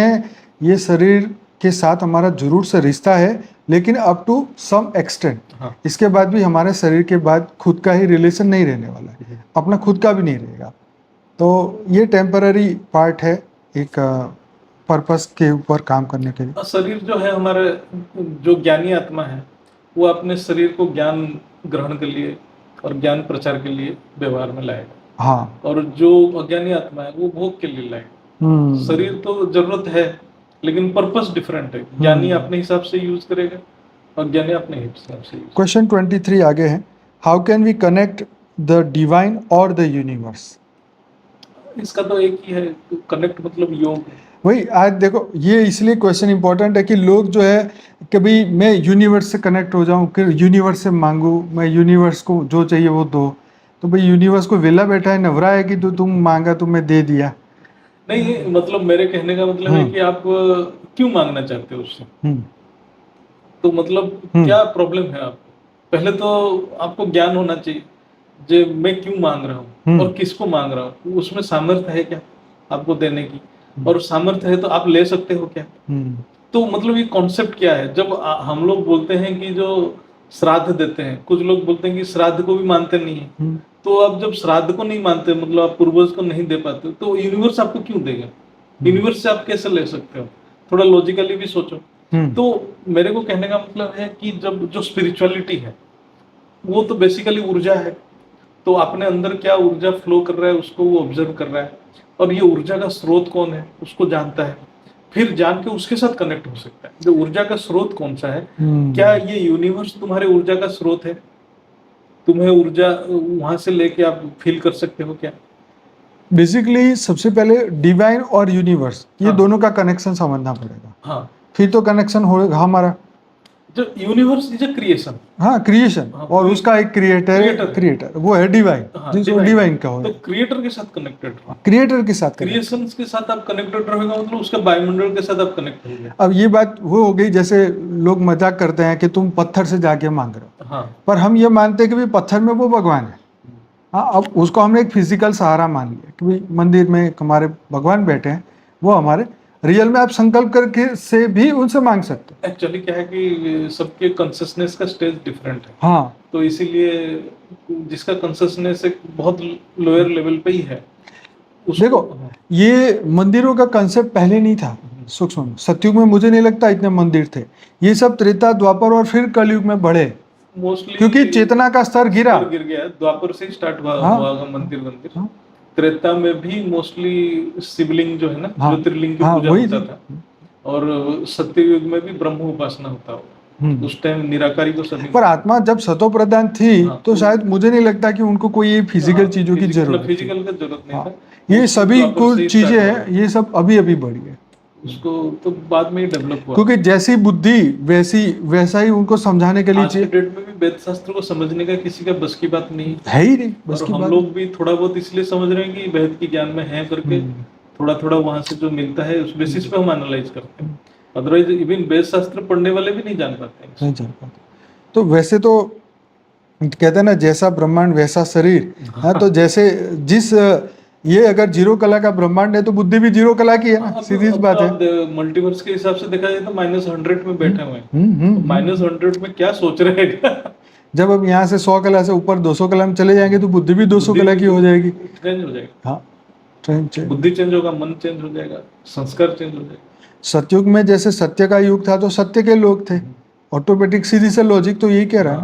ये शरीर के साथ हमारा जरूर से रिश्ता है, लेकिन अप टू सम एक्सटेंट। इसके बाद भी हमारे शरीर के बाद खुद का ही रिलेशन नहीं रहने वाला है, अपना खुद का भी नहीं रहेगा। तो ये टेम्पररी पार्ट है एक पर्पस के ऊपर काम करने के लिए। शरीर जो है हमारे, जो ज्ञानी आत्मा है, वो अपने शरीर को ज्ञान ग्रहण के लिए और ज्ञान प्रचार के लिए व्यवहार में लाएगा। हाँ। और जो अज्ञानी आत्मा है वो भोग के लिए लाएगा। शरीर तो जरूरत है, लेकिन पर्पस डिफरेंट है। ज्ञानी अपने हिसाब से यूज करेगा, अज्ञानी अपने हिसाब से यूज। क्वेश्चन 23 आगे है, how can we connect the divine और द यूनिवर्स? इसका तो एक ही है, कनेक्ट मतलब योग। वही आज देखो, ये इसलिए क्वेश्चन इंपॉर्टेंट है कि लोग जो है कभी मैं यूनिवर्स से कनेक्ट हो जाऊं, फिर यूनिवर्स से मांगू, मैं यूनिवर्स को जो चाहिए वो दो। तो भाई यूनिवर्स को वेला बैठा है, नवरा है कि तुम मांगा तो मैं दे दिया। नहीं, मतलब मेरे कहने का मतलब है कि आप क्यों मांगना चाहते हो उससे। तो मतलब क्या प्रॉब्लम है आपको? पहले तो आपको ज्ञान होना चाहिए, जो मैं क्यों मांग रहा हूँ और किसको मांग रहा हूँ, उसमें सामर्थ्य है क्या आपको देने की, और सामर्थ्य है तो आप ले सकते हो क्या। तो मतलब ये कॉन्सेप्ट क्या है? जब हम लोग बोलते हैं कि जो श्राद्ध देते हैं, कुछ लोग बोलते हैं कि श्राद्ध को भी मानते नहीं है। तो आप जब श्राद्ध को नहीं मानते, मतलब आप पूर्वज को नहीं दे पाते, तो यूनिवर्स आपको क्यों देगा? यूनिवर्स से आप कैसे ले सकते हो? थोड़ा लॉजिकली भी सोचो। तो मेरे को कहने का मतलब है कि जब जो स्पिरिचुअलिटी है वो तो बेसिकली ऊर्जा है। तो अपने अंदर क्या ऊर्जा फ्लो कर रहा है उसको वो ऑब्जर्व कर रहा है, और ये ऊर्जा का स्रोत कौन है उसको जानता है। फिर जान के उसके साथ कनेक्ट हो सकता है। जो ऊर्जा का स्रोत कौन सा है, क्या ये यूनिवर्स तुम्हारे ऊर्जा का स्रोत है? तुम्हें ऊर्जा वहां से लेके आप फील कर सकते हो क्या? बेसिकली सबसे पहले डिवाइन और यूनिवर्स, ये दोनों का कनेक्शन समझना पड़ेगा। हाँ, फिर तो कनेक्शन होगा हमारा। जो यूनिवर्स इज अ क्रिएशन। हाँ, क्रिएशन, और उसका एक क्रिएटर वो है डिवाइन, जिसको डिवाइन का हो। तो क्रिएटर के साथ कनेक्टेड, क्रिएटर के साथ, क्रिएशंस के साथ आप कनेक्टेड रहेगा, मतलब उसका वायुमंडल के साथ आप कनेक्ट हो गए। अब ये बात वो हो गई, जैसे लोग मजाक करते हैं कि तुम पत्थर से जाके मांग रहे हो। हाँ, पर हम ये मानते हैं कि भाई पत्थर में वो भगवान है। हाँ, अब उसको हमने एक फिजिकल सहारा मान लिया कि भाई मंदिर में हमारे भगवान बैठे हैं, वो हमारे रियल में आप संकल्प करके से भी उनसे मांग सकते हो। एक्चुअली क्या है कि सबके कॉन्शियसनेस का स्टेज डिफरेंट है। हाँ, तो इसीलिए जिसका कॉन्शियसनेस एक बहुत लोअर लेवल पे ही है देखो ये मंदिरों का कंसेप्ट पहले नहीं था सूक्ष्म। सतयुग में मुझे नहीं लगता इतने मंदिर थे। ये सब त्रेता, द्वापर और फिर कलयुग में बढ़े, मोस्टली क्योंकि चेतना का स्तर गिरा। गिर गया। द्वापर से स्टार्ट हुआ मंदिर। त्रेता में भी मोस्टली शिवलिंग जो है ना, ज्योतिर्लिंग की पूजा होता था। और सत्ययुग में भी ब्रह्म उपासना होता हो। उस टाइम निराकारी को सभी, पर आत्मा जब सतो प्रधान थी तो शायद मुझे नहीं लगता कि उनको कोई ये फिजिकल चीजों की जरूरत थी। फिजिकल का जरूरत नहीं था। ये सभी कुछ चीजें हैं, ये सब अभी अभी बढ़ी है। उसको तो बाद में ही डेवलप हुआ, क्योंकि जैसी बुद्धि वैसा ही उनको समझाने के लिए चाहिए। डेट में भी वेद शास्त्र को समझने का किसी का बस की बात नहीं है ही नहीं, बस और की हम बात। लोग भी थोड़ा बहुत इसलिए समझ रहे हैं कि वेद की ज्ञान में है करके थोड़ा थोड़ा वहां से जो मिलता है उस बेसिस पे हम एनालाइज करते हैं। अदरवाइज इवन वेद शास्त्र पढ़ने वाले भी नहीं जान पाते नहीं जान पाते। तो वैसे तो कहते हैं ना, जैसा ब्रह्मांड वैसा शरीर। हाँ, तो जैसे जिस ये अगर जीरो कला का ब्रह्मांड है तो बुद्धि भी जीरो कला की है ना, सीधी सी बात है। मल्टीवर्स के हिसाब से देखा जाए तो -100 में बैठे हुए हैं। -100 में क्या सोच रहे हैं? जब अब यहाँ से 100 कला से ऊपर 200 कला में चले जाएंगे तो बुद्धि भी 200 कला की हो जाएगी। चेंज हो जाएगा। हाँ, चेंज, बुद्धि चेंज होगा, मन चेंज हो जाएगा, संस्कार चेंज हो जाएगा। सतयुग में जैसे सत्य का युग था तो सत्य के लोग थे, ऑटोमेटिक सीधी से लॉजिक तो यही कह रहा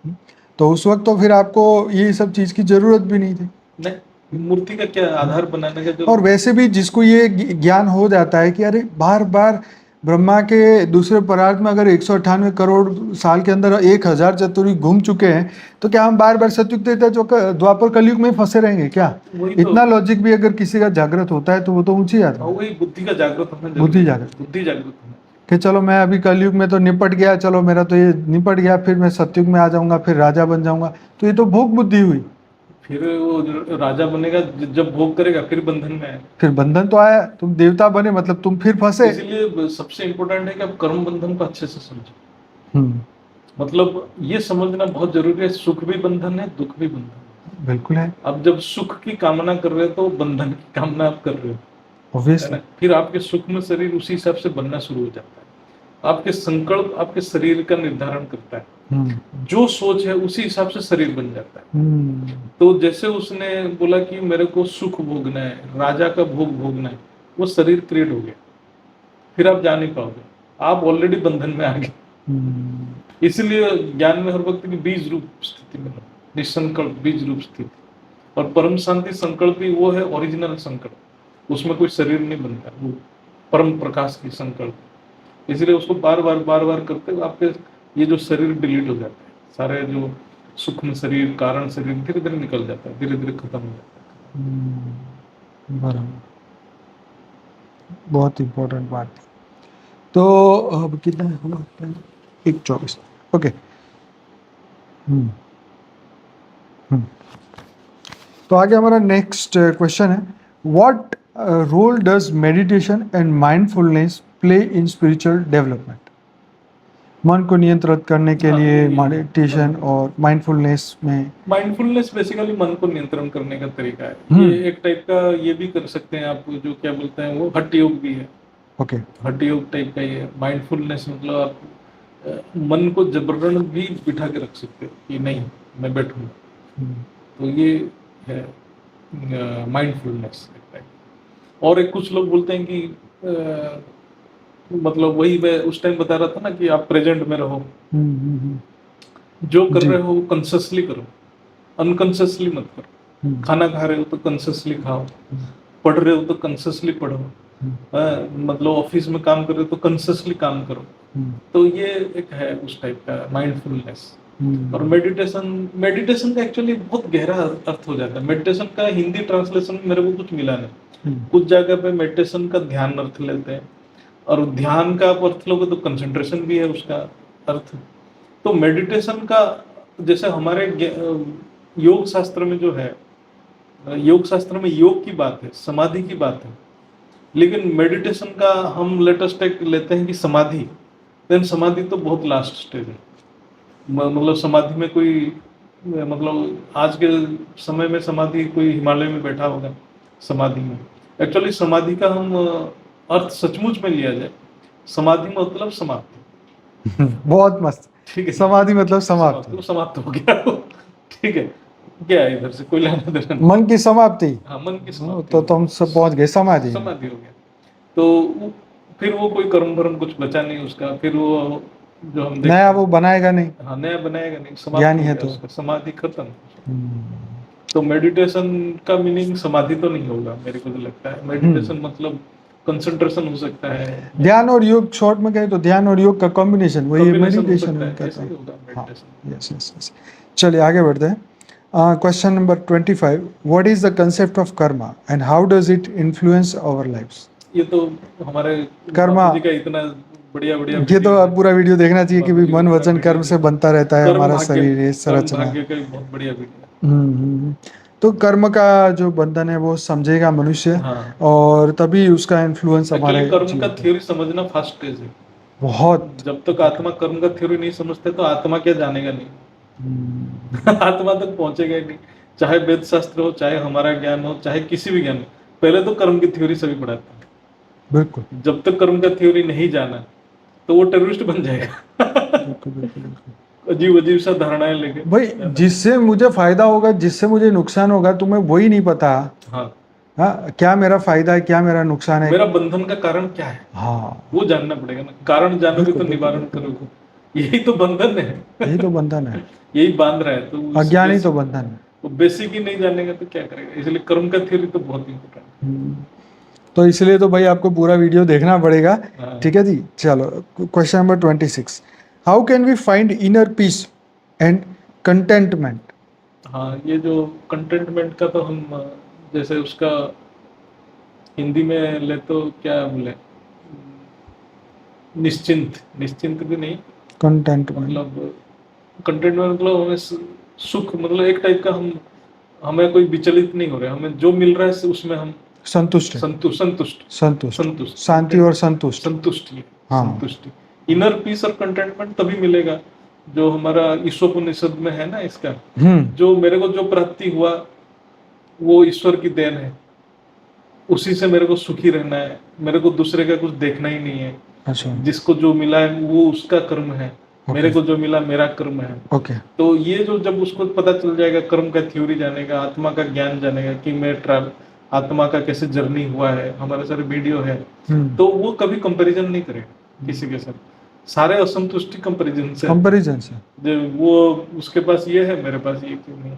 है। तो उस वक्त तो फिर आपको ये सब चीज की जरूरत भी नहीं थी। नहीं, मूर्ति का क्या आधार बनाने का जो। और वैसे भी जिसको ये ज्ञान हो जाता है कि अरे बार बार ब्रह्मा के दूसरे परार्थ में अगर 198 करोड़ साल के अंदर 1000 चतुर्युग घूम चुके हैं, तो क्या हम बार बार सतयुग त्रेता जो द्वापर कलयुग में फंसे रहेंगे क्या? इतना लॉजिक भी अगर किसी का जागृत होता है तो वो तो ऊंची जाता है। वही बुद्धि का जागृत होना, बुद्धि जागृत होना कि चलो मैं अभी कलयुग में तो निपट गया, चलो मेरा तो ये निपट गया, फिर मैं सतयुग में आ जाऊंगा, फिर राजा बन जाऊंगा। तो ये तो भोग बुद्धि हुई। फिर वो राजा बनेगा, जब भोग करेगा फिर बंधन में आएगा। फिर बंधन तो आया, तुम देवता बने मतलब तुम फिर फंसे। इसलिए सबसे इम्पोर्टेंट है कि आप कर्म बंधन को अच्छे से समझो। मतलब ये समझना बहुत जरूरी है, सुख भी बंधन है, दुख भी बंधन है। बिल्कुल है। अब जब सुख की कामना कर रहे हो तो बंधन की कामना आप कर रहे हो, ऑब्वियसली। फिर आपके सुख में शरीर उसी हिसाब से बनना शुरू हो जाता है। आपके संकल्प आपके शरीर का निर्धारण करता है। जो सोच है उसी हिसाब से शरीर बन जाता है। तो जैसे उसने बोला कि मेरे को सुख भोगना है, राजा का भोग भोगना है, वो शरीर क्रिएट हो गया, फिर आप जा नहीं पाओगे, आप ऑलरेडी बंधन में आ गए। इसलिए ज्ञान में हर वक्त की बीज रूप स्थिति में निसंकल्प बीज रूप स्थित। और परम शांति संकल्प भी वो है ओरिजिनल संकल्प, उसमें कोई शरीर नहीं बनता, वो परम प्रकाश की संकल्प। इसलिए उसको बार बार करते हुए आपके ये जो शरीर डिलीट हो जाता है, सारे जो सूक्ष्म शरीर कारण शरीर धीरे धीरे निकल जाता है, धीरे धीरे खत्म हो जाता है। बराबर, बहुत इम्पोर्टेंट बात। तो अब कितना हुआ? 1:24। ओके। तो आगे हमारा नेक्स्ट क्वेश्चन है, what role does meditation and mindfulness play in spiritual development? मन को नियंत्रित करने के लिए मेडिटेशन और माइंडफुलनेस में। माइंडफुलनेस बेसिकली मन को नियंत्रण करने का तरीका है। ये एक टाइप का ये भी कर सकते हैं आप, जो क्या बोलते हैं वो हठ योग भी है। ओके। हठ योग टाइप का ये माइंडफुलनेस, मतलब आप मन को जबरन भी बिठा के रख सकते हो कि नहीं मैं बैठूंगा, तो ये है माइंडफुलनेस एक टाइप। और एक कुछ लोग बोलते हैं कि मतलब वही मैं उस टाइम बता रहा था ना कि आप प्रेजेंट में रहो, जो कर रहे हो वो कॉन्शियसली करो, अनकॉन्शियसली मत करो। खाना खा रहे हो तो कॉन्शियसली खाओ, पढ़ रहे हो तो कॉन्शियसली पढ़ो, मतलब ऑफिस में काम कर रहे हो तो कॉन्शियसली काम करो। तो ये एक है उस टाइप का माइंडफुलनेस। और मेडिटेशन का एक्चुअली बहुत गहरा अर्थ हो जाता है। मेडिटेशन का हिंदी ट्रांसलेशन मेरे को कुछ मिला नहीं। कुछ जगह पे मेडिटेशन का ध्यान अर्थ लेते हैं, और ध्यान का आप अर्थ लोगे तो कंसंट्रेशन भी है उसका अर्थ। तो मेडिटेशन का जैसे हमारे योग शास्त्र में जो है, योग शास्त्र में योग की बात है, समाधि की बात है, लेकिन मेडिटेशन का हम लेटेस्ट लेते हैं कि समाधि। देन समाधि तो बहुत लास्ट स्टेज है। मतलब समाधि में कोई, मतलब आज के समय में समाधि कोई हिमालय में बैठा होगा समाधि में। एक्चुअली समाधि का हम अर्थ सचमुच में लिया जाए, समाधि मतलब समाप्ति। बहुत मस्त। ठीक है, समाधि मतलब समाप्ति, समाप्त हो गया। ठीक है, क्या है इधर से कोई लेना देना, मन की समाप्ति। हाँ, मन की समाप्ति। तो तुम सब पहुंच गए समाधि। समाधि हो गया। तो फिर वो कोई कर्म भरम कुछ बचा नहीं उसका, फिर वो जो हम नया वो बनाएगा नहीं। हाँ, नया बनाएगा नहीं, समाप्त ज्ञानी हो है गया तो उसका, समाधि खत्म। तो मेडिटेशन का मीनिंग समाधि तो नहीं होगा मेरे को तो लगता है। मेडिटेशन मतलब कंसंट्रेशन हो सकता है, ध्यान और योग, शॉर्ट में कहें तो ध्यान और योग का कॉम्बिनेशन, वही मेडिटेशन है, कहते ऐसे ही हैं। होगा मेडिटेशन। Yes yes yes. चलिए आगे बढ़ते हैं। Question number 25, what is the concept of karma and how does it influence our lives? ये तो हमारे कर्मा जी का इतना बढ़िया ये तो आप पूरा वीडियो देखना चाहिए कि भी मन वचन कर्म से बनता रहता है हमारा शरीर, ये संरचना। भाग्य का बहुत बढ़िया वीडियो। तो कर्म का जो बंधन है वो समझेगा मनुष्य, हाँ। और तभी उसका इन्फ्लुएंस हमारे कर्म का थ्योरी समझना फर्स्ट स्टेज है बहुत। जब तक आत्मा कर्म का थ्योरी नहीं समझते तो आत्मा क्या जानेगा नहीं। आत्मा तक पहुंचेगा ही नहीं, चाहे वेद शास्त्र हो, चाहे हमारा ज्ञान हो, चाहे किसी भी ज्ञान हो। पहले तो कर्म की थ्योरी सभी पढ़ाते हैं। बिल्कुल। जब तक कर्म का थ्योरी नहीं जाना तो वो टेररिस्ट बन जाएगा। अजीब अजीब सा धारणाएं लेके भाई, जिससे मुझे फायदा होगा, जिससे मुझे नुकसान होगा, तुम्हें वही नहीं पता। हाँ, क्या मेरा फायदा है, क्या मेरा नुकसान है, मेरा बंधन का कारण क्या है, हाँ वो जानना पड़ेगा ना। कारण जानोगे तो निवारण करोगे, यही तो बंधन है। यही तो बंधन है, यही बांध रहा है। तो अज्ञान ही तो बंधन है। वो बेसिक ही नहीं जानेगा तो क्या करेगा। इसलिए कर्म का थ्योरी तो बहुत इंपॉर्टेंट है। तो इसलिए तो भाई आपको पूरा वीडियो देखना पड़ेगा। ठीक है जी। चलो question number 26, how can we find inner peace and contentment? हाँ, ये जो कंटेंटमेंट का तो हम जैसे उसका हिंदी में ले तो क्या बोले, निश्चिंत भी नहीं, कंटेंटमेंट मतलब कंटेंटमेंट मतलब हमें सुख, मतलब एक टाइप का हमें कोई विचलित नहीं हो रहा है, हमें जो मिल रहा है उसमें हम संतुष्ट शांति और संतुष्टि। इनर पीस और कंटेंटमेंट तभी मिलेगा जो हमारा ईश्वरोपनिषद में है ना, इसका जो मेरे को जो प्राप्ति हुआ वो ईश्वर की देन है, उसी से मेरे को सुखी रहना है, मेरे को दूसरे का कुछ देखना ही नहीं है। अच्छा। जिसको जो मिला है वो उसका कर्म है, मेरे को जो मिला मेरा कर्म है। तो ये जो जब उसको पता चल जाएगा, कर्म का थ्योरी जानेगा, आत्मा का ज्ञान जानेगा कि मैं आत्मा का कैसे जर्नी हुआ है, हमारे सारे वीडियो है, तो वो कभी कंपैरिजन नहीं करेगा किसी के साथ। सारे असंतुष्टि कंपैरिजन से, कंपैरिजन से। जो वो उसके पास ये है, मेरे पास ये क्यों नहीं,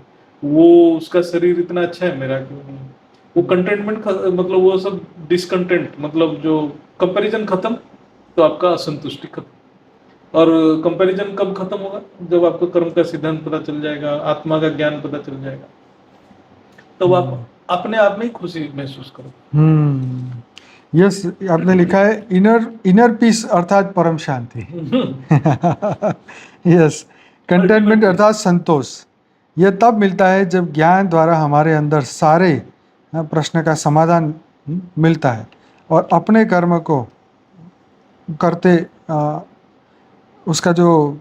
वो उसका शरीर इतना अच्छा है, मेरा क्यों नहीं। वो कंटेंटमेंट मतलब वो सब डिसकंटेंट, मतलब जो कंपैरिजन खत्म तो आपका असंतुष्टि खत्म। और कंपैरिजन कब खत्म होगा? जब आपको कर्म का सिद्धांत पता चल जाएगा, आत्मा का ज्ञान पता चल जाएगा, तब आप अपने आप में ही खुशी महसूस करो। यस, आपने लिखा है इनर पीस अर्थात परम शांति। यस, कंटेंटमेंट अर्थात संतोष। यह तब मिलता है जब ज्ञान द्वारा हमारे अंदर सारे प्रश्न का समाधान मिलता है और अपने कर्म को करते उसका जो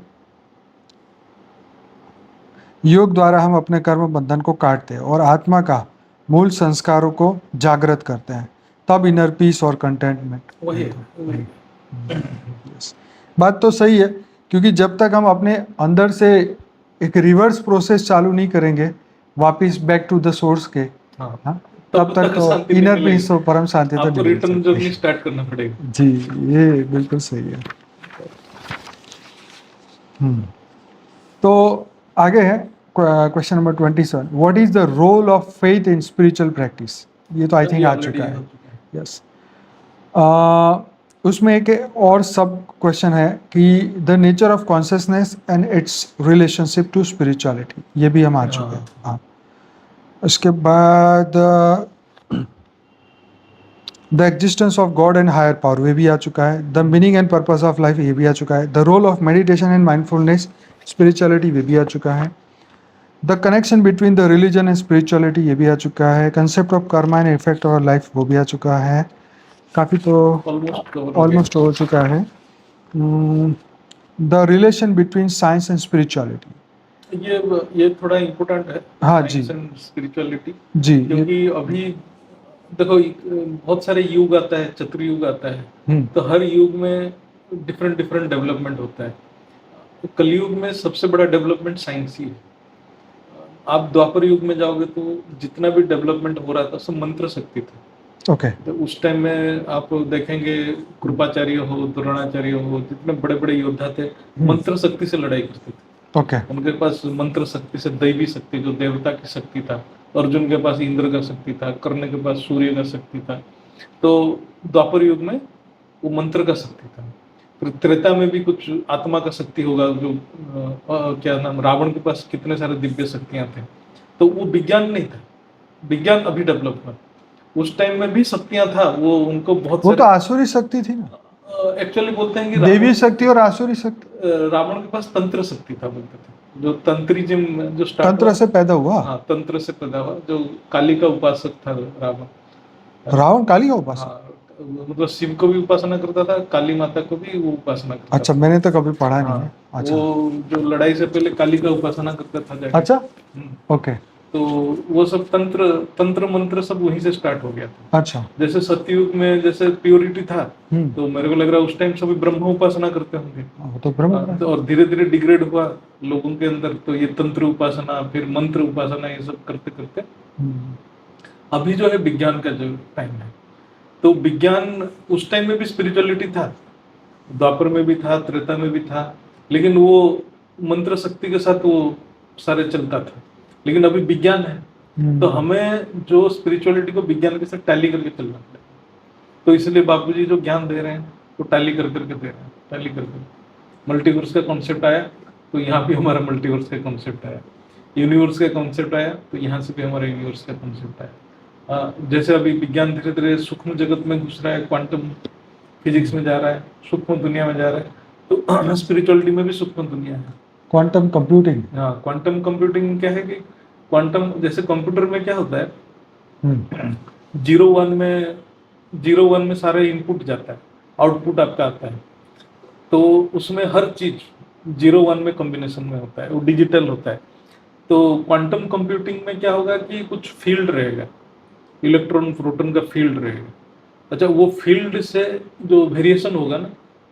योग द्वारा हम अपने कर्म बंधन को काटते हैं और आत्मा का मूल संस्कारों को जागृत करते हैं, तब इनर पीस और कंटेंटमेंट। वही Yes. बात तो सही है, क्योंकि जब तक हम अपने अंदर से एक रिवर्स प्रोसेस चालू नहीं करेंगे वापिस बैक टू द सोर्स के, हाँ, तब तक तो इनर पीस और परम शांति तो आपको रिटर्न जर्नी स्टार्ट करना पड़ेगा। जी, ये बिल्कुल सही है। तो आगे है question number 27, what is the role of faith in spiritual practice. ये तो आई थिंक आ चुका है। यस, उसमें एक और सब क्वेश्चन है कि the nature of consciousness and its relationship to spirituality, ये भी हम आ चुके हैं। हाँ, उसके बाद the existence of God and higher power, वे भी आ चुका है। The meaning and purpose of life, ये भी आ चुका है। The role of meditation and mindfulness spirituality, वे भी आ चुका है। The connection between the religion and spirituality, ये भी आ चुका है। Concept of karma and effect of life, वो भी आ चुका है। काफ़ी तो ऑलमोस्ट हो चुका है। The relation between science and spirituality, ये थोड़ा इम्पोर्टेंट है। हाँ जी, स्पिरिचुअलिटी जी, क्योंकि अभी देखो बहुत सारे युग आता है, चतुर्युग आता है, तो हर युग में डिफरेंट डिफरेंट डेवलपमेंट होता है। तो कलयुग में सबसे बड़ा डेवलपमेंट साइंस ही है। आप द्वापर युग में जाओगे तो जितना भी डेवलपमेंट हो रहा था सब मंत्र शक्ति था। ओके। तो उस टाइम में आप देखेंगे कृपाचार्य हो, द्रोणाचार्य हो, जितने बड़े बड़े योद्धा थे मंत्र शक्ति से लड़ाई करते थे। ओके। उनके पास मंत्र शक्ति से दैवी शक्ति, जो देवता की शक्ति था। अर्जुन के पास इंद्र का शक्ति था, कर्ण के पास सूर्य का शक्ति था। तो द्वापर युग में वो मंत्र का शक्ति था। फिर त्रेता में भी कुछ आत्मा का शक्ति होगा, जो क्या नाम, रावण के पास कितने सारे दिव्य शक्तियां थे। तो वो विज्ञान नहीं था, विज्ञान अभी डेवलप हुआ। उस टाइम में भी शक्तियां था, वो उनको बहुत वो तो आसुरी शक्ति थी ना, एक्चुअली बोलते हैं कि देवी शक्ति और आसुरी शक्ति। रावण के पास तंत्र शक्ति था, बोलते थे। जो तंत्रिज्म जो तंत्र से पैदा हुआ, हाँ, तंत्र से पैदा हुआ। जो काली का उपासक था रावण काली का उपासक। हाँ, मतलब शिव को भी उपासना करता था, काली माता को भी वो उपासना करता अच्छा, था। मैंने तो कभी पढ़ा नहीं है। हाँ, अच्छा, वो जो लड़ाई से पहले काली का उपासना करता था जाके। अच्छा, ओके। तो वो सब तंत्र मंत्र सब वहीं से स्टार्ट हो गया था। अच्छा, जैसे सतयुग में जैसे प्योरिटी था, तो मेरे को लग रहा है उस टाइम सभी ब्रह्म उपासना करते होंगे। तो ब्रह्म, और धीरे धीरे डिग्रेड हुआ लोगों के अंदर, तो ये तंत्र उपासना, फिर मंत्र उपासना, ये सब करते करते अभी जो है विज्ञान का जो टाइम है। तो विज्ञान उस टाइम में भी स्पिरिचुअलिटी था, द्वापर में भी था, त्रेता में भी था, लेकिन वो मंत्र शक्ति के साथ वो सारे चलता था। लेकिन अभी विज्ञान है, तो हमें जो स्पिरिचुअलिटी को विज्ञान के साथ टैली करके चलना पड़ेगा। तो इसलिए बापूजी जो ज्ञान दे रहे हैं वो टैली कर करके दे रहे हैं, टैली करके। मल्टीवर्स का कॉन्सेप्ट आया तो यहाँ भी हमारा मल्टीवर्स का कॉन्सेप्ट आया, यूनिवर्स का कॉन्सेप्ट आया तो यहाँ से भी हमारा यूनिवर्स का कॉन्सेप्ट आया। जैसे अभी विज्ञान धीरे धीरे सूक्ष्म जगत में घुस रहा है, क्वांटम फिजिक्स में जा रहा है, सूक्ष्म दुनिया में जा रहा है, तो स्पिरिचुअलिटी में भी सूक्ष्म दुनिया है। क्वांटम कंप्यूटिंग, हाँ, क्वांटम कंप्यूटिंग क्या है कि क्वांटम, जैसे कंप्यूटर में क्या होता है, 0 1 में सारे इनपुट जाता है, आउटपुट आपका आता है। तो उसमें हर चीज 0 1 में कॉम्बिनेशन में होता है, वो डिजिटल होता है। तो क्वांटम कंप्यूटिंग में क्या होगा कि कुछ फील्ड रहेगा, इलेक्ट्रॉन प्रोटॉन का फील्ड रहेगा। अच्छा, वो फील्ड से जो वेरिएशन होगा ना,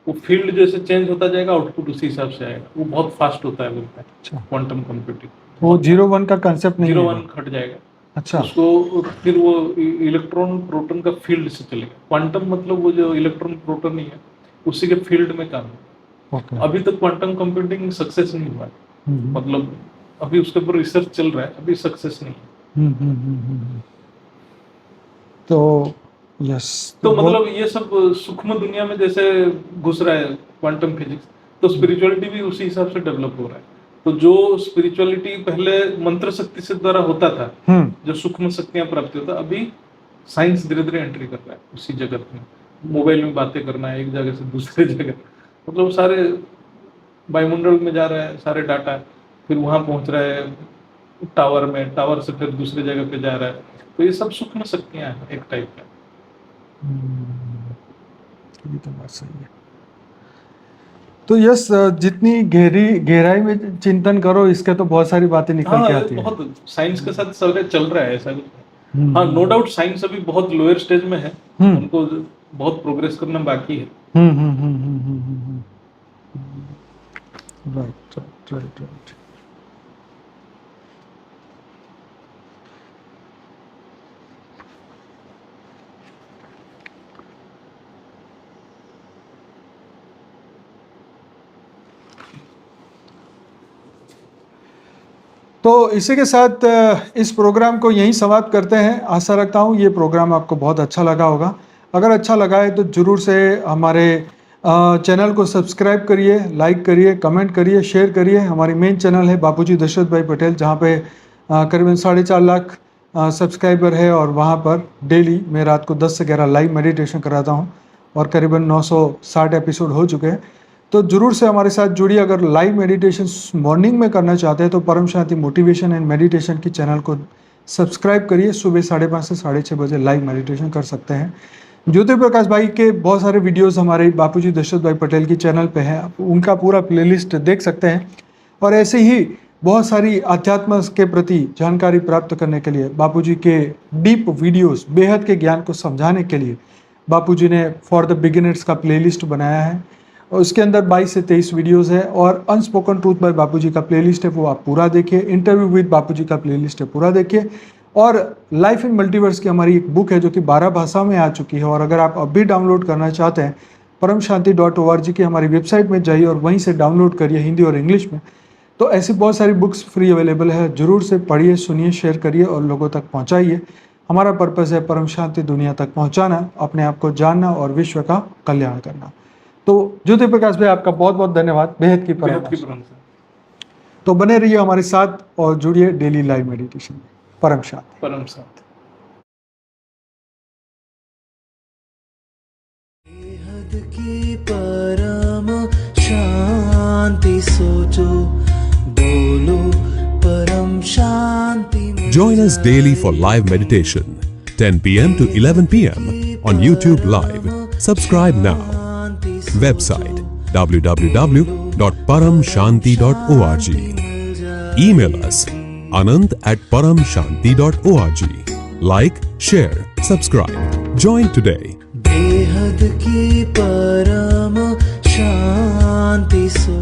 वो फील्ड जैसे चेंज होता जाएगा, आउटपुट उसी हिसाब से आएगा। वो बहुत फास्ट होता है, बोलता है क्वांटम कंप्यूटिंग। वो 0 1 का कंसेप्ट नहीं, 0 1 हट जाएगा। अच्छा, उसको फिर वो इलेक्ट्रॉन प्रोटॉन का फील्ड से चलेगा। क्वांटम मतलब वो जो इलेक्ट्रॉन प्रोटॉन ही है, उसी के फील्ड में काम है। ओके अभी तक क्वांटम कंप्यूटिंग सक्सेस नहीं हुआ है। मतलब अभी उसके ऊपर रिसर्च चल रहा है, अभी सक्सेस नहीं है। तो यस तो मतलब ये सब सूक्ष्म दुनिया में जैसे घुस रहा है क्वांटम फिजिक्स, तो स्पिरिचुअलिटी भी उसी हिसाब से डेवलप हो रहा है। तो जो स्पिरिचुअलिटी पहले मंत्र शक्ति से द्वारा होता था, जो सूक्ष्म शक्तियां प्राप्त होता, अभी साइंस धीरे धीरे एंट्री कर रहा है उसी जगत में। मोबाइल में बातें करना है एक जगह से दूसरे जगह, मतलब सारे वायुमंडल में जा रहा है, सारे डाटा फिर वहां पहुंच रहा है टावर में, टावर से फिर दूसरे जगह पे जा रहा है। तो ये सब सूक्ष्म शक्तियां हैं एक टाइप का। ये तो बात सही है। तो यस, जितनी गहराई में चिंतन करो, इसके तो बहुत सारी बातें निकल के आती हैं। बहुत साइंस के साथ सब चल रहा है ऐसा। हाँ, नो डाउट साइंस अभी बहुत लोअर स्टेज में है, उनको बहुत प्रोग्रेस करना बाकी है। राइट। तो इसी के साथ इस प्रोग्राम को यहीं समाप्त करते हैं। आशा रखता हूँ ये प्रोग्राम आपको बहुत अच्छा लगा होगा। अगर अच्छा लगा है तो ज़रूर से हमारे चैनल को सब्सक्राइब करिए, लाइक करिए, कमेंट करिए, शेयर करिए। हमारी मेन चैनल है बापूजी दशरथ भाई पटेल, जहाँ पे करीबन 4.5 लाख सब्सक्राइबर है, और वहाँ पर डेली मैं रात को 10 से 11 लाइव मेडिटेशन कराता हूँ, और करीबन 960 एपिसोड हो चुके हैं। तो ज़रूर से हमारे साथ जुड़िए। अगर लाइव मेडिटेशन मॉर्निंग में करना चाहते हैं तो परम शांति मोटिवेशन एंड मेडिटेशन की चैनल को सब्सक्राइब करिए। सुबह 5:30 से 6:30 बजे लाइव मेडिटेशन कर सकते हैं। ज्योति प्रकाश भाई के बहुत सारे वीडियोस हमारे बापूजी दशरथ भाई पटेल की चैनल पे हैं, आप उनका पूरा प्लेलिस्ट देख सकते हैं। और ऐसे ही बहुत सारी अध्यात्म के प्रति जानकारी प्राप्त करने के लिए, बापूजी के डीप वीडियोस, बेहद के ज्ञान को समझाने के लिए बापूजी ने फॉर द बिगिनर्स का प्लेलिस्ट बनाया है। और उसके अंदर 22 से 23 वीडियोस है, और अनस्पोकन ट्रूथ बाय बापूजी का प्लेलिस्ट है, वो आप पूरा देखिए। इंटरव्यू विद बापूजी का प्लेलिस्ट है, पूरा देखिए। और लाइफ इन मल्टीवर्स की हमारी एक बुक है जो कि 12 भाषा में आ चुकी है, और अगर आप अभी डाउनलोड करना चाहते हैं paramshanti.org की हमारी वेबसाइट में जाइए और वहीं से डाउनलोड करिए, हिंदी और इंग्लिश में। तो ऐसी बहुत सारी बुक्स फ्री अवेलेबल है, जरूर से पढ़िए, सुनिए, शेयर करिए और लोगों तक पहुंचाइए। हमारा पर्पस है परम शांति दुनिया तक पहुंचाना, अपने आप को जानना और विश्व का कल्याण करना। तो ज्योति प्रकाश भाई, आपका बहुत बहुत धन्यवाद। बेहद की परम। तो बने रहिए हमारे साथ और जुड़िए डेली लाइव मेडिटेशन में। परम शांति। परम शांति। बेहद की परम शांति सोचो, बोलो परम शांति। Join us daily for live meditation, 10 p.m. to 11 p.m. on YouTube Live. Subscribe now. Website www.paramshanti.org. Email us anant@paramshanti.org. Like, share, subscribe. Join today. बेहद की परम शांति सो